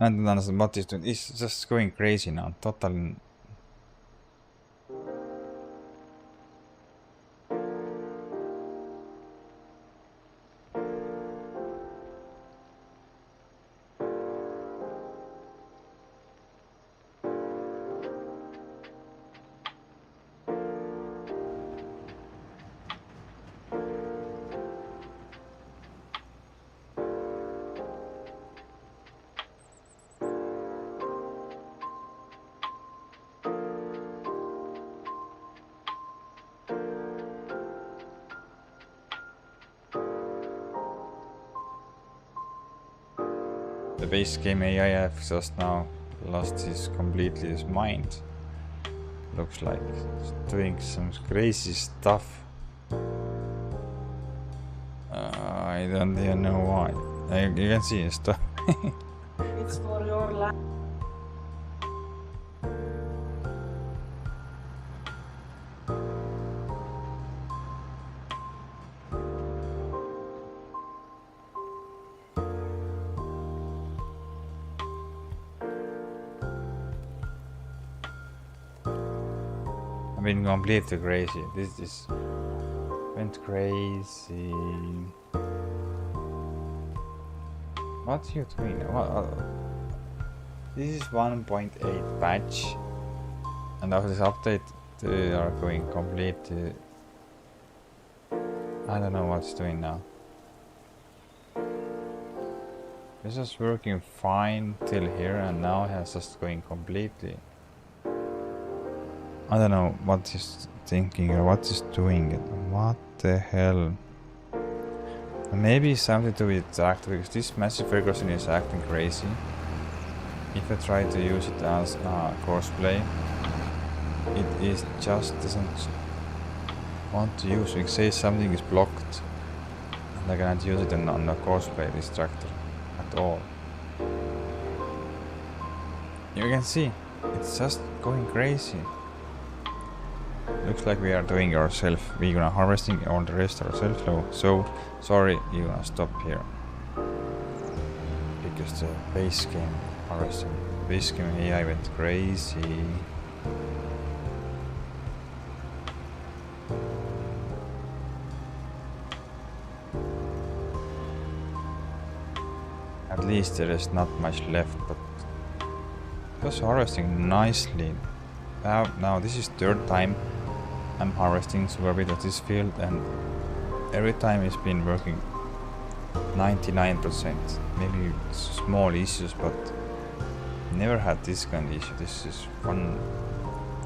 I don't understand what he's doing. He's just going crazy now. Totally. The base game AI have just now lost completely his mind. Looks like he's doing some crazy stuff. I don't even know why. You can see his stuff. It's for your life. I've been completely crazy. This went crazy. What are you doing? What? This is 1.8 patch, and after this update, they are going completely. I don't know what's doing now. This is working fine till here, and now it's just going completely. I don't know what he's thinking or what he's doing. What the hell? Maybe something to do with the actor, because this massive regression is acting crazy. If I try to use it as courseplay, it just doesn't want to use. It says something is blocked, and I cannot use it on the courseplay distractor at all. You can see, it's just going crazy. Looks like we are doing ourselves. We're gonna harvesting all the rest ourselves. So sorry, you're gonna stop here because the base game harvesting, base game AI went crazy. At least there is not much left, but it was harvesting nicely. Now this is third time I'm harvesting sugar beet of this field, and every time it's been working 99%. Maybe small issues, but never had this kind of issue. This is one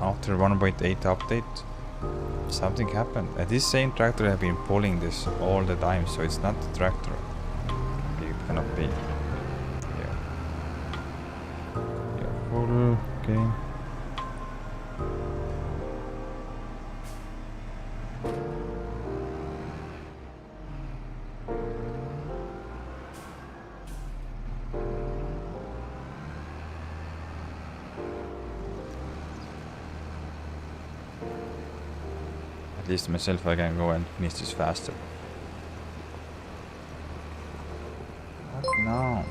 after 1.8 update. Something happened. This same tractor have been pulling this all the time, so it's not the tractor. It cannot be. Yeah. Full. Okay. At least myself, I can go and finish this faster. What now?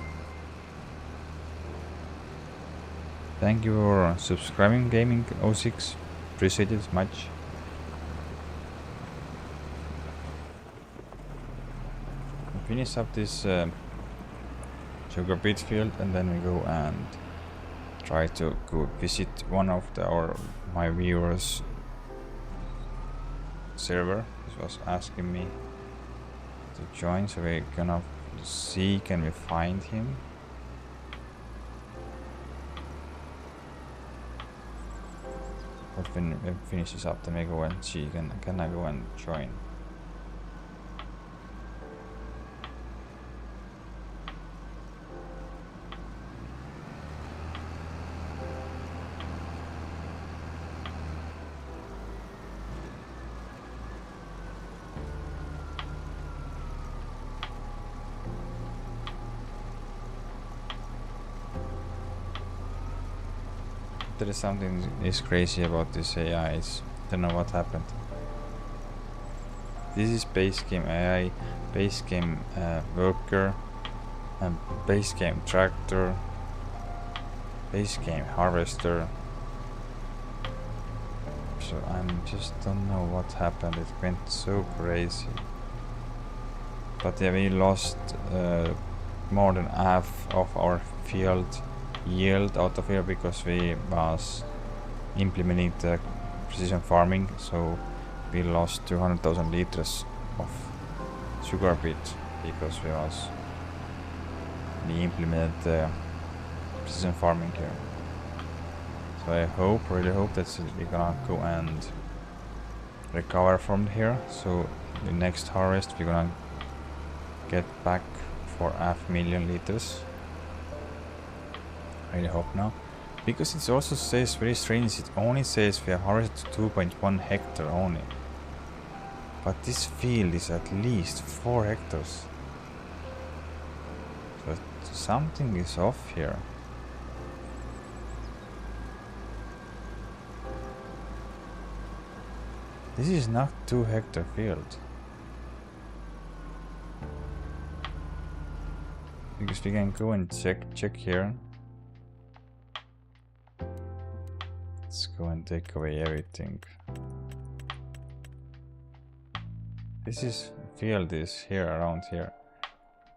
Thank you for subscribing, Gaming 06. Appreciate it much. Finish up this sugar beet field, and then we go and try to go visit one of my viewers server. This was asking me to join, so we're gonna see can we find him. But when it finishes up, then we go and see can I go and join. There is something is crazy about this AI. I don't know what happened. This is base game AI, base game worker, and base game tractor, base game harvester. So I just don't know what happened. It went so crazy. But yeah, we lost more than half of our field yield out of here because we was implementing the precision farming, so we lost 200,000 liters of sugar beet because we implemented the precision farming here. So I really hope that we're gonna go and recover from here, so the next harvest we're gonna get back for 500,000 liters. I really hope now, because it also says very strange, it only says we have harvested 2.1 hectare only, but this field is at least 4 hectares, so something is off here. This is not 2 hectare field, because we can go and check here. Let's go and take away everything. This field is here, around here,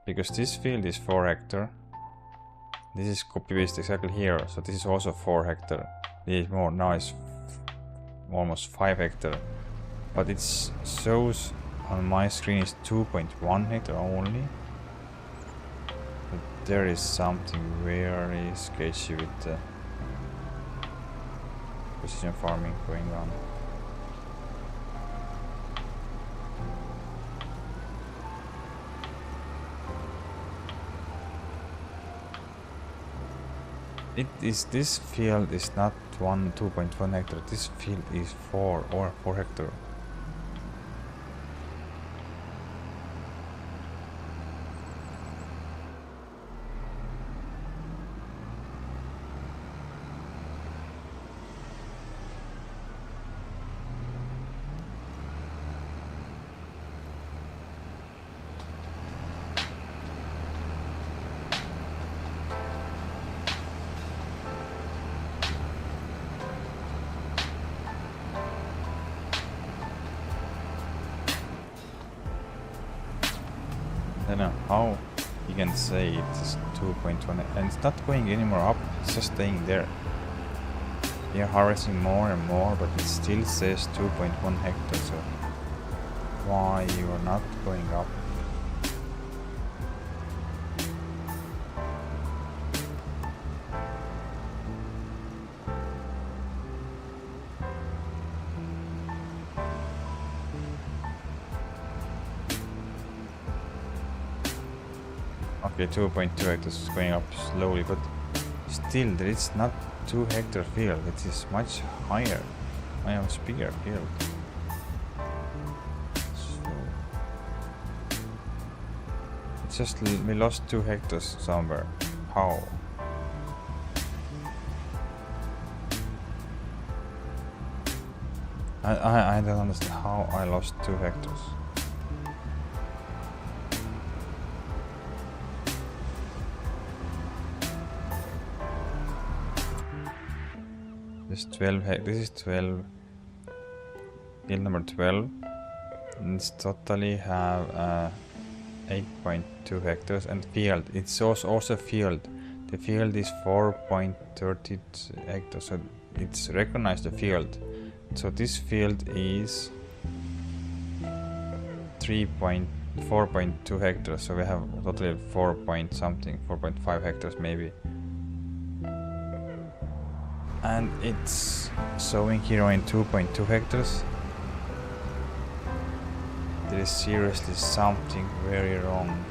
because this field is 4 hectare. This is copy paste exactly here, so this is also 4 hectare. This is more, now it's almost 5 hectare, but it shows on my screen is 2.1 hectare only. But there is something very sketchy with the precision farming going on. This field is not 2.1 hectare. This field is 4 hectare. I don't know how you can say it's 2.1 and it's not going anymore up, it's just staying there. We are harvesting more and more, but it still says 2.1 hectares. So why you are not going up. Okay, 2.2 hectares is going up slowly, but still there is not 2 hectare field. It is much higher. I have a bigger field. So it's just we lost 2 hectares somewhere. How? I don't understand how I lost 2 hectares. This 12 this is 12. Field number 12. It's totally have 8.2 hectares and field. It shows also field. The field is 4.30 hectares, so it's recognized the field. So this field is 4.2 hectares. So we have totally 4 point something, 4.5 hectares maybe. And it's showing here only 2.2 hectares. There is seriously something very wrong.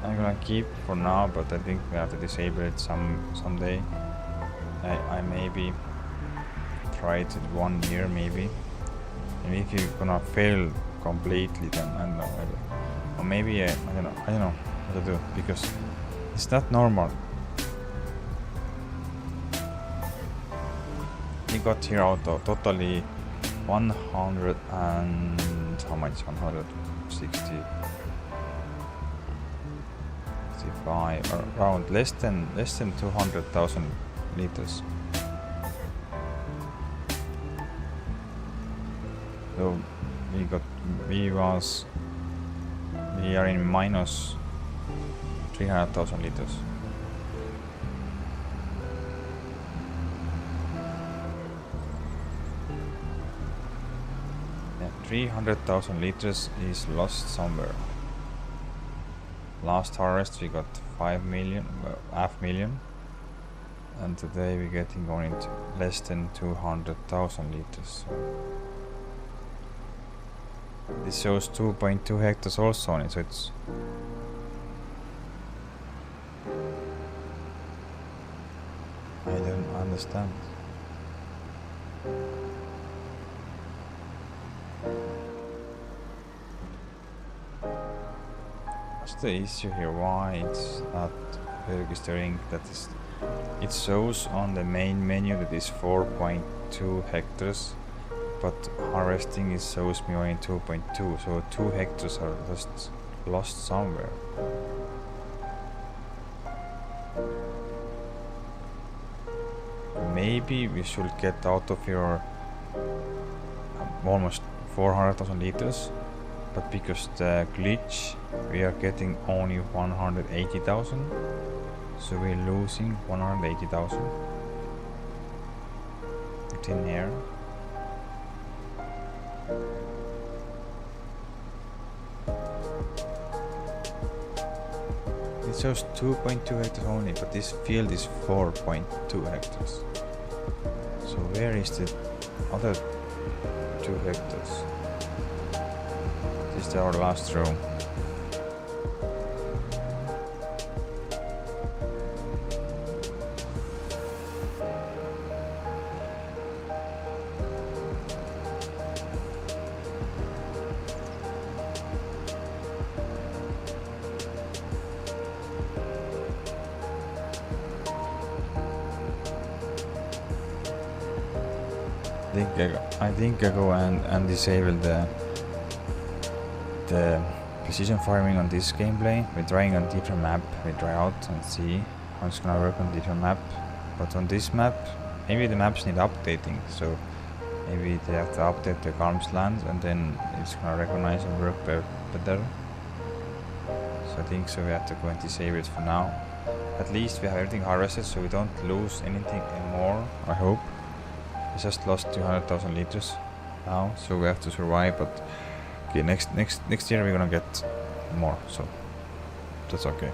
I'm gonna keep for now, but I think we have to disable it someday. I maybe try it 1 year maybe. And if you're gonna fail completely, then I don't know. Or maybe I don't know what to do, because it's not normal. We got here out of totally 100 and how much? 160. 65, around less than 200,000 liters. So we are in minus 300,000 liters. Yeah, 300,000 liters is lost somewhere. Last harvest we got 5 million, half million, and today we're getting only less than 200,000 liters. So this shows 2.2 hectares also on it, so it's I don't understand. What's the issue here? Why it's not registering that is? It shows on the main menu that is 4.2 hectares, but harvesting it shows me only 2.2, so 2 hectares are just lost somewhere. Maybe we should get out of your almost 400,000 liters, but because the glitch we are getting only 180,000, so we're losing 180,000 in here. It shows 2.2 hectares only, but this field is 4.2 hectares. So where is the other 2 hectares? This is our last row. I think I go and disable the precision farming on this gameplay. We're trying on different map. We try out and see how it's gonna work on different map. But on this map, maybe the maps need updating. So maybe they have to update the Calms land, and then it's gonna recognize and work better. So I think so. We have to go and disable it for now. at least we have everything harvested, so we don't lose anything anymore, I hope. We just lost 200,000 liters now, so we have to survive, but okay, next year we're gonna get more, so that's okay.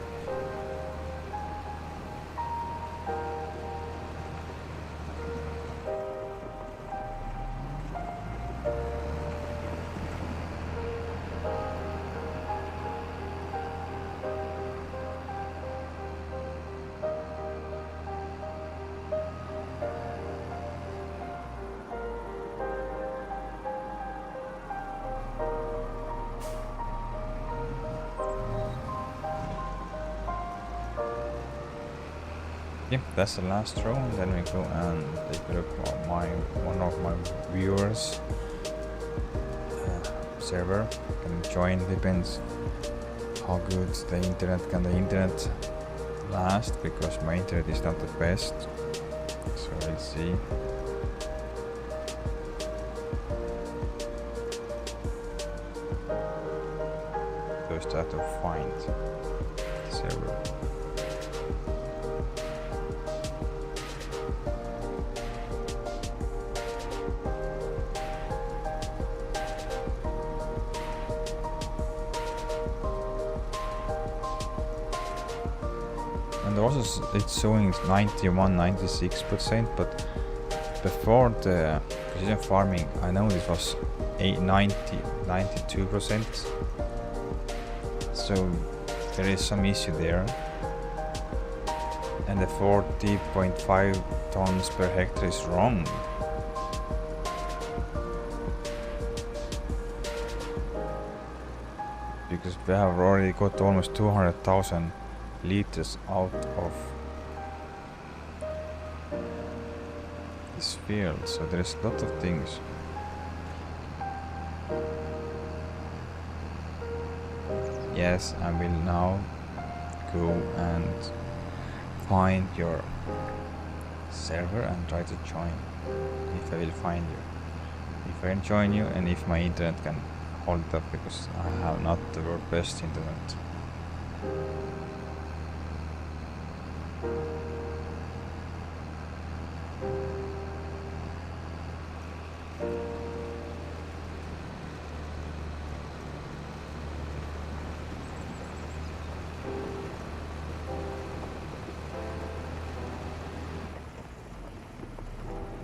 Yep, that's the last row, and then we go and take a look at one of my viewers server can join. Depends how good the internet last, because my internet is not the best, so let's see. First I have to find the server. And also it's showing 91-96%, but before the precision farming I know this was 92%, so there is some issue there. And the 40.5 tons per hectare is wrong. Because we have already got almost 200,000 liters out of this field, so there is a lot of things. Yes, I will now go and find your server and try to join, if I will find you, if I can join you, and if my internet can hold up, because I have not the world's best internet.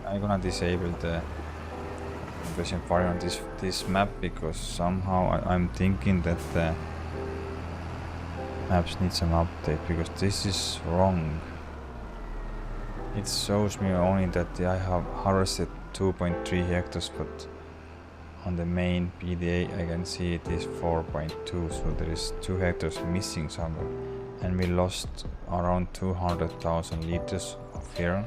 I'm gonna disable the precision farming on this map, because somehow I'm thinking that the maps need some update, because this is wrong. It shows me only that I have harvested 2.3 hectares, but on the main PDA I can see it is 4.2, so there is 2 hectares missing somewhere, and we lost around 200,000 liters of here.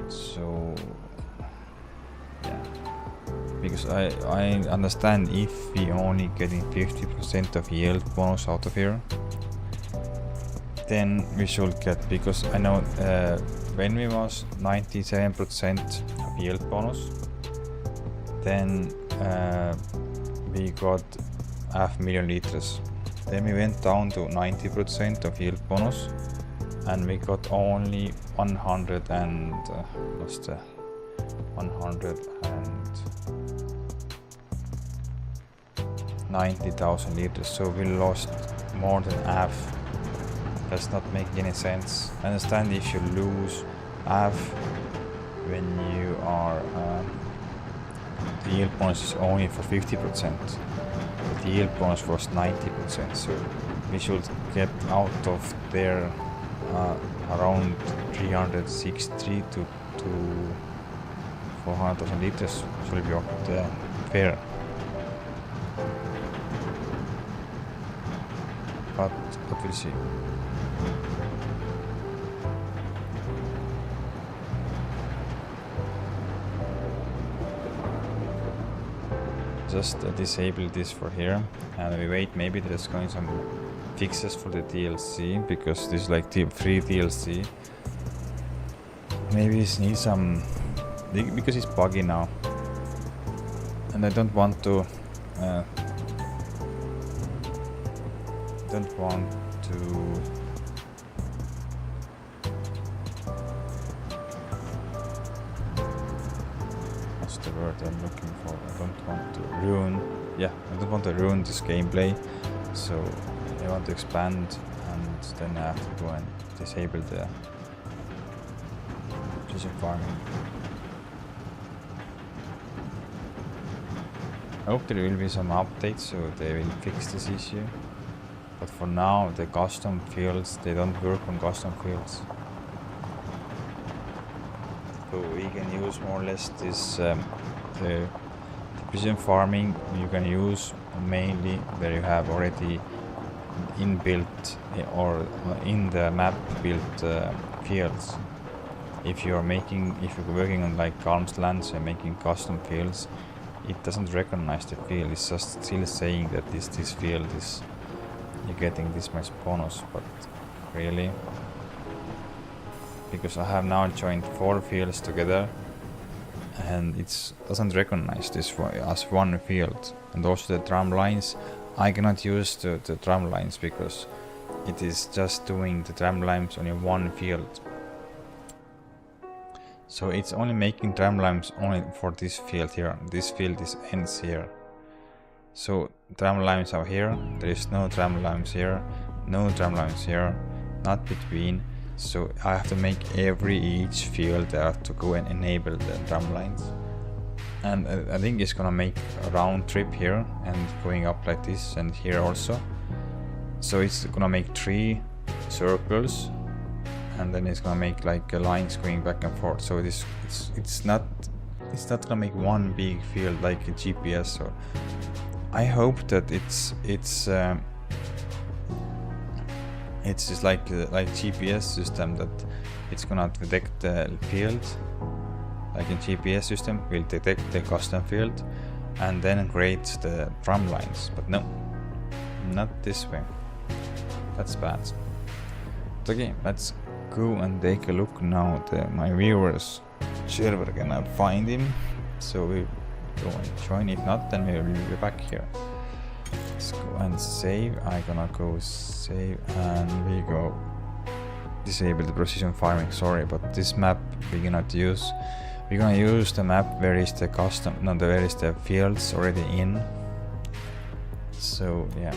So yeah, because I understand if we only getting 50% of yield bonus out of here, then we should get, because I know when we was 97% of yield bonus, then we got 500,000 liters. Then we went down to 90% of yield bonus, and we got only 190,000 liters, so we lost more than half. Does not make any sense. I understand if you lose half when you are the yield bonus is only for 50%, but the yield bonus was 90%, so we should get out of there around 363 to 400,000 liters should be fair. But we'll see. Just disable this for here, and we wait. Maybe there's going some fixes for the DLC, because this is like free DLC. Maybe it needs some, because it's buggy now, and I don't want to to what's the word I'm looking for? I don't want to ruin. Yeah, I don't want to ruin this gameplay. So I want to expand, and then I have to go and disable the precision farming. I hope there will be some updates so they will fix this issue. But for now, the custom fields, they don't work on custom fields. So we can use more or less this, the precision farming you can use mainly where you have already inbuilt or in the map built fields. If you're working on like arm's lands and making custom fields, it doesn't recognize the field. It's just still saying that this field is you're getting this much bonus, but really, because I have now joined 4 fields together, and it doesn't recognize this as one field. And also the drum lines, I cannot use the drum lines because it is just doing the drum lines on one field. So it's only making drum lines only for this field here. This field ends here. So drum lines are here. There is no drum lines here, no drum lines here, not between. So I have to make each field I have to go and enable the drum lines. And I think it's gonna make a round trip here and going up like this, and here also. So it's gonna make 3 circles, and then it's gonna make like lines going back and forth. So it's not gonna make one big field like a GPS. Or I hope that it's just like GPS system, that it's gonna detect the field, like in GPS system will detect the custom field and then create the drum lines. But no, not this way. That's bad. But okay, let's go and take a look now. My viewers server cannot find him, so we go and join. If not, then we will be back here. Let's go and save. I'm gonna go save, and we go disable the precision farming. Sorry, but this map we cannot use. We're gonna use the map where is the custom, where is the fields already in. So yeah.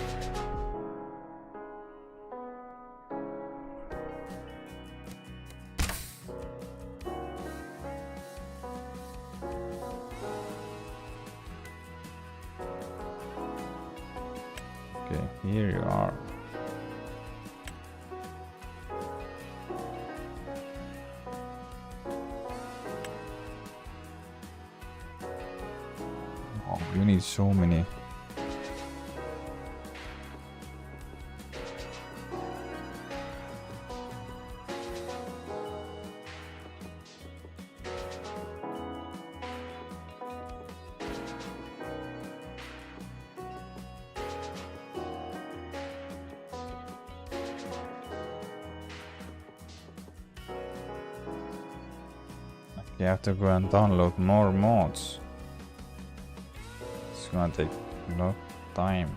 Okay, here you are. Oh, you need so many. You have to go and download more mods. It's gonna take a lot of time.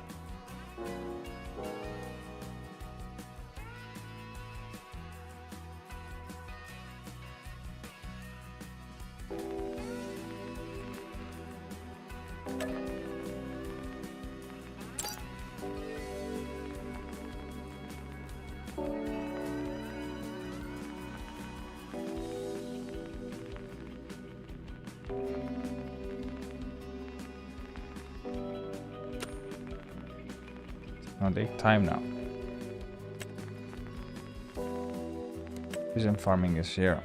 Gonna take time now. Precision farming is here.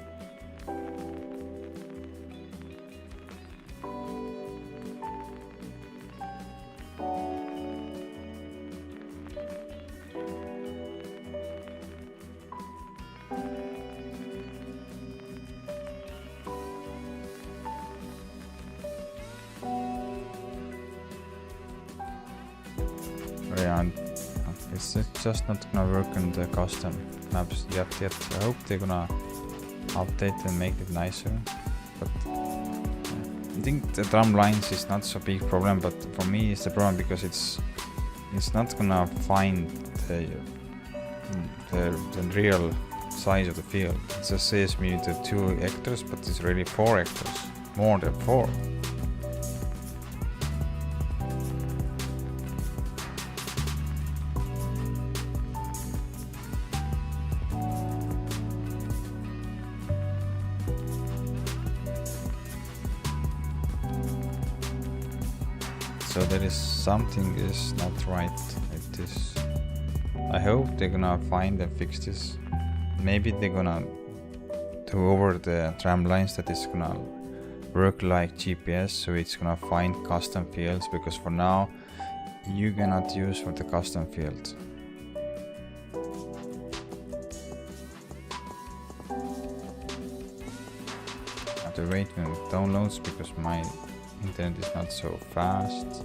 And it's just not gonna work in the custom maps yet. I hope they're gonna update and make it nicer. But I think the drum lines is not so big problem, but for me it's the problem because it's not gonna find the real size of the field. It just says me the 2 hectares, but it's really 4 hectares, more than 4. So there is something is not right with this. I hope they're gonna find and fix this. Maybe they're gonna do over the tram lines that is gonna work like GPS, so it's gonna find custom fields, because for now you cannot use for the custom field. I have to wait when it downloads because my internet is not so fast.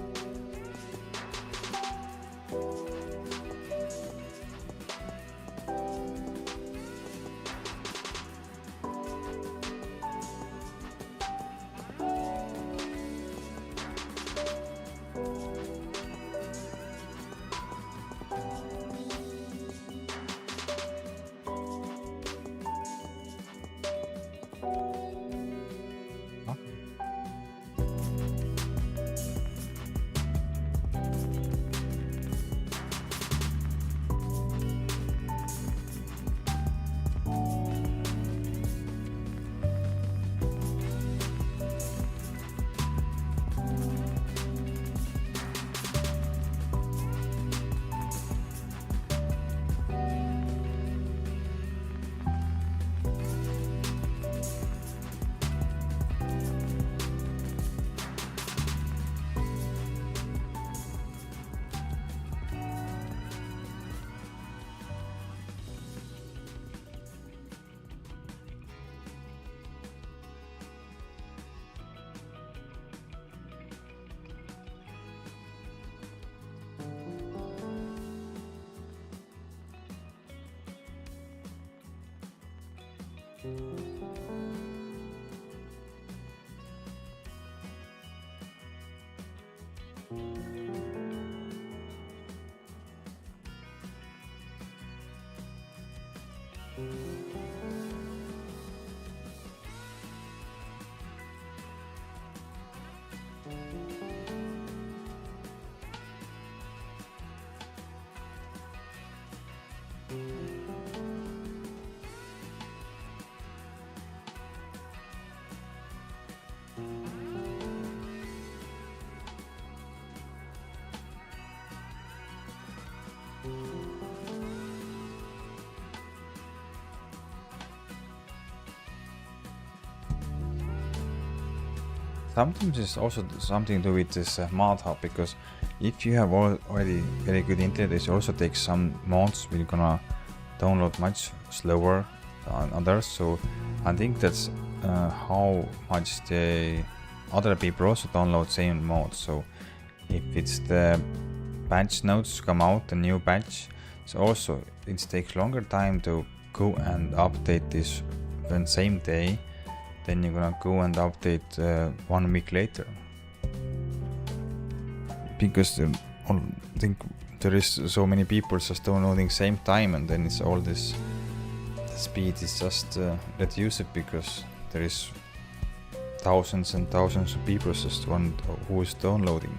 Sometimes it's also something to do with this mod hub, because if you have already very good internet, it also takes some mods which are gonna download much slower than others. So I think that's how much the other people also download same mods. So if it's the patch notes come out, the new patch, so also it takes longer time to go and update this than same day. Then you're gonna go and update 1 week later, because I think there is so many people just downloading same time, and then it's all this, the speed is just reduced because there is thousands and thousands of people just one who is downloading.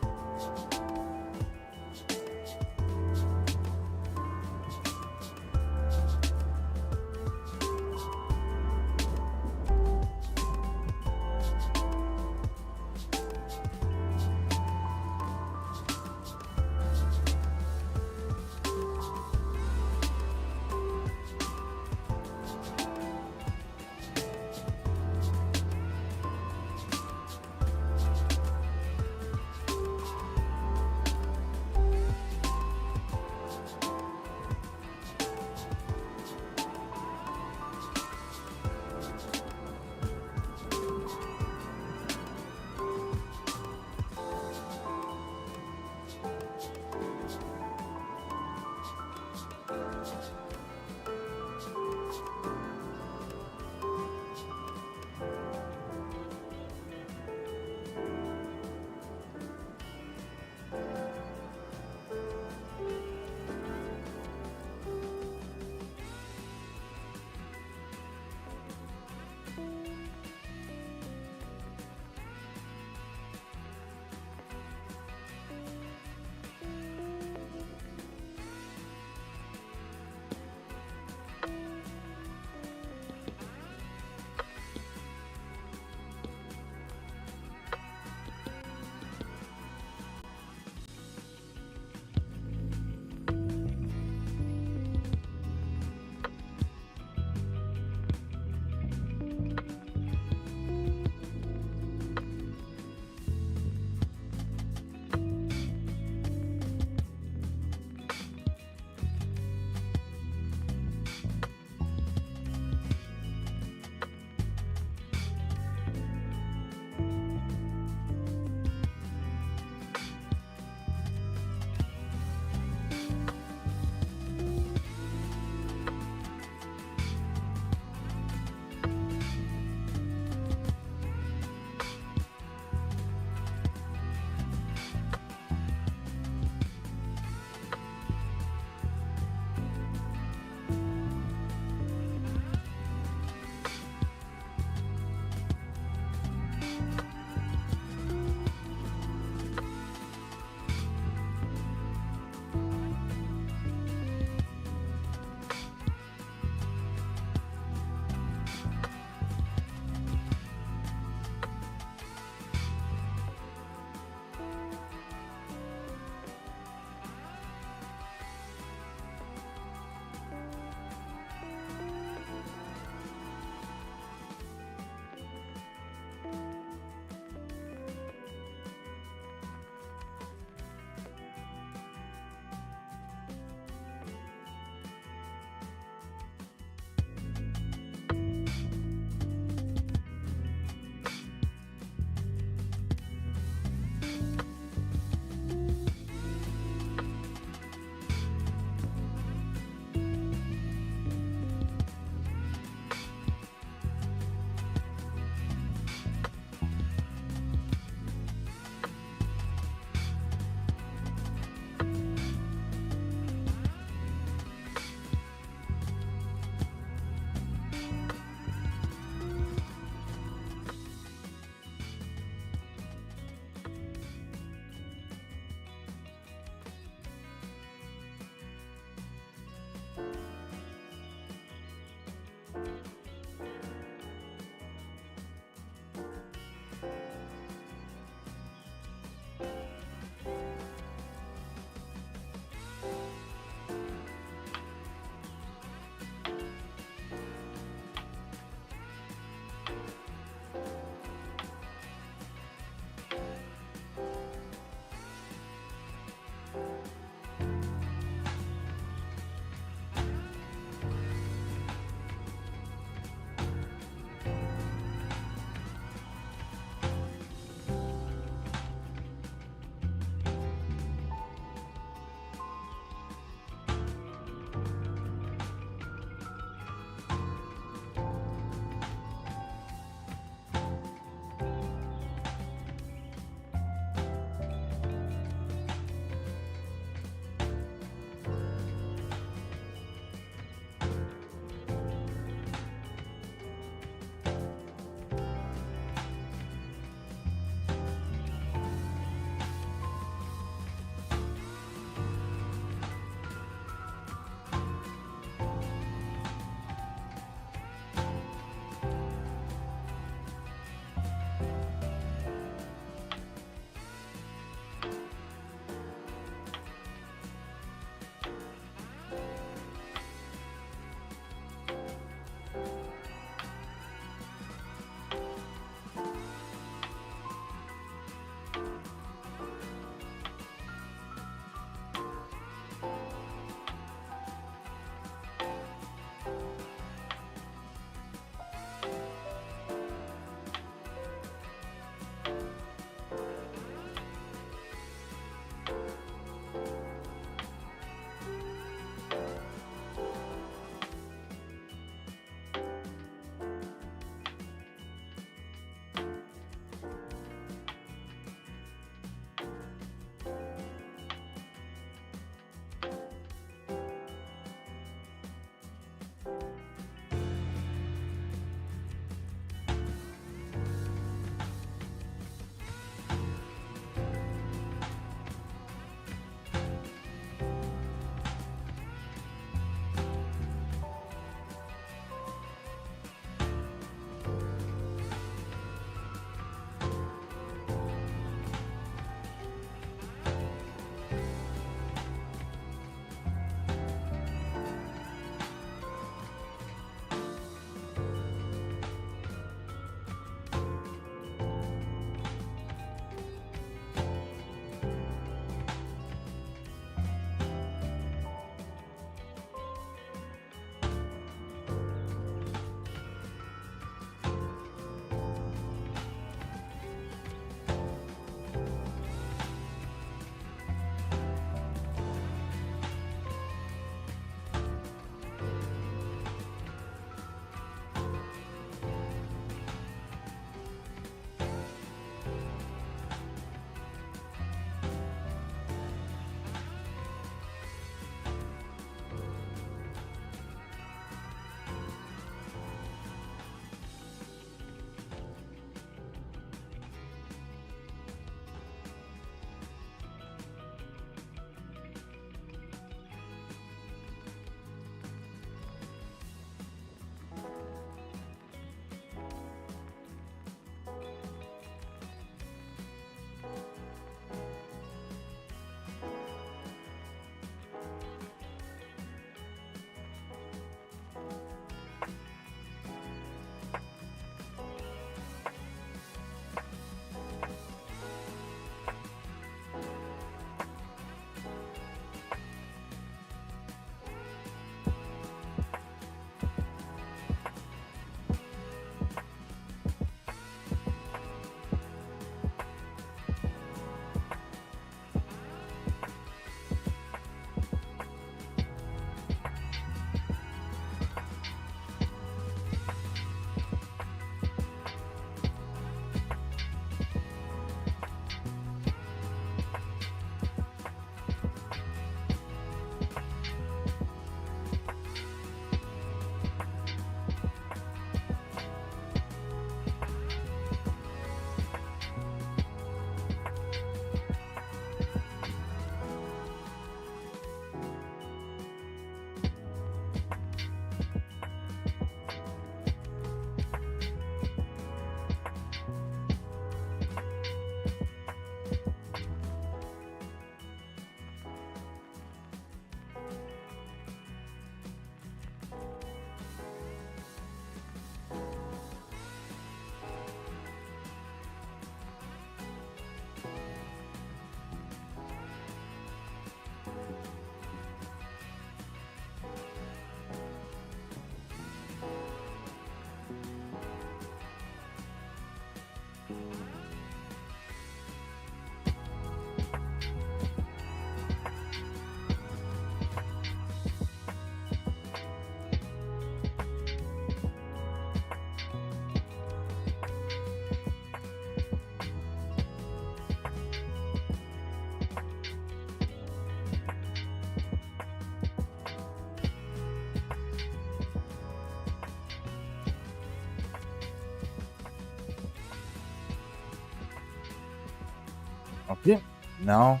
Okay, now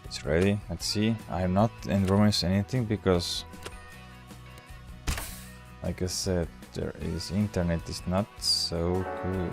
it's ready. Let's see. I'm not enrollment anything because, like I said, there is internet is not so good.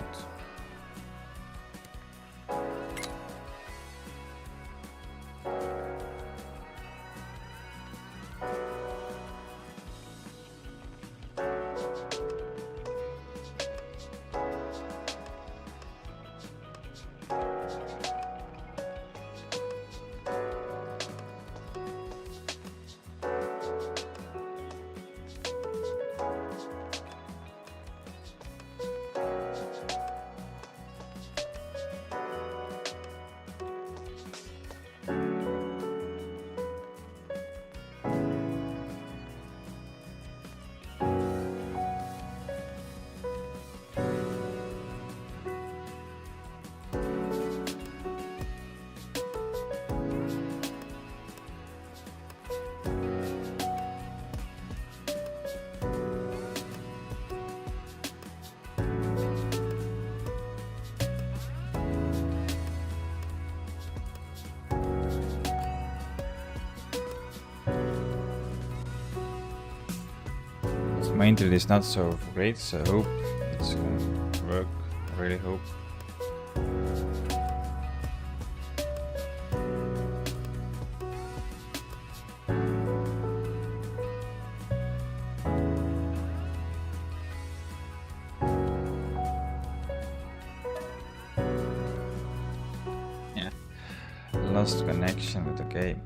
My internet is not so great, so I hope it's gonna work. I really hope. Yeah, lost connection with the game.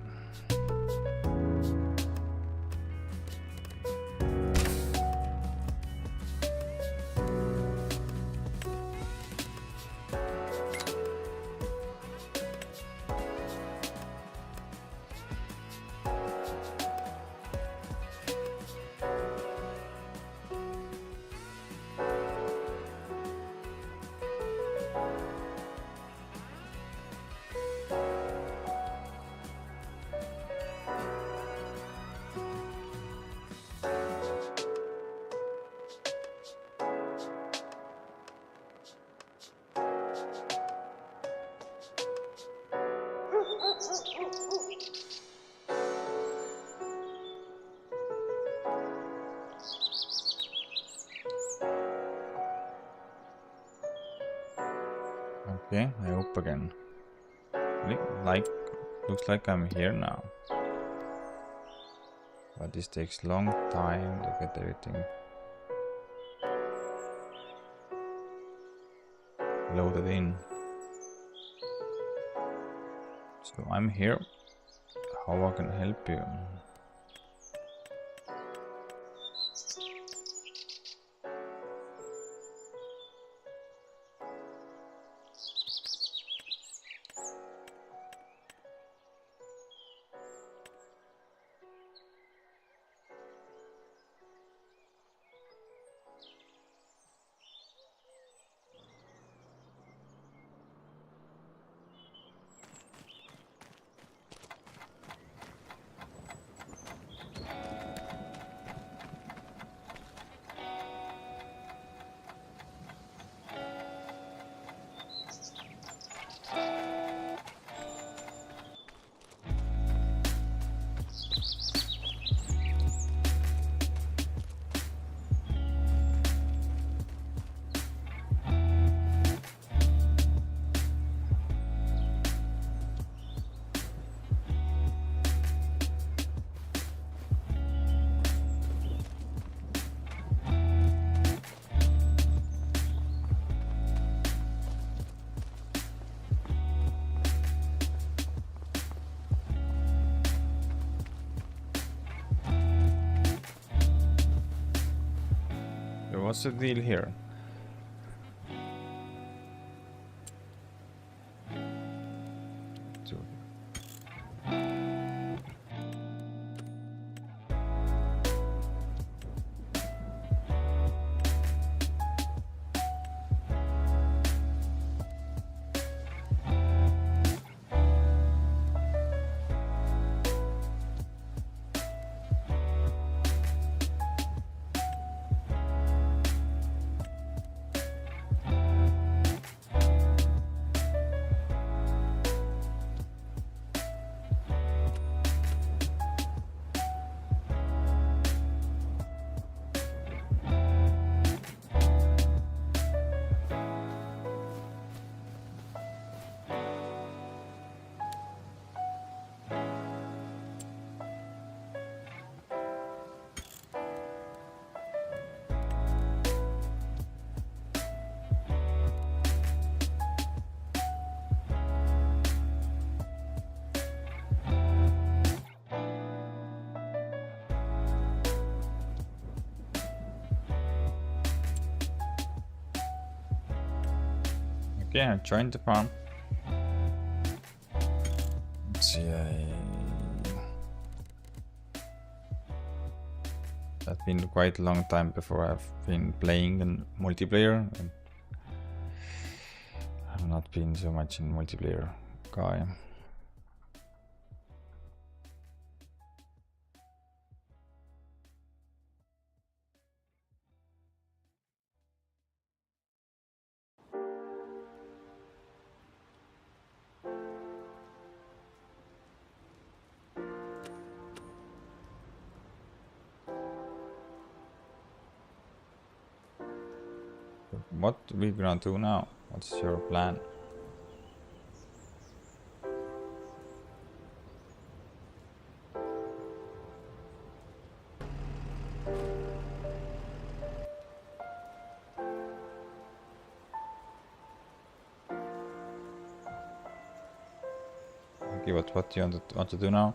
Okay, I hope again. Looks like I'm here now. But this takes long time to get everything loaded in. So I'm here. How I can help you? What's the deal here? Okay, I joined the farm. Let's see, that's been quite a long time before I've been playing in multiplayer. And I've not been so much in multiplayer guy. What we gonna do now? What's your plan? Okay, what do you want to do now?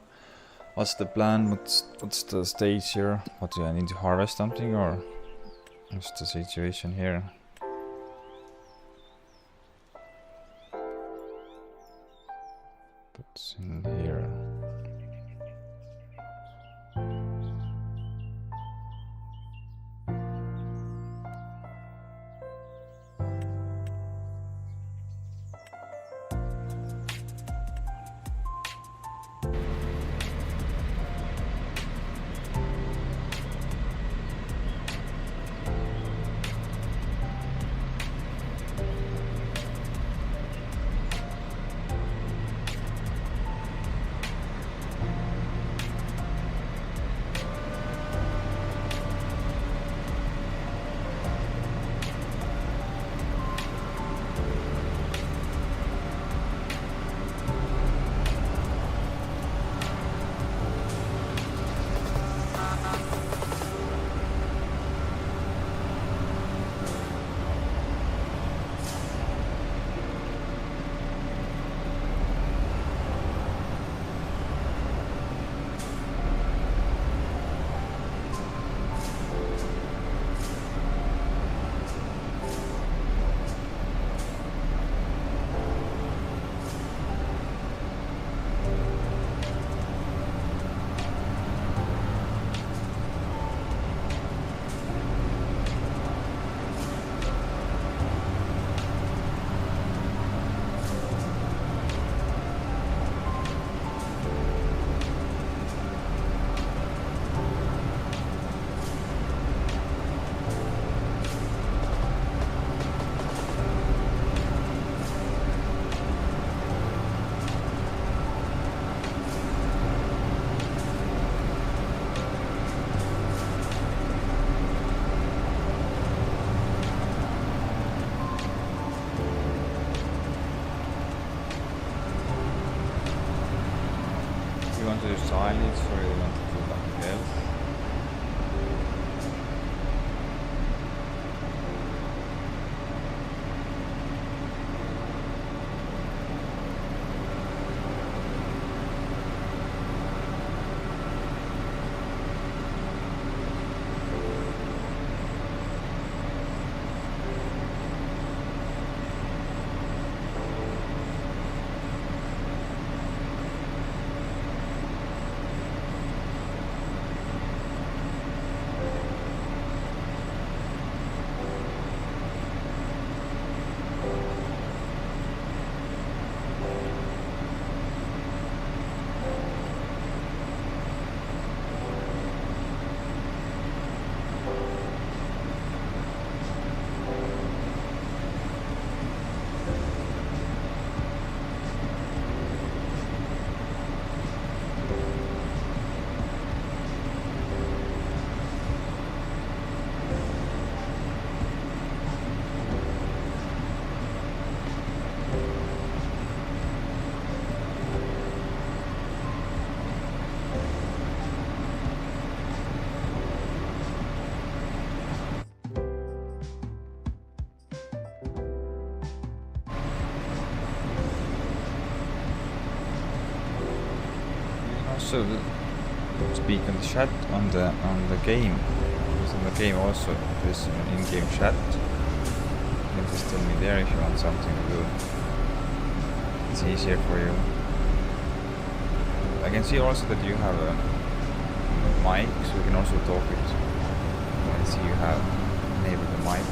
What's the plan? What's the stage here? What do I need to harvest something, or what's the situation here? What's in here? You want to do silence, or you want to do something else? Also speak on the chat on the game, because in the game also there's an in-game chat. You just tell me there if you want something to do. It's easier for you. I can see also that you have a mic, so you can also talk it. I can see you have enabled the mic.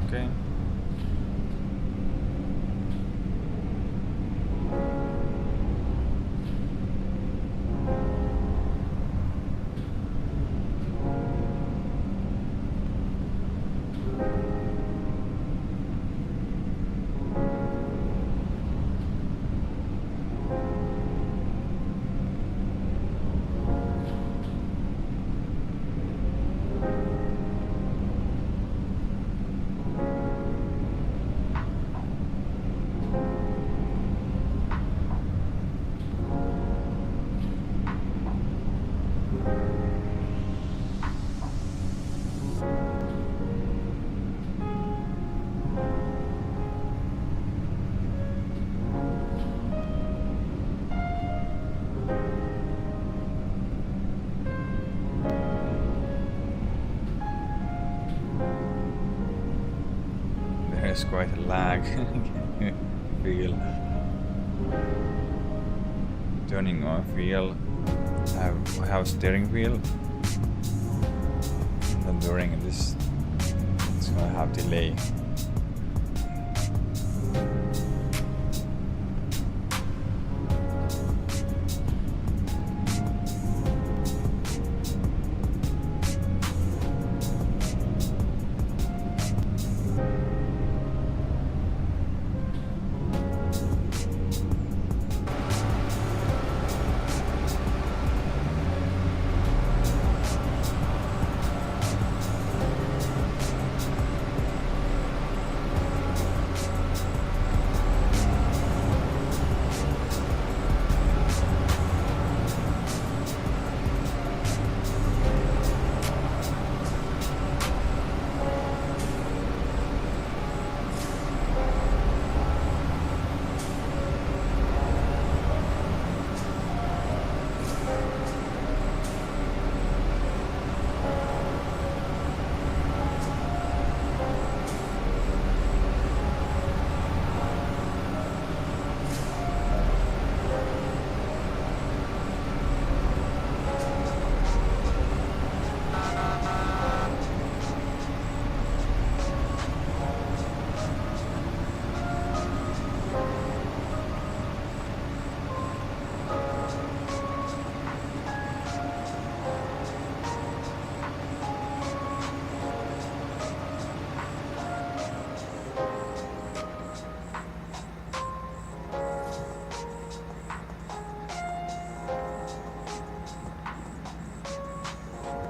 Okay. There's quite a lag. Feel turning on wheel. I have steering wheel, and then during this it's gonna have delay.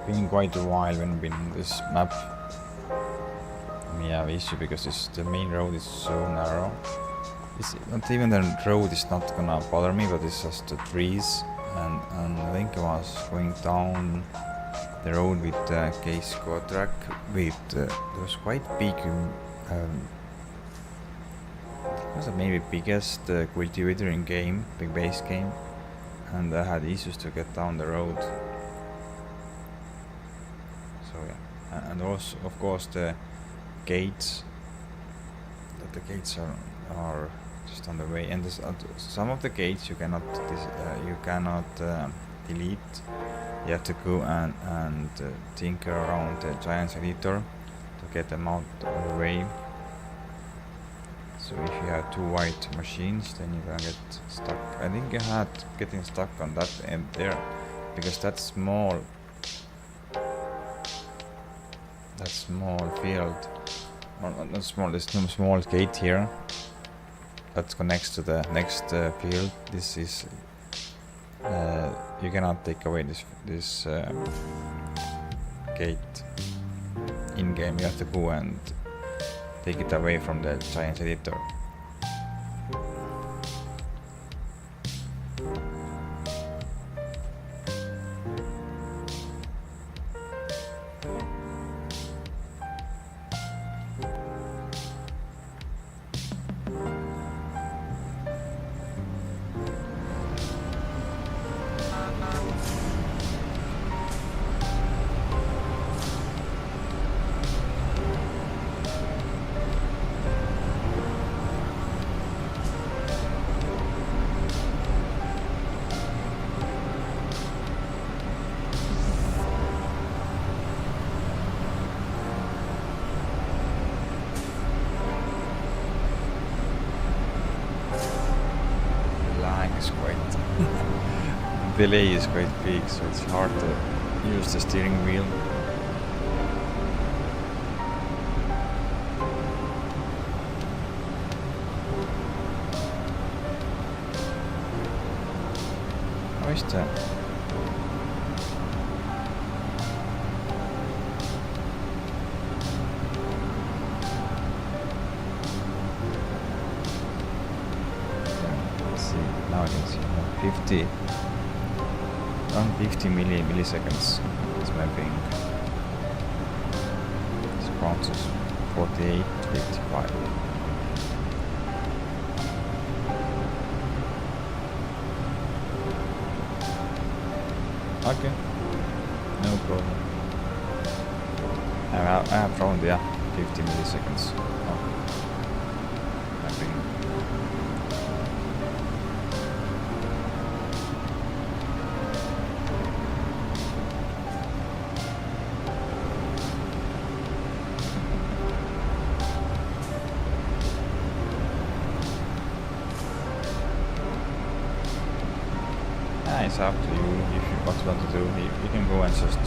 Been quite a while when I've been on this map. We have issue because the main road is so narrow. It's not even the road is not gonna bother me, but it's just the trees. And I think I was going down the road with case track with it was quite big. It was maybe biggest cultivator in game, big base game, and I had issues to get down the road. So yeah, and also of course the gates. The gates are just on the way, and some of the gates you cannot delete. You have to go and tinker around the Giants editor to get them out of the way. So if you have two white machines, then you're gonna get stuck. I think you had getting stuck on that end there, because that small field, or not small, there's no small gate here that connects to the next field. This is you cannot take away this gate in game. You have to go and take it away from the Giants editor. Delay is quite big, so it's hard to use the steering wheel. How is that? Let's see, now I can see 50 milliseconds is mapping. This bounces 48, 55. Okay, no problem. I have found 50 milliseconds. Mapping. It's up to you what you want to do. You can go and just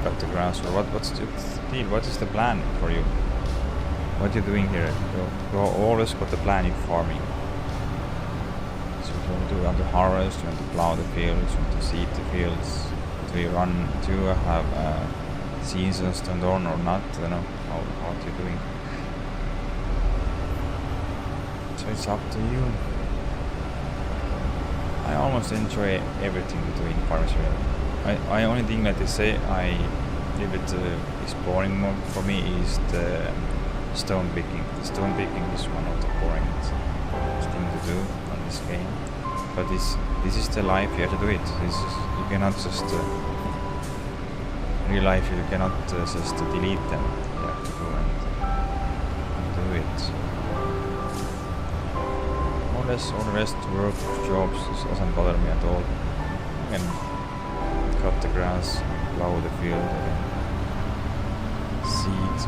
cut the grass, or what's the deal? What is the plan for you? What you're doing here? You always got the plan in farming. So you want to harvest, you want to plow the fields, you want to seed the fields. Do you have seasons turned on or not? I don't know what you're doing. So it's up to you. I almost enjoy everything between farmers. I only thing that they say I leave it is boring more for me is the stone picking. The stone picking is one of the boring thing to do on this game. But this is the life, you have to do it. You cannot just real life. You cannot just delete them. You have to go and do it. All the rest work, jobs, doesn't bother me at all. You can cut the grass, plow the field, seed.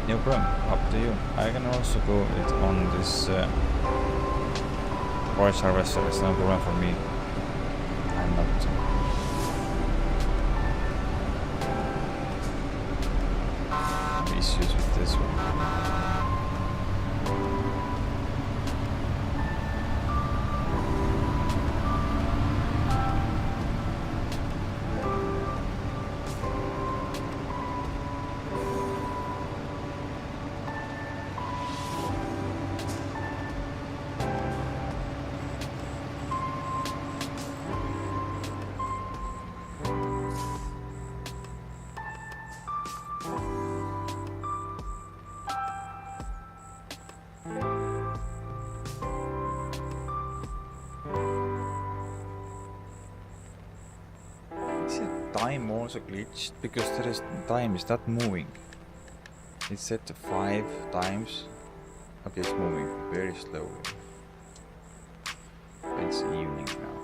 No problem, up to you. I can also go it on this forage harvester, it's no problem for me. I'm not issues with this one. time also glitched because time is not moving. It's set to 5 times. Okay, it's moving very slowly. It's evening now.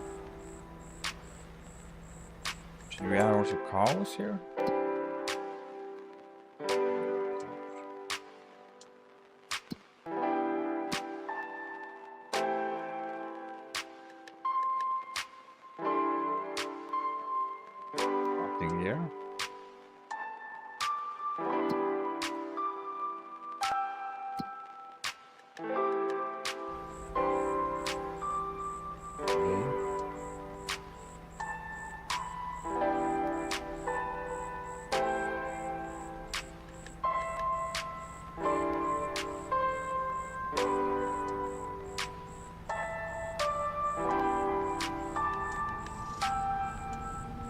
Should we have also cows here? Nothing here.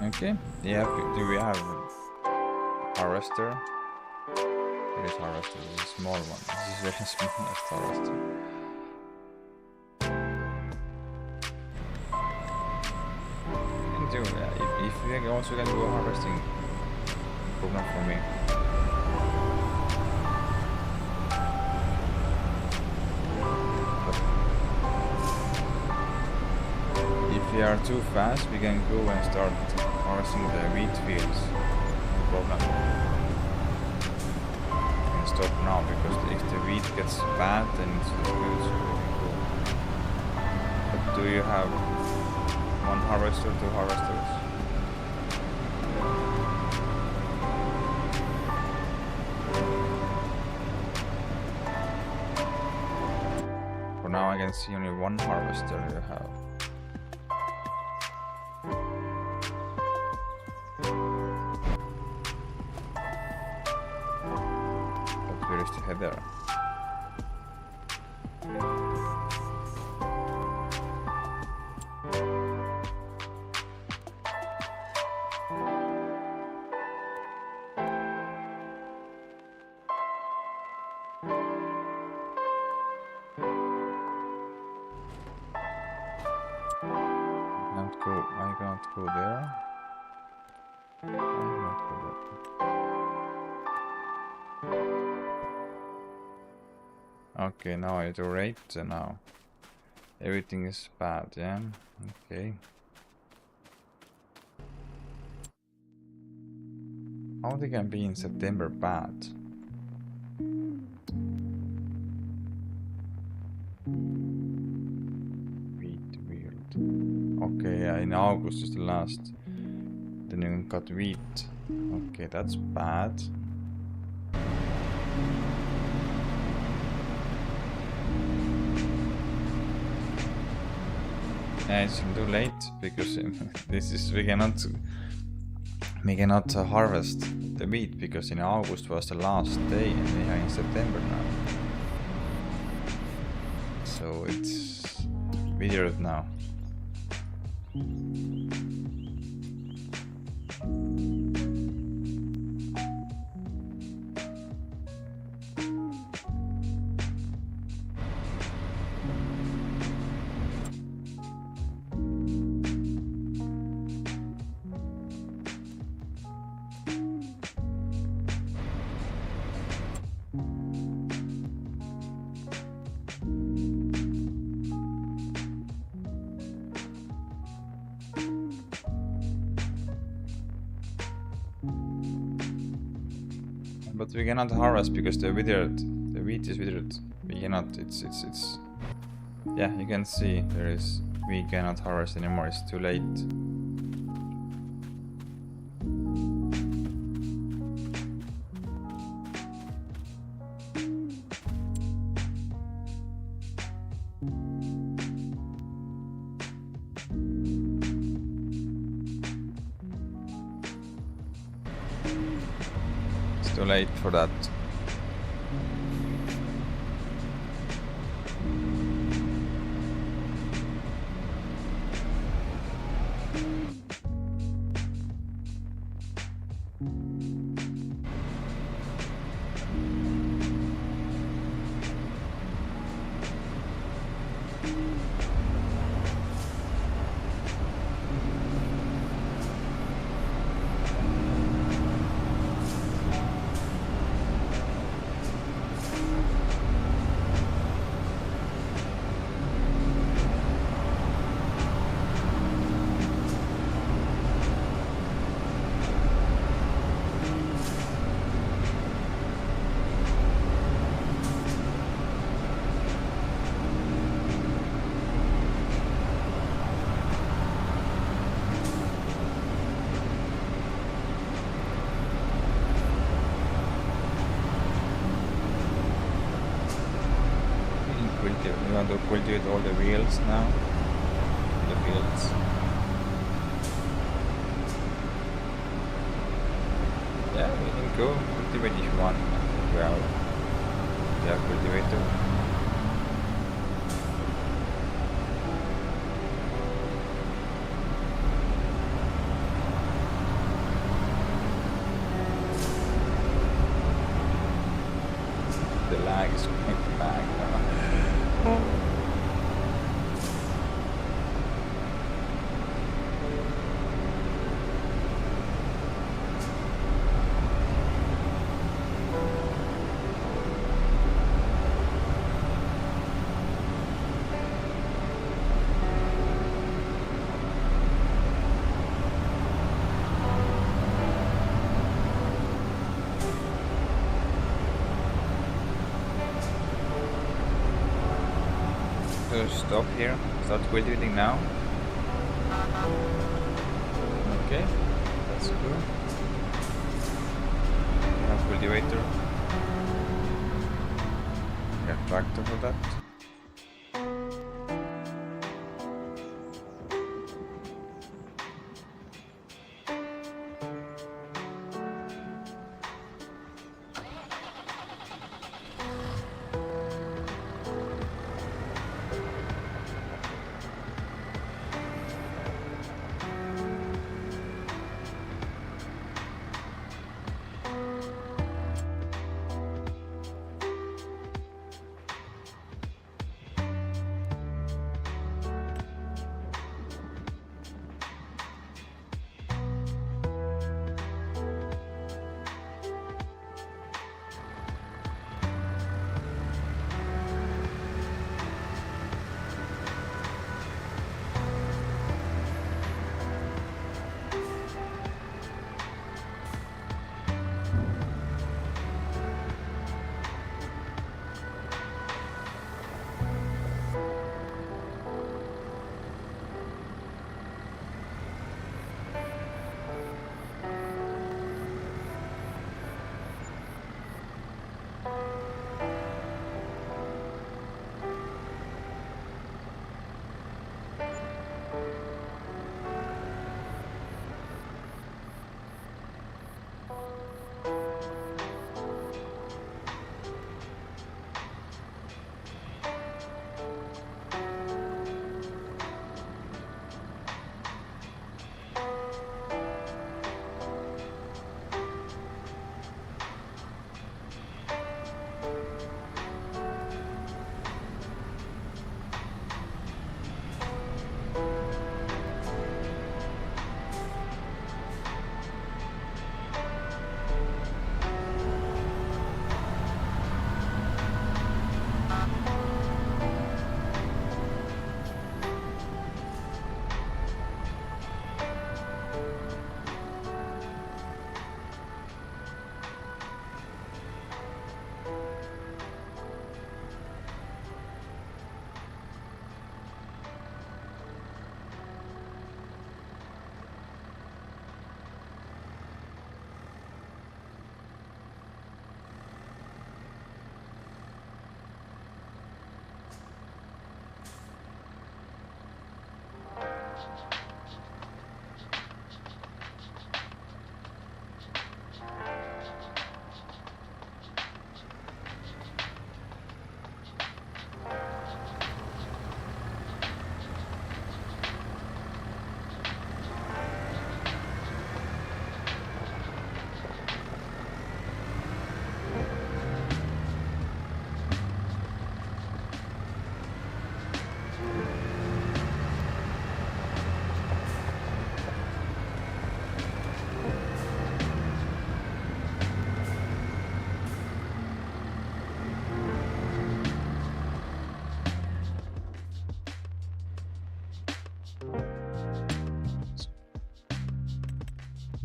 Okay, yeah, do we have harvester? There is harvester, this is a small one. This is very small harvester. You can do that. If we also can do harvesting, problem for me. If we are too fast, we can go and start harvesting the wheat fields. No problem. We can stop now because if the wheat gets bad, then it's not good. So we can go. But do you have one harvester, 2 harvesters? For now, I can see only 1 harvester you have. Where is the header? I can't go there. I can't go there. Okay, now I do rate now. Everything is bad, yeah? Okay. How they can be in September bad? Wheat, weird. Okay, yeah, in August is the last. Then you got wheat. Okay, that's bad. Yeah, it's too late because this is we cannot harvest the wheat because in August was the last day and we are in September now. So it's weird now. But we cannot harvest because the wheat is withered. We cannot, it's, yeah, you can see we cannot harvest anymore, it's too late. Too late for that. cultivate all the wheels now. The fields. Yeah, we can go cultivate if you want. We have cultivator. The lag is going back now. Stop here, start cultivating now. Okay, that's good. We have cultivator. We have tractor for that.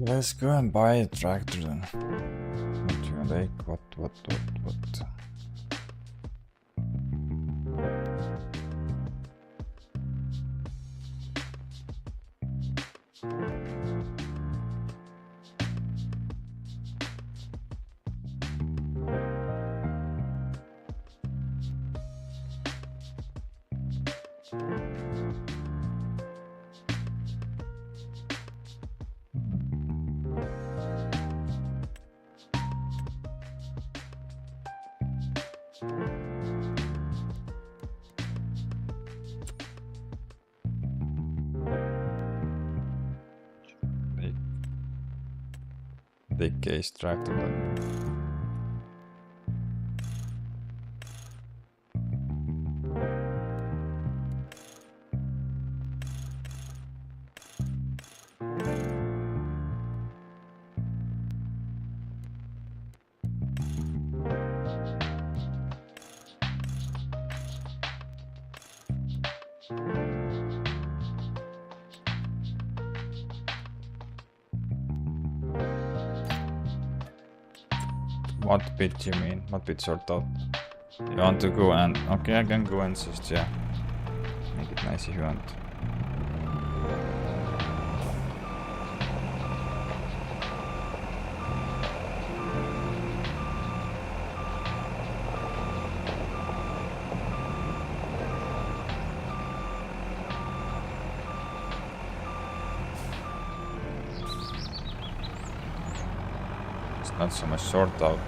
Let's go and buy a tractor then. What you like? What? Big case tractor. What bit you mean? What bit sort out? You want to go and... Okay, I can go and just, yeah. Make it nice if you want. It's not so much sort out.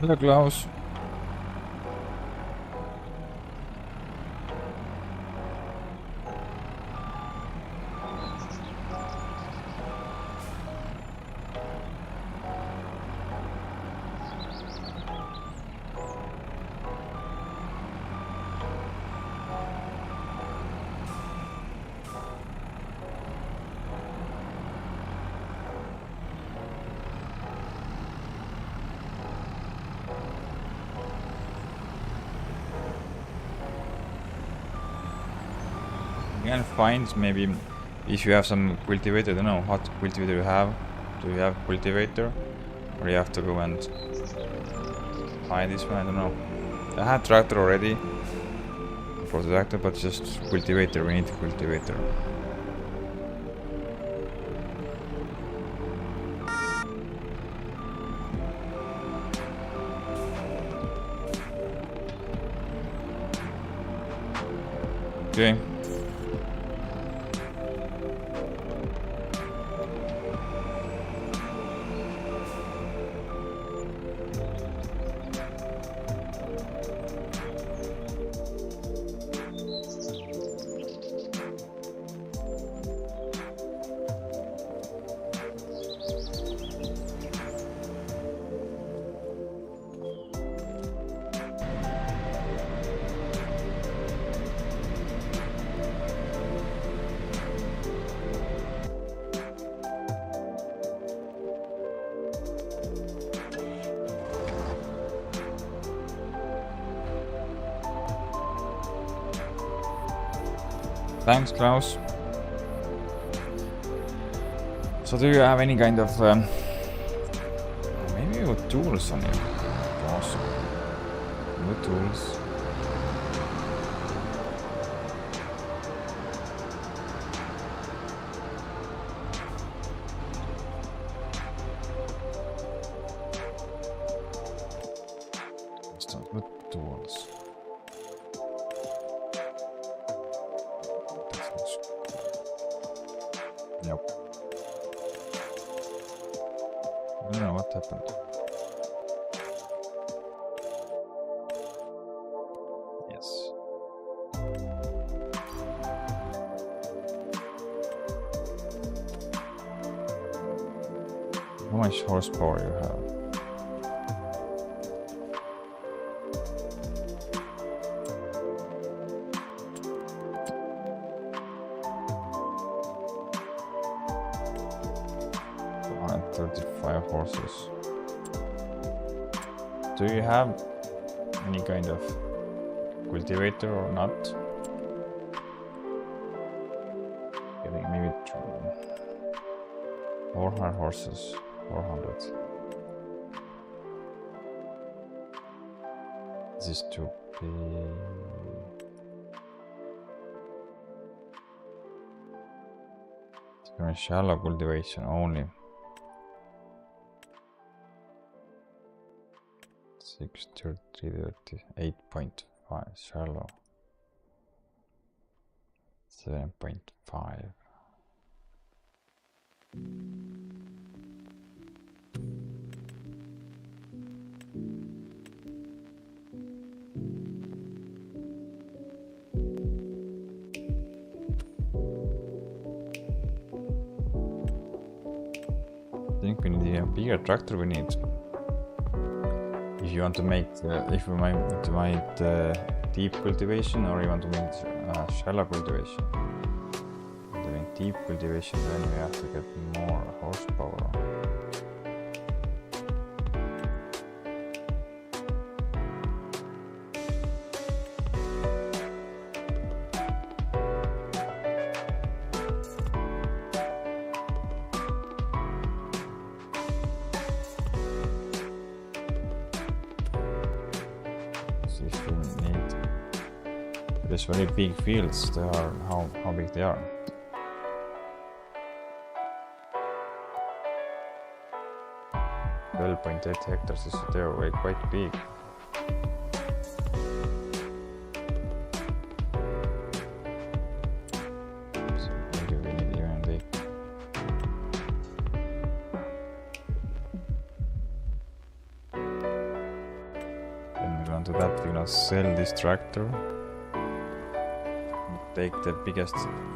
Hello, Klaus. You can find maybe if you have some cultivator. I don't know what cultivator you have. Do you have cultivator, or you have to go and buy this one? I don't know. I had tractor already for the tractor, but just cultivator. We need cultivator. Okay. Thanks, Klaus. So do you have any kind of maybe your tools on it? Awesome. New tools. Start with tools. Yep. I don't know what happened. Yes. How much horsepower you have? Horses. Do you have any kind of cultivator or not? Getting maybe 400 horses. 400. This is too big. It's going to shallow cultivation only. 630, 8.5 shallow, 7.5. I think we need a bigger tractor. We need. If you want to make, if you want to make deep cultivation, or you want to make shallow cultivation. Doing deep cultivation, then we have to get more horsepower. There's very big fields. They are how big they are. .8 hectares. They are quite big. So maybe we need even big. Then we go on to that. We're gonna sell this tractor. Take the biggest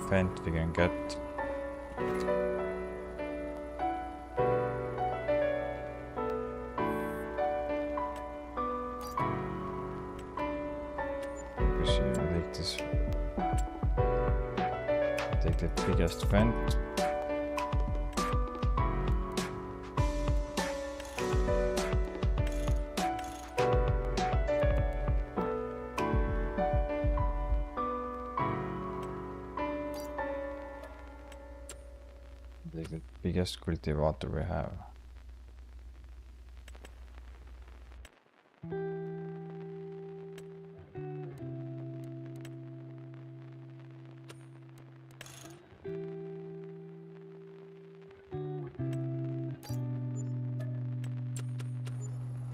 Fendt we can get. Take this. Take the biggest Fendt. The biggest cultivator we have.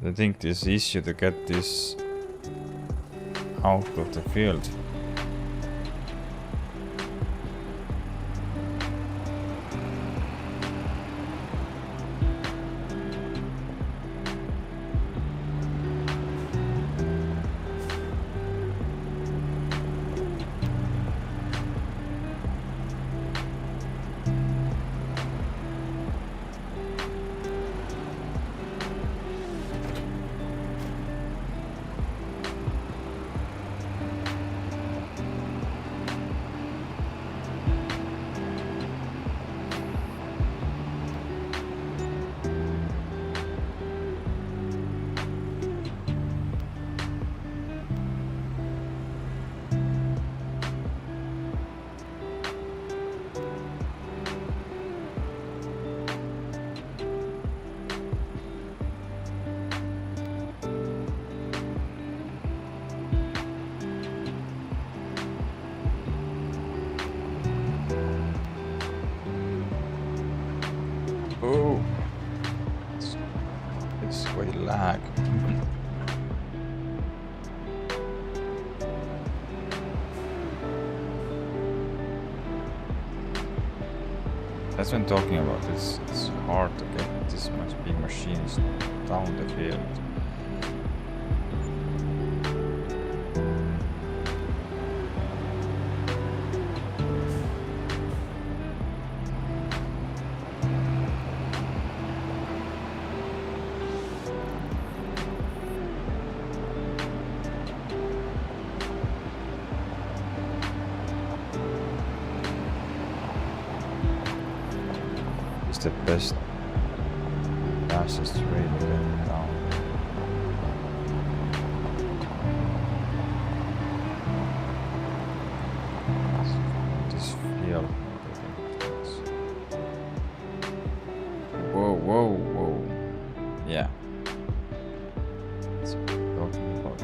I think this issue to get this out of the field. for the lag. That's what I'm talking about. It's hard to get this much big machines down the field. The best, fastest way to get it down. This field. Whoa, whoa, whoa. Yeah. That's what I'm talking about.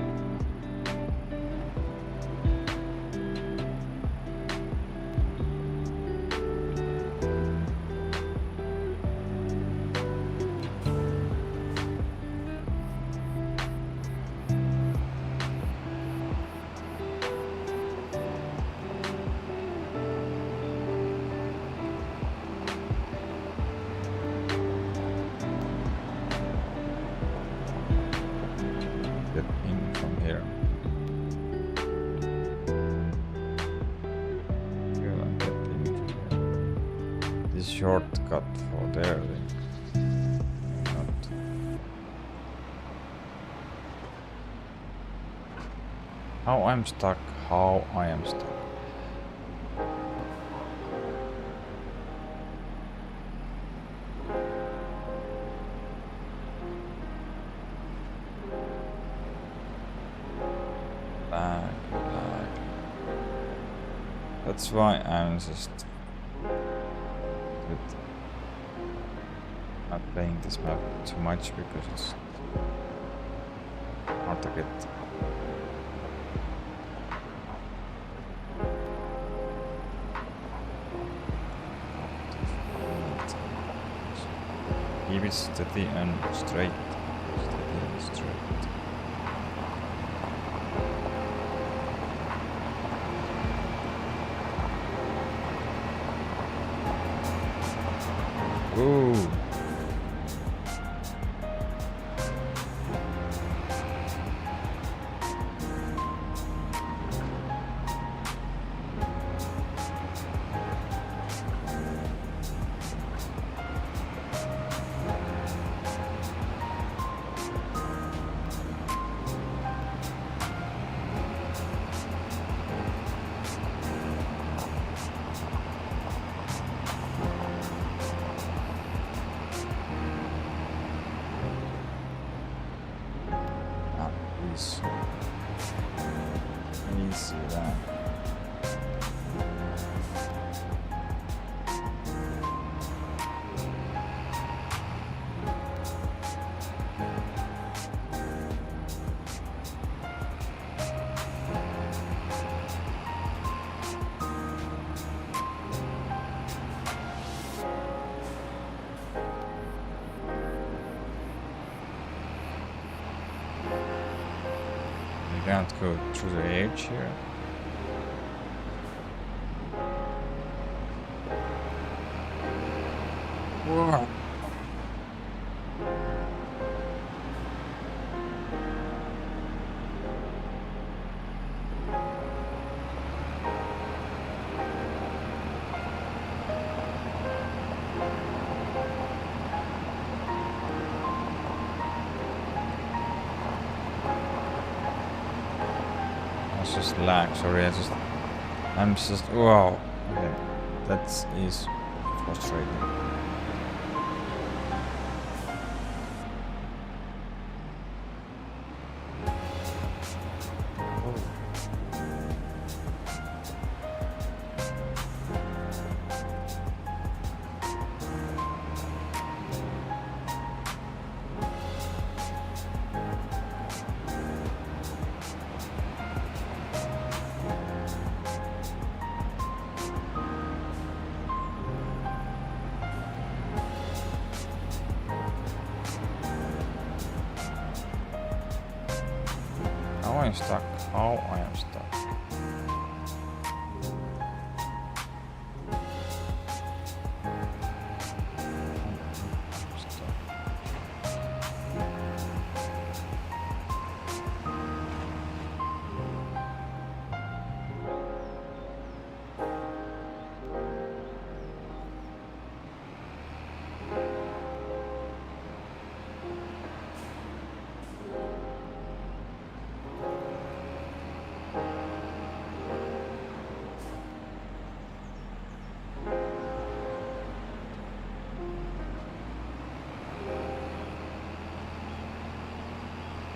From here. This shortcut for there. Not. How I'm stuck? How I am stuck? That's why I'm just not playing this map too much because it's hard to get. Keep it steady and straight. Steady and straight. Ooh. Easy that. We can't go through the edge here. Whoa. Just lag, sorry, I'm just, wow, okay, that is frustrating. I'm stuck. How I am stuck.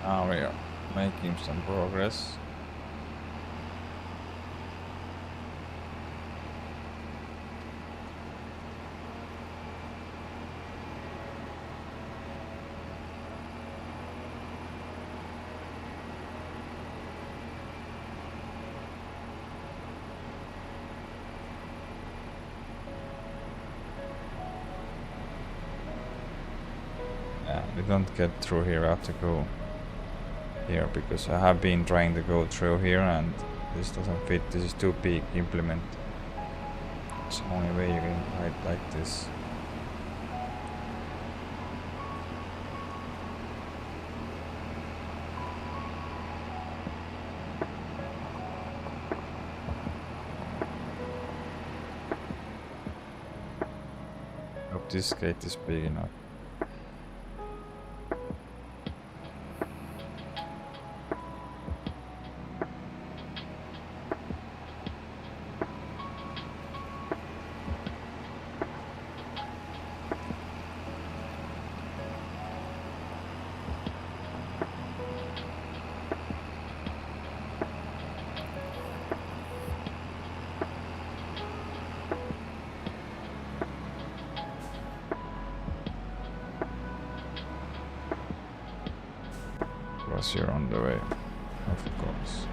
Now we are making some progress. Yeah, we don't get through here. I have to go here because I have been trying to go through here and this doesn't fit. This is too big implement. It's the only way you can write like this. Hope this gate is big enough. Plus you're on the way, of course.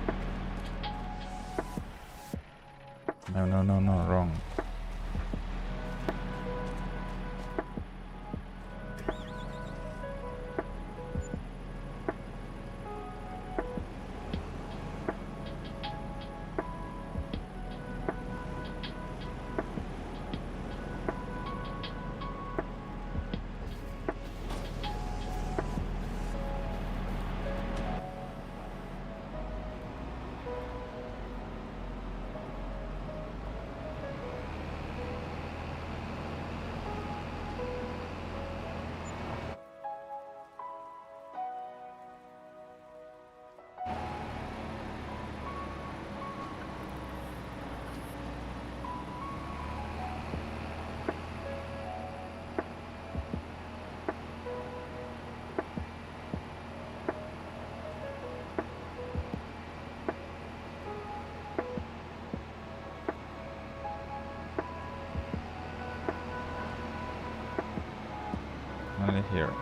No, wrong. Only here.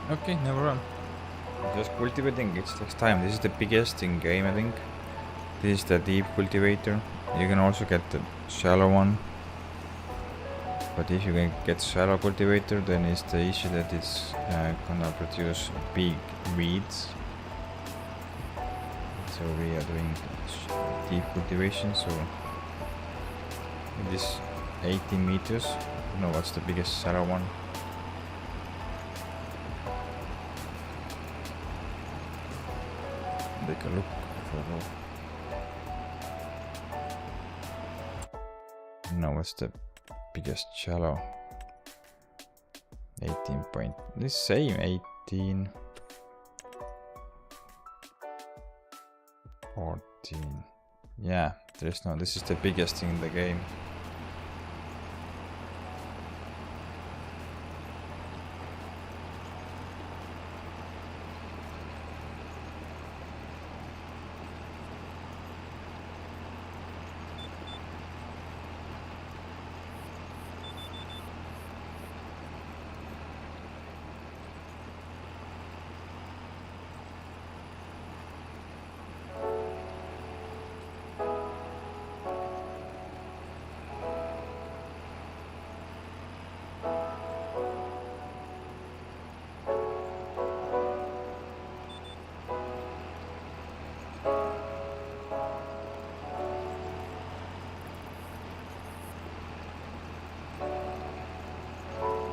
Okay, never run. Just cultivating, it takes time. This is the biggest in game, I think. This is the deep cultivator. You can also get the shallow one. But if you can get shallow cultivator, then it's the issue that it's gonna produce big weeds. So we are doing deep cultivation. So it is 18 meters. I don't know what's the biggest shallow one. Take a look for no, what's the biggest shallow? 18 point. This same 18. 14. Yeah, there's no. This is the biggest thing in the game.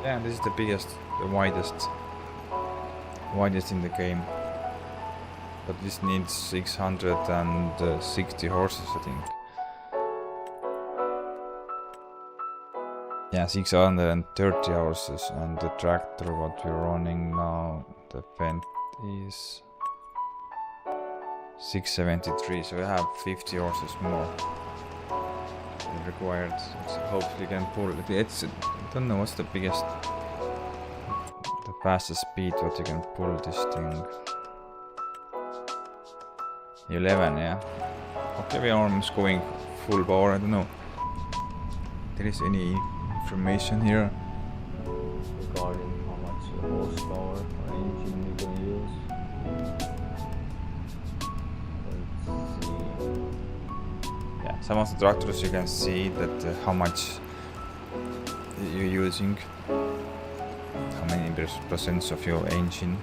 Yeah, this is the biggest, the widest in the game. But this needs 660 horses, I think. Yeah, 630 horses, and the tractor what we're running now, the Fendt is 673, so we have 50 horses more required. So hopefully you can pull it. I don't know what's the biggest, the fastest speed what you can pull this thing. 11, yeah. Okay, we are almost going full power. I don't know if there is any information here regarding how much horsepower or engine we can use. Let's see. Yeah, some of the tractors you can see that how much you're using, how many percent of your engine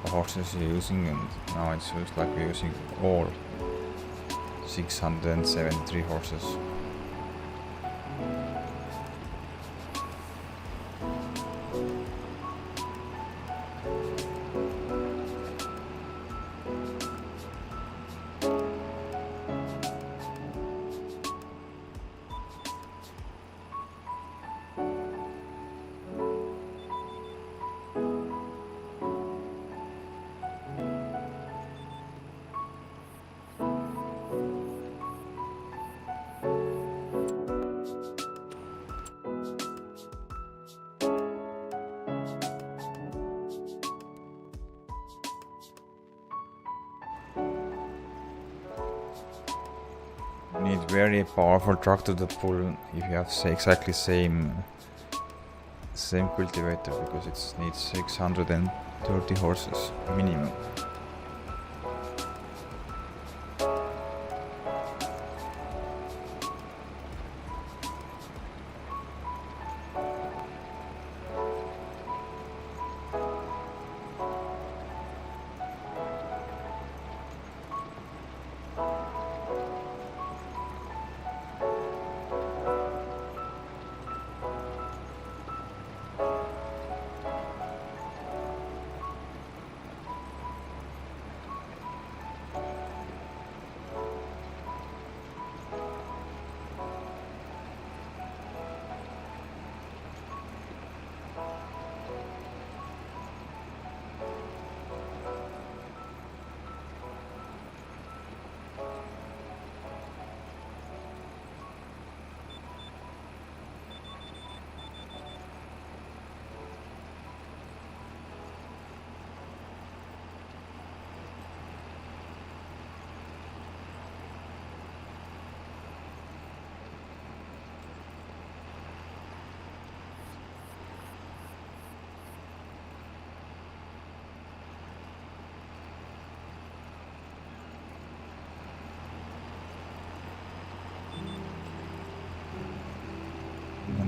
horses you're using, and now it looks like we're using all 673 horses. You need very powerful tractor to pull if you have exactly same cultivator, because it needs 630 horses minimum.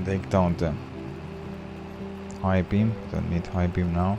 and take down the high beam. Don't need high beam now.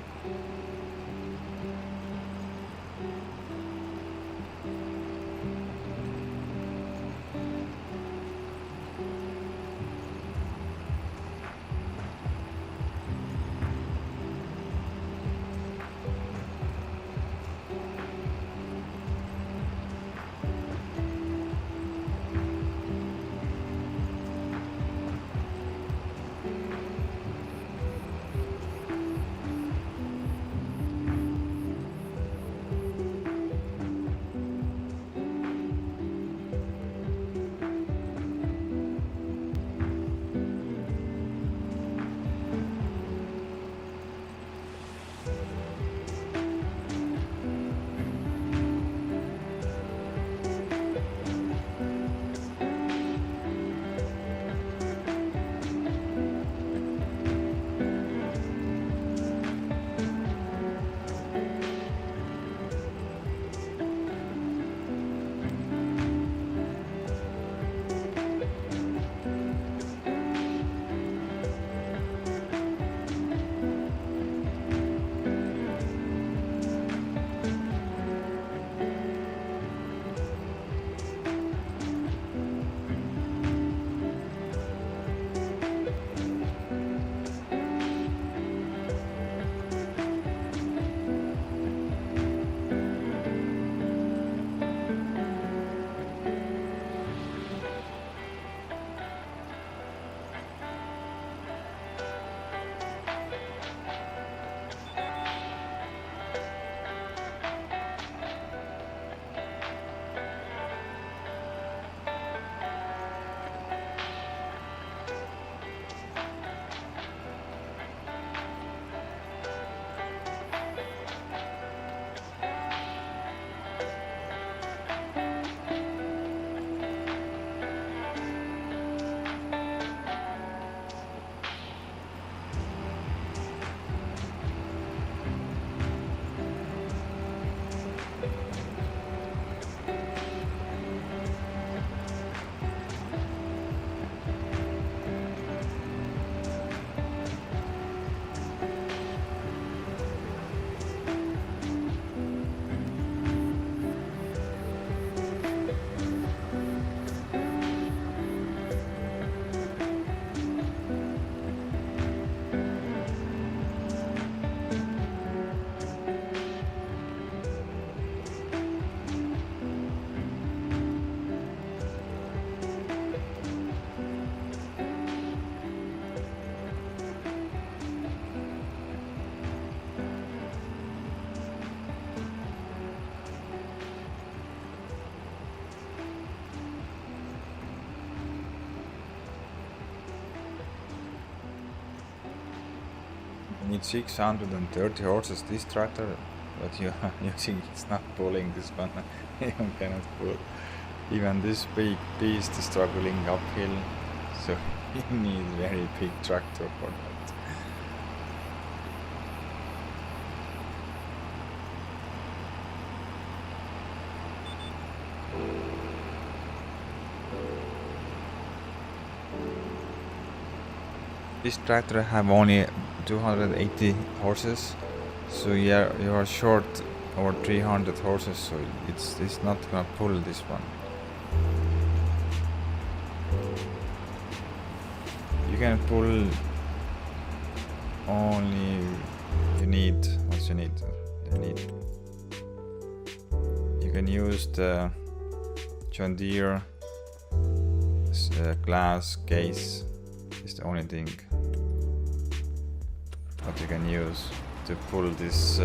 Need 630 horses this tractor, but you see it's not pulling this one. You cannot pull. Even this big beast is struggling uphill, so you need very big tractor for that. This tractor have only 280 horses, so yeah, you are short over 300 horses, so it's not gonna pull this one. You can pull only you need what you need. You can use the John Deere glass case. Is the only thing what you can use to pull this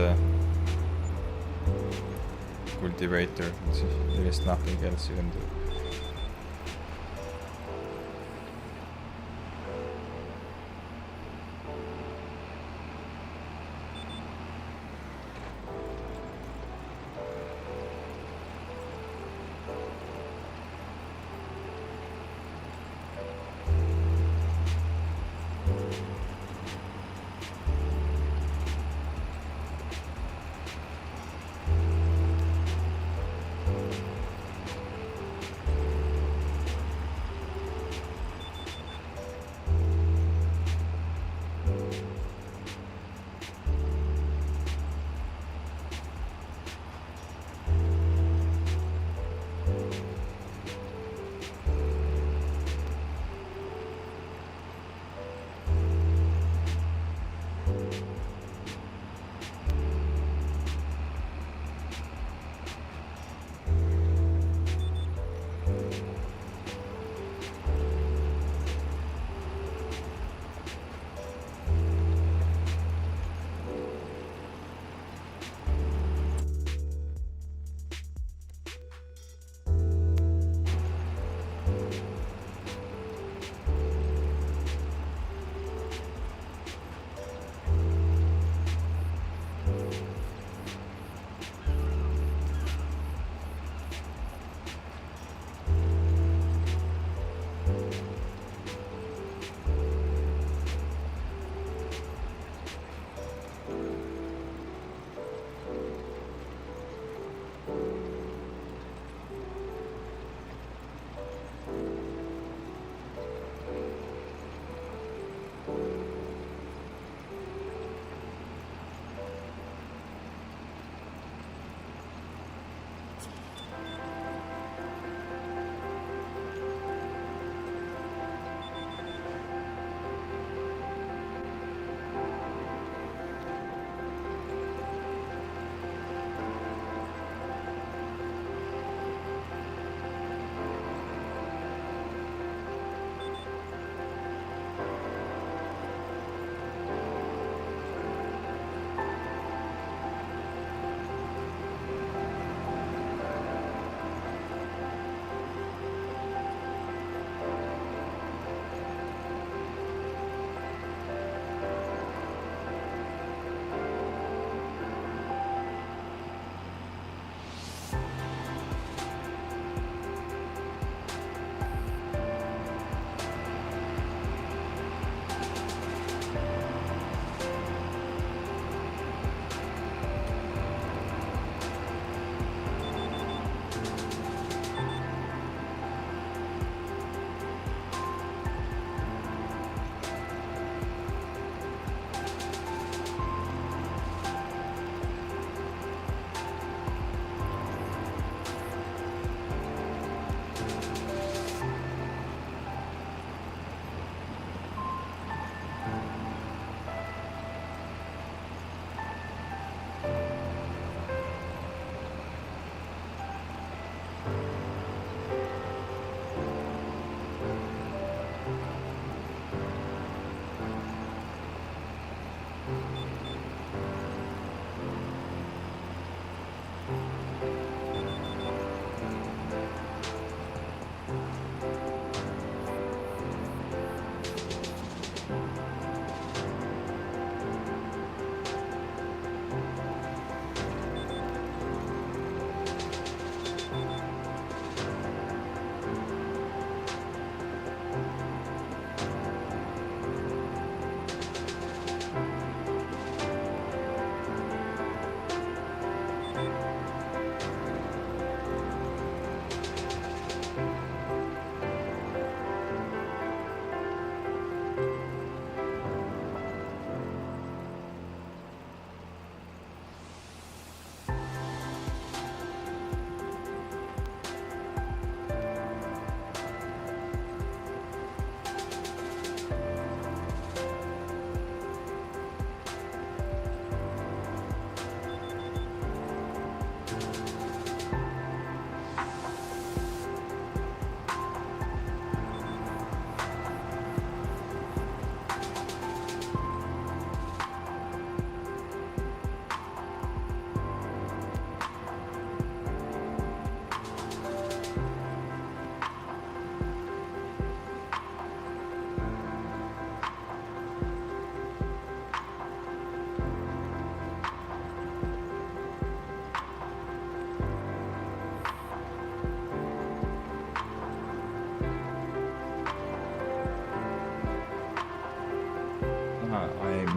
cultivator. There is nothing else you can do.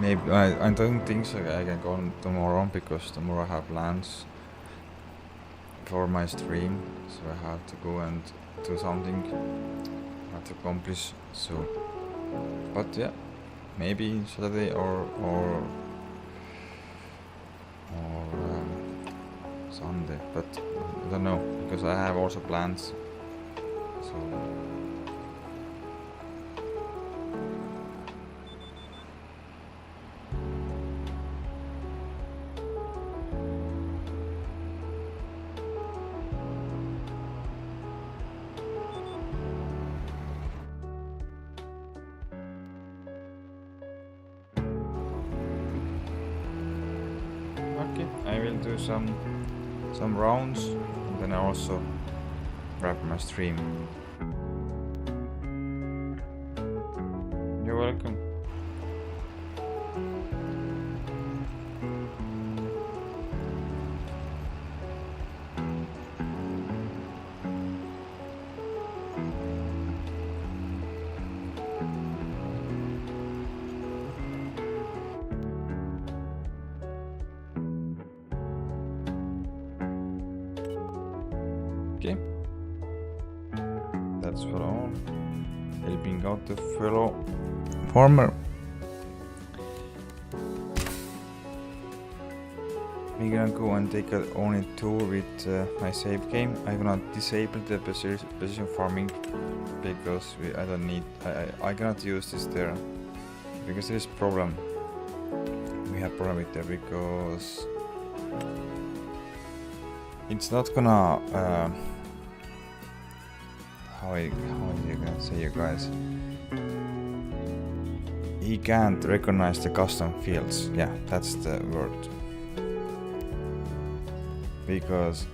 maybe I don't think so. I can go tomorrow because tomorrow I have plans for my stream, so I have to go and do something I have to accomplish. So, but yeah, maybe Saturday or Sunday, but I don't know because I have also plans. So. Okay, I will do some rounds and then I also wrap my stream. You're welcome. Okay, that's for all. Helping out the fellow farmer. We're gonna go and take a only tour with my save game. I'm gonna disable the precision farming because I don't need. I cannot use this there because there is problem. We have problem with there because it's not gonna. How are you gonna say, you guys? He can't recognize the custom fields. Yeah, that's the word. Because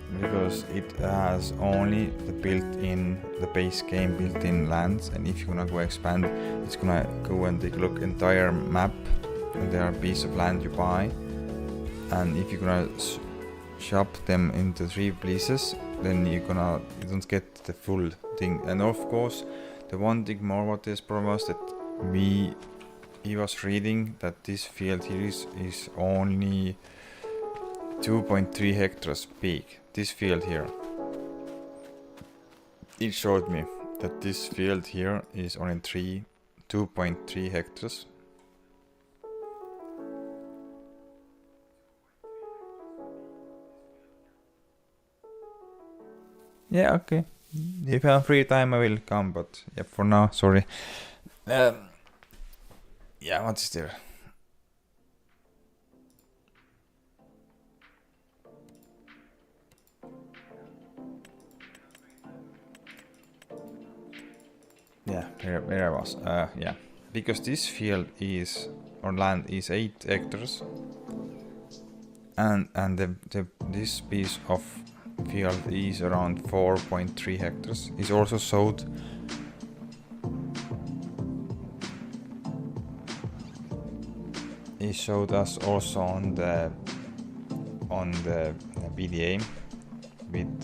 it has only the built-in, the base game built-in lands, and if you're gonna go expand, it's gonna go and take a look entire map, and there are piece of land you buy, and if you're gonna shop them into 3 places, then you don't get the full thing. And of course, the one thing more about this problem was that he was reading that this field here is only 2.3 hectares big. This field here. It showed me that this field here is only 2.3 hectares. Yeah, okay. If I have free time, I will come, but yeah, for now, sorry. Yeah, what is there? Yeah, where I was. Yeah, because this field or land is 8 hectares, and this piece of field is around 4.3 hectares. It's also showed. It showed us also on the BDA with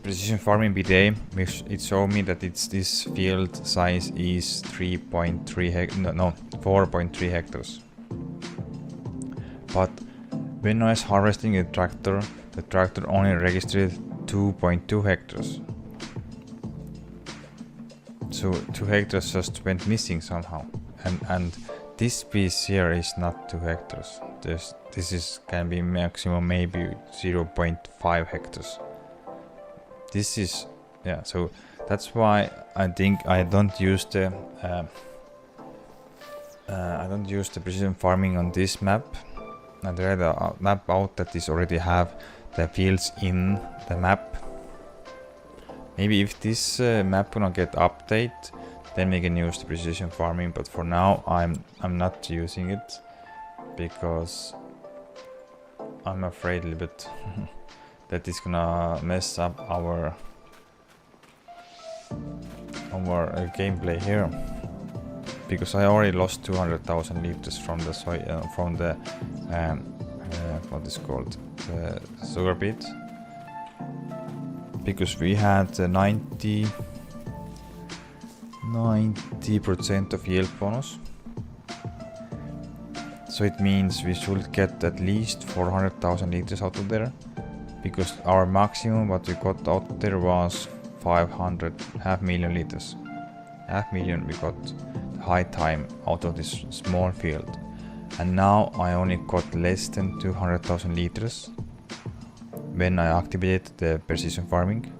precision farming BDA, which it showed me that this field size is 4.3 hectares. But when I was harvesting the tractor only registered 2.2 hectares. So 2 hectares just went missing somehow, and this piece here is not 2 hectares. This can be maximum maybe 0.5 hectares. This is, yeah, so that's why I think I don't use the precision farming on this map. And there a map out that is already have the fields in the map. Maybe if this map gonna get update, then we can use the precision farming. But for now, I'm not using it because I'm afraid a little bit that it's gonna mess up our gameplay here. Because I already lost 200,000 liters from the what is called the sugar beet, because we had 90% of yield bonus, So it means we should get at least 400,000 liters out of there, because our maximum what we got out there was 500,000 liters. 500,000 we got the high time out of this small field, and now I only got less than 200,000 liters when I activated the precision farming.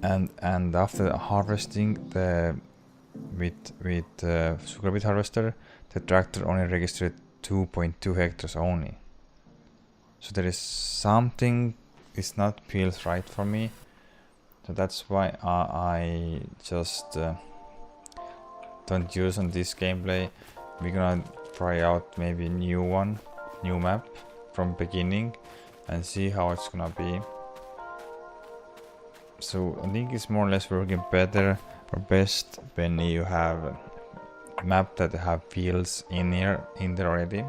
And after harvesting the with sugar beet harvester, the tractor only registered 2.2 hectares only. So there is something is not feels right for me. So that's why I just don't use on this gameplay. We're gonna try out maybe new map from beginning and see how it's gonna be. So I think it's more or less working better or best when you have a map that have fields in there already.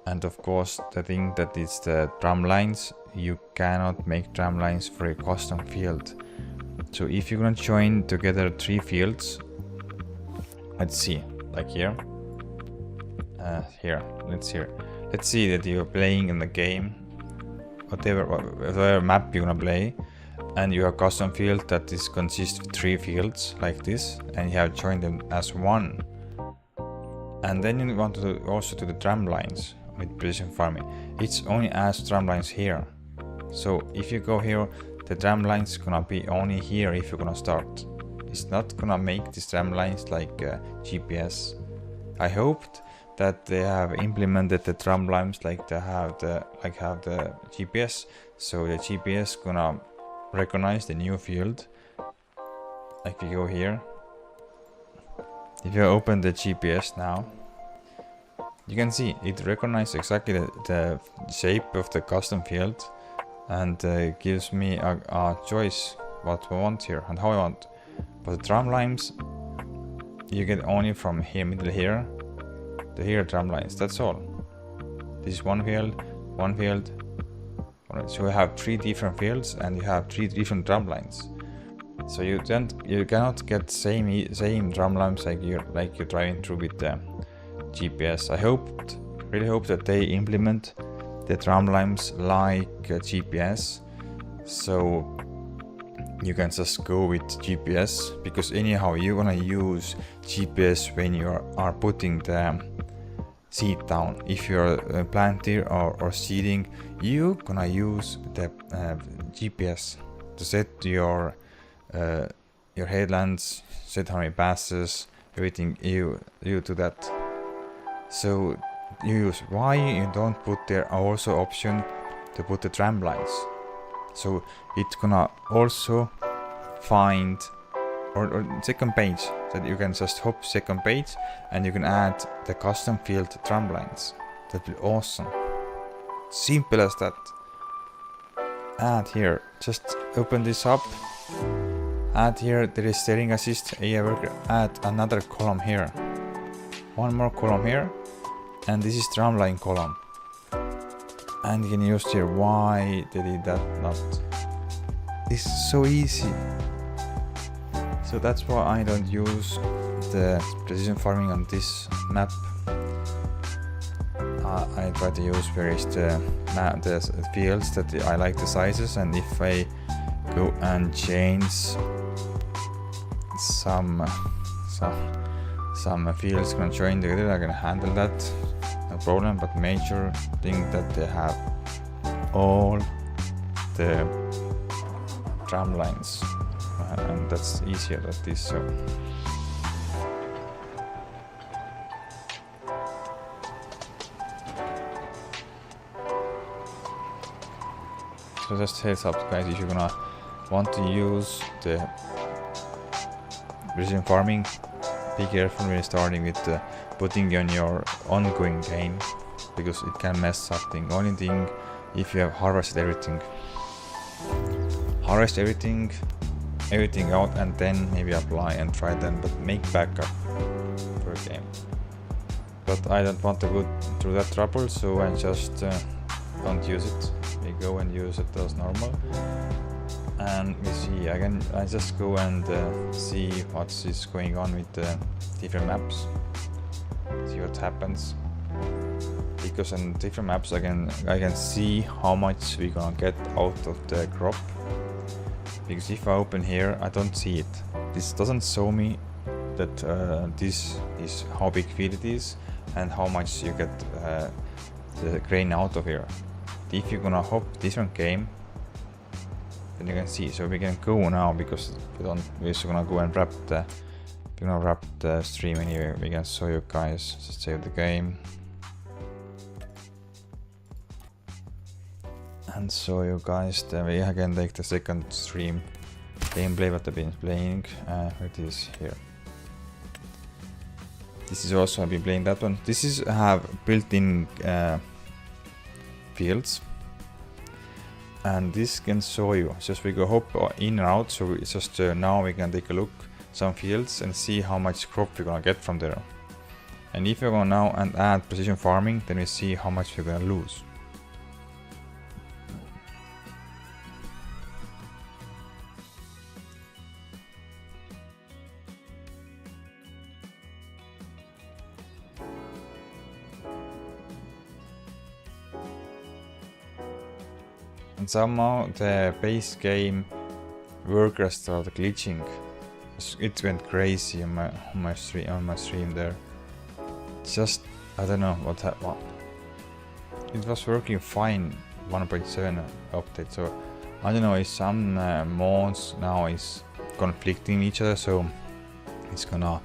And of course the thing that is the drum lines, you cannot make drum lines for a custom field. So if you're gonna join together 3 fields, let's see, like here, let's see that you're playing in the game, whatever map you're gonna play, and you have custom field that is consists of 3 fields like this, and you have joined them as one. And then you want to also do the drum lines with precision farming. It's only as drum lines here. So if you go here, the drum lines gonna be only here if you're gonna start. It's not gonna make these drum lines like GPS. I hoped that they have implemented the drum lines like they have the GPS. So the GPS gonna recognize the new field. Like you go here, if you open the GPS now, you can see it recognizes exactly the shape of the custom field, and gives me a choice what I want here and how I want. But the drum lines you get only from here, middle here to here, drum lines, that's all. This is one field. So you have 3 different fields and you have 3 different drum lines. So you cannot get same drum lines like you're driving through with the GPS. I really hope that they implement the drum lines like GPS, so you can just go with GPS, because anyhow you're gonna use GPS when you are putting the seed down. If you're a planter or seeding, you gonna use the GPS to set your headlands, set how many passes, everything you do that. So you use why you don't put there also option to put the drum lines. So it's gonna also find or second page, that you can just hop second page and you can add the custom field drum lines. That'd be awesome. Simple as that. Add here, just open this up, add here, there is steering assist, AI worker, add another column here, one more column here, and this is drumline column. And you can use here why they did that not. It's so easy. So that's why I don't use the precision farming on this map. I try to use various the fields that I like the sizes, and if I go and change some fields gonna join together, I can handle that, no problem. But major thing that they have all the drum lines, and that's easier than this. So just heads up guys, if you're gonna want to use the precision farming, be careful when you're starting with putting on your ongoing game, because it can mess something. Only thing, if you have harvested everything, harvest everything out and then maybe apply and try them, but make backup for a game. But I don't want to go through that trouble, so I just don't use it. We go and use it as normal. and we see I just go and see what is going on with the different maps, see what happens, because on different maps I can see how much we're gonna get out of the crop, because if I open here I don't see it. This doesn't show me that this is how big field it is and how much you get the grain out of here. If you're gonna hop different game, then you can see. So we can go now, because we're just gonna go and wrap the stream anyway. We can show you guys. Just save the game and show you guys. Then we again take the second stream gameplay what I've been playing. It is here. This is also I've been playing that one. This is have built-in fields, and this can show you. Just we go hop in and out. So it's just now we can take a look some fields and see how much crop we're gonna get from there. And if we're gonna now and add precision farming, then we see how much we're gonna lose. And somehow the base game workers started glitching. It went crazy on my stream there. Just I don't know what happened. It was working fine 1.7 update. So I don't know if some mods now is conflicting each other. So it's gonna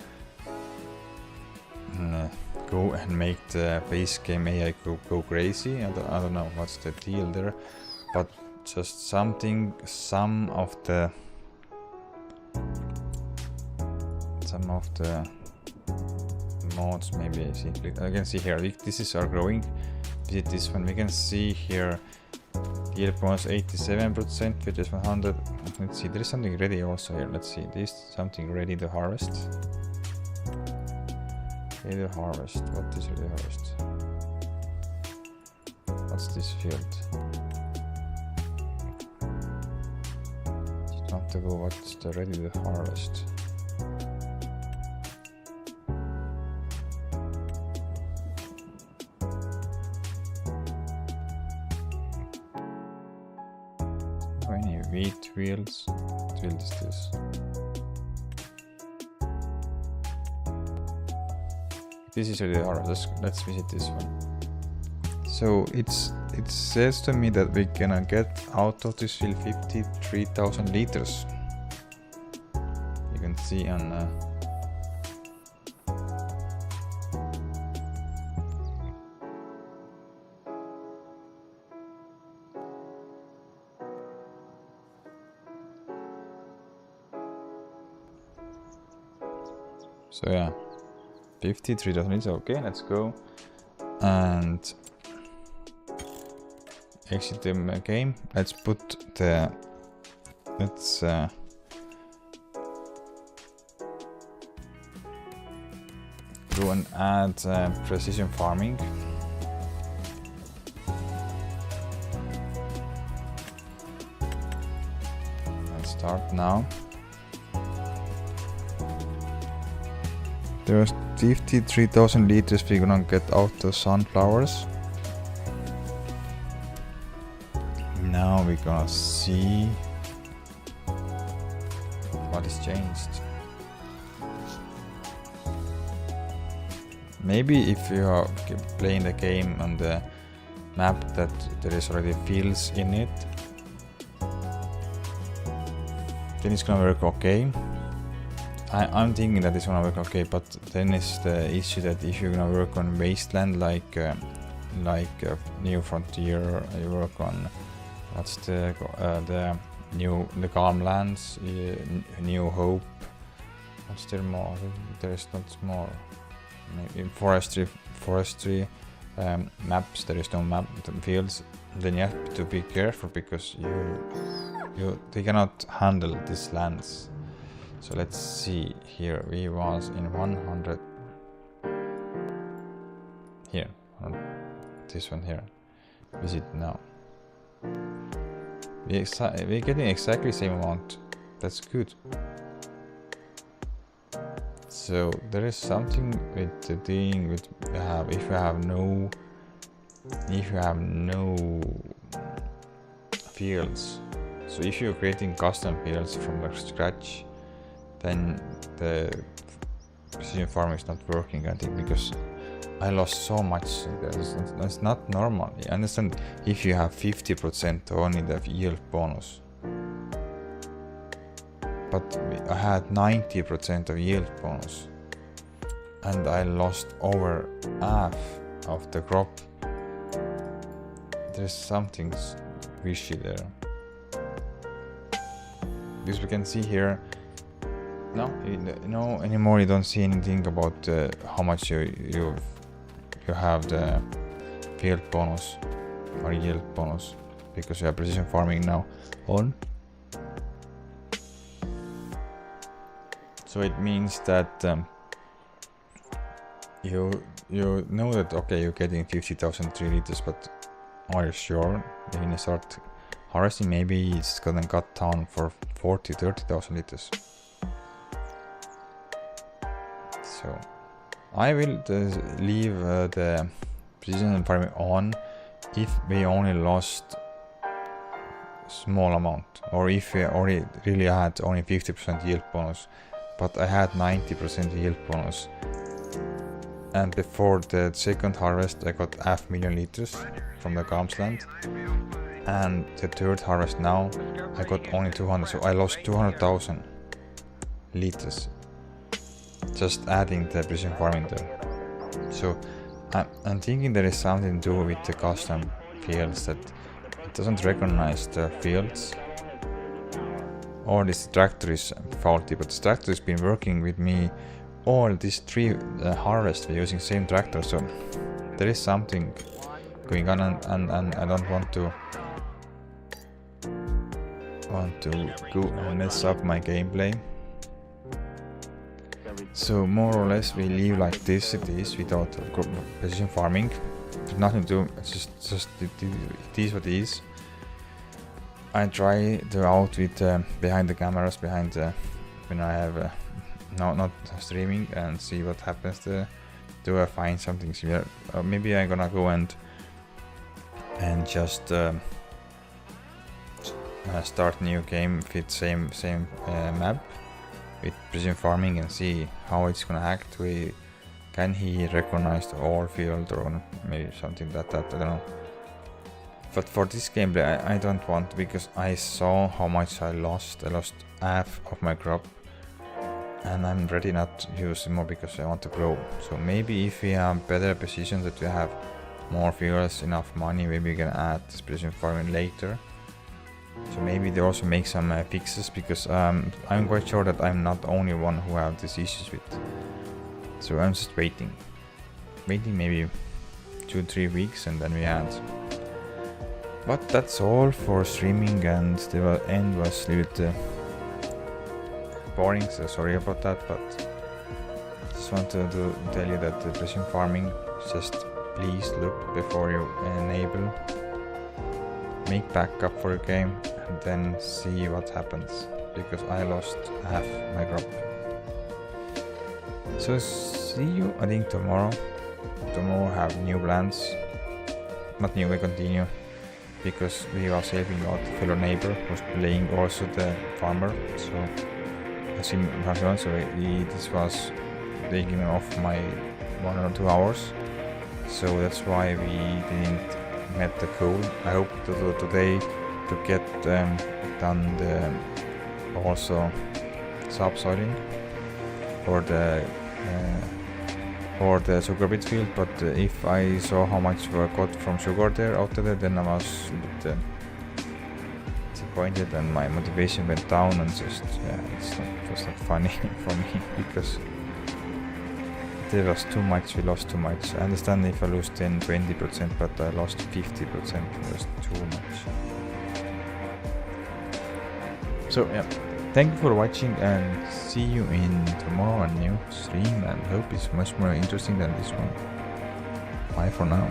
go and make the base game AI go crazy. I don't know what's the deal there. But just some of the mods maybe I can see here. This is our growing. Visit this one. We can see here yield bonus 87% with this 100. Let's see. There is something ready also here. Let's see. This something ready to harvest. Ready to harvest. What is ready to harvest? What's this field? To go what's the ready to harvest. How many wheat fields? What field is this? This is ready to harvest. Let's visit this one. So it says to me that we're gonna get out of this field 53,000 liters. You can see on so yeah, 53,000 liters. Okay, let's go and exit the game. Let's put the go and add precision farming. Let's start now. There's 53,000 liters we're gonna get out of sunflowers. Now we're gonna see what is changed. Maybe if you are playing the game on the map that there is already fields in it, then it's gonna work okay. I'm thinking that it's gonna work okay, but then is the issue that if you're gonna work on wasteland like New Frontier, you work on what's the Calm Lands, New Hope. What's there more? There is not more. Maybe in forestry maps there is no map fields. Then you have to be careful because they cannot handle these lands. So let's see here. We was in 100 here on this one here. Visit now. We're getting exactly the same amount. That's good. So there is something with the thing with if you have no fields. So if you're creating custom fields from the scratch, then the precision farming is not working, I think, because I lost so much. That's not normal. I understand if you have 50% only the yield bonus, but I had 90% of yield bonus and I lost over half of the crop. There's something fishy there. Because we can see here, no anymore you don't see anything about how much you have the field bonus or yield bonus, because you have precision farming now on. So it means that you know that okay, you're getting 50,000 3 liters, but are you sure when you start harvesting maybe it's gonna cut down for 30,000 liters? So I will leave the precision farming on if we only lost small amount, or if we already really had only 50% yield bonus, but I had 90% yield bonus, and before the second harvest I got 500,000 liters from the Gamsland, and the third harvest now I got only 200, so I lost 200,000 liters just adding the precision farming there. So I'm thinking there is something to do with the custom fields, that it doesn't recognize the fields, or this tractor is faulty, but this tractor has been working with me all these 3 harvests using same tractor, so there is something going on, and I don't want to go and mess up my gameplay. So more or less we leave like this, it is without precision farming. There's nothing to do, it's just it is what it is. I try to out with behind the cameras, when I have not streaming, and see what happens there. Do I find something similar? Maybe I'm gonna go and just start new game with same map with precision farming and see how it's gonna act. Can he recognize the all field, or maybe something that I don't know. But for this gameplay I don't want, because I saw how much I lost. I lost half of my crop, and I'm ready not to use more because I want to grow. So maybe if we have better positions, that we have more fuels, enough money, maybe we can add this precision farming later. So maybe they also make some fixes, because I'm quite sure that I'm not the only one who have these issues with. So I'm just waiting maybe 2-3 weeks, and then we add. But that's all for streaming, and the end was a little bit boring, so sorry about that, but just want to tell you that the precision farming, just please look before you enable. Make backup for your game and then see what happens, because I lost half my crop. So see you, I think, tomorrow. Tomorrow have new plans. Not new, we continue, because we was helping out a fellow neighbor who's playing also the farmer. So as him, so this was taking off my 1 or 2 hours. So that's why we didn't met the goal. I hope to do today to get done the also subsoiling for the sugar beet field, but if I saw how much I got from sugar there out there, then I was a bit disappointed, and my motivation went down, and just it was not funny for me, because there was too much, we lost too much. I understand if I lose 10-20%, but I lost 50%, it was too much. So yeah, thank you for watching, and see you in tomorrow a new stream, and hope it's much more interesting than this one. Bye for now.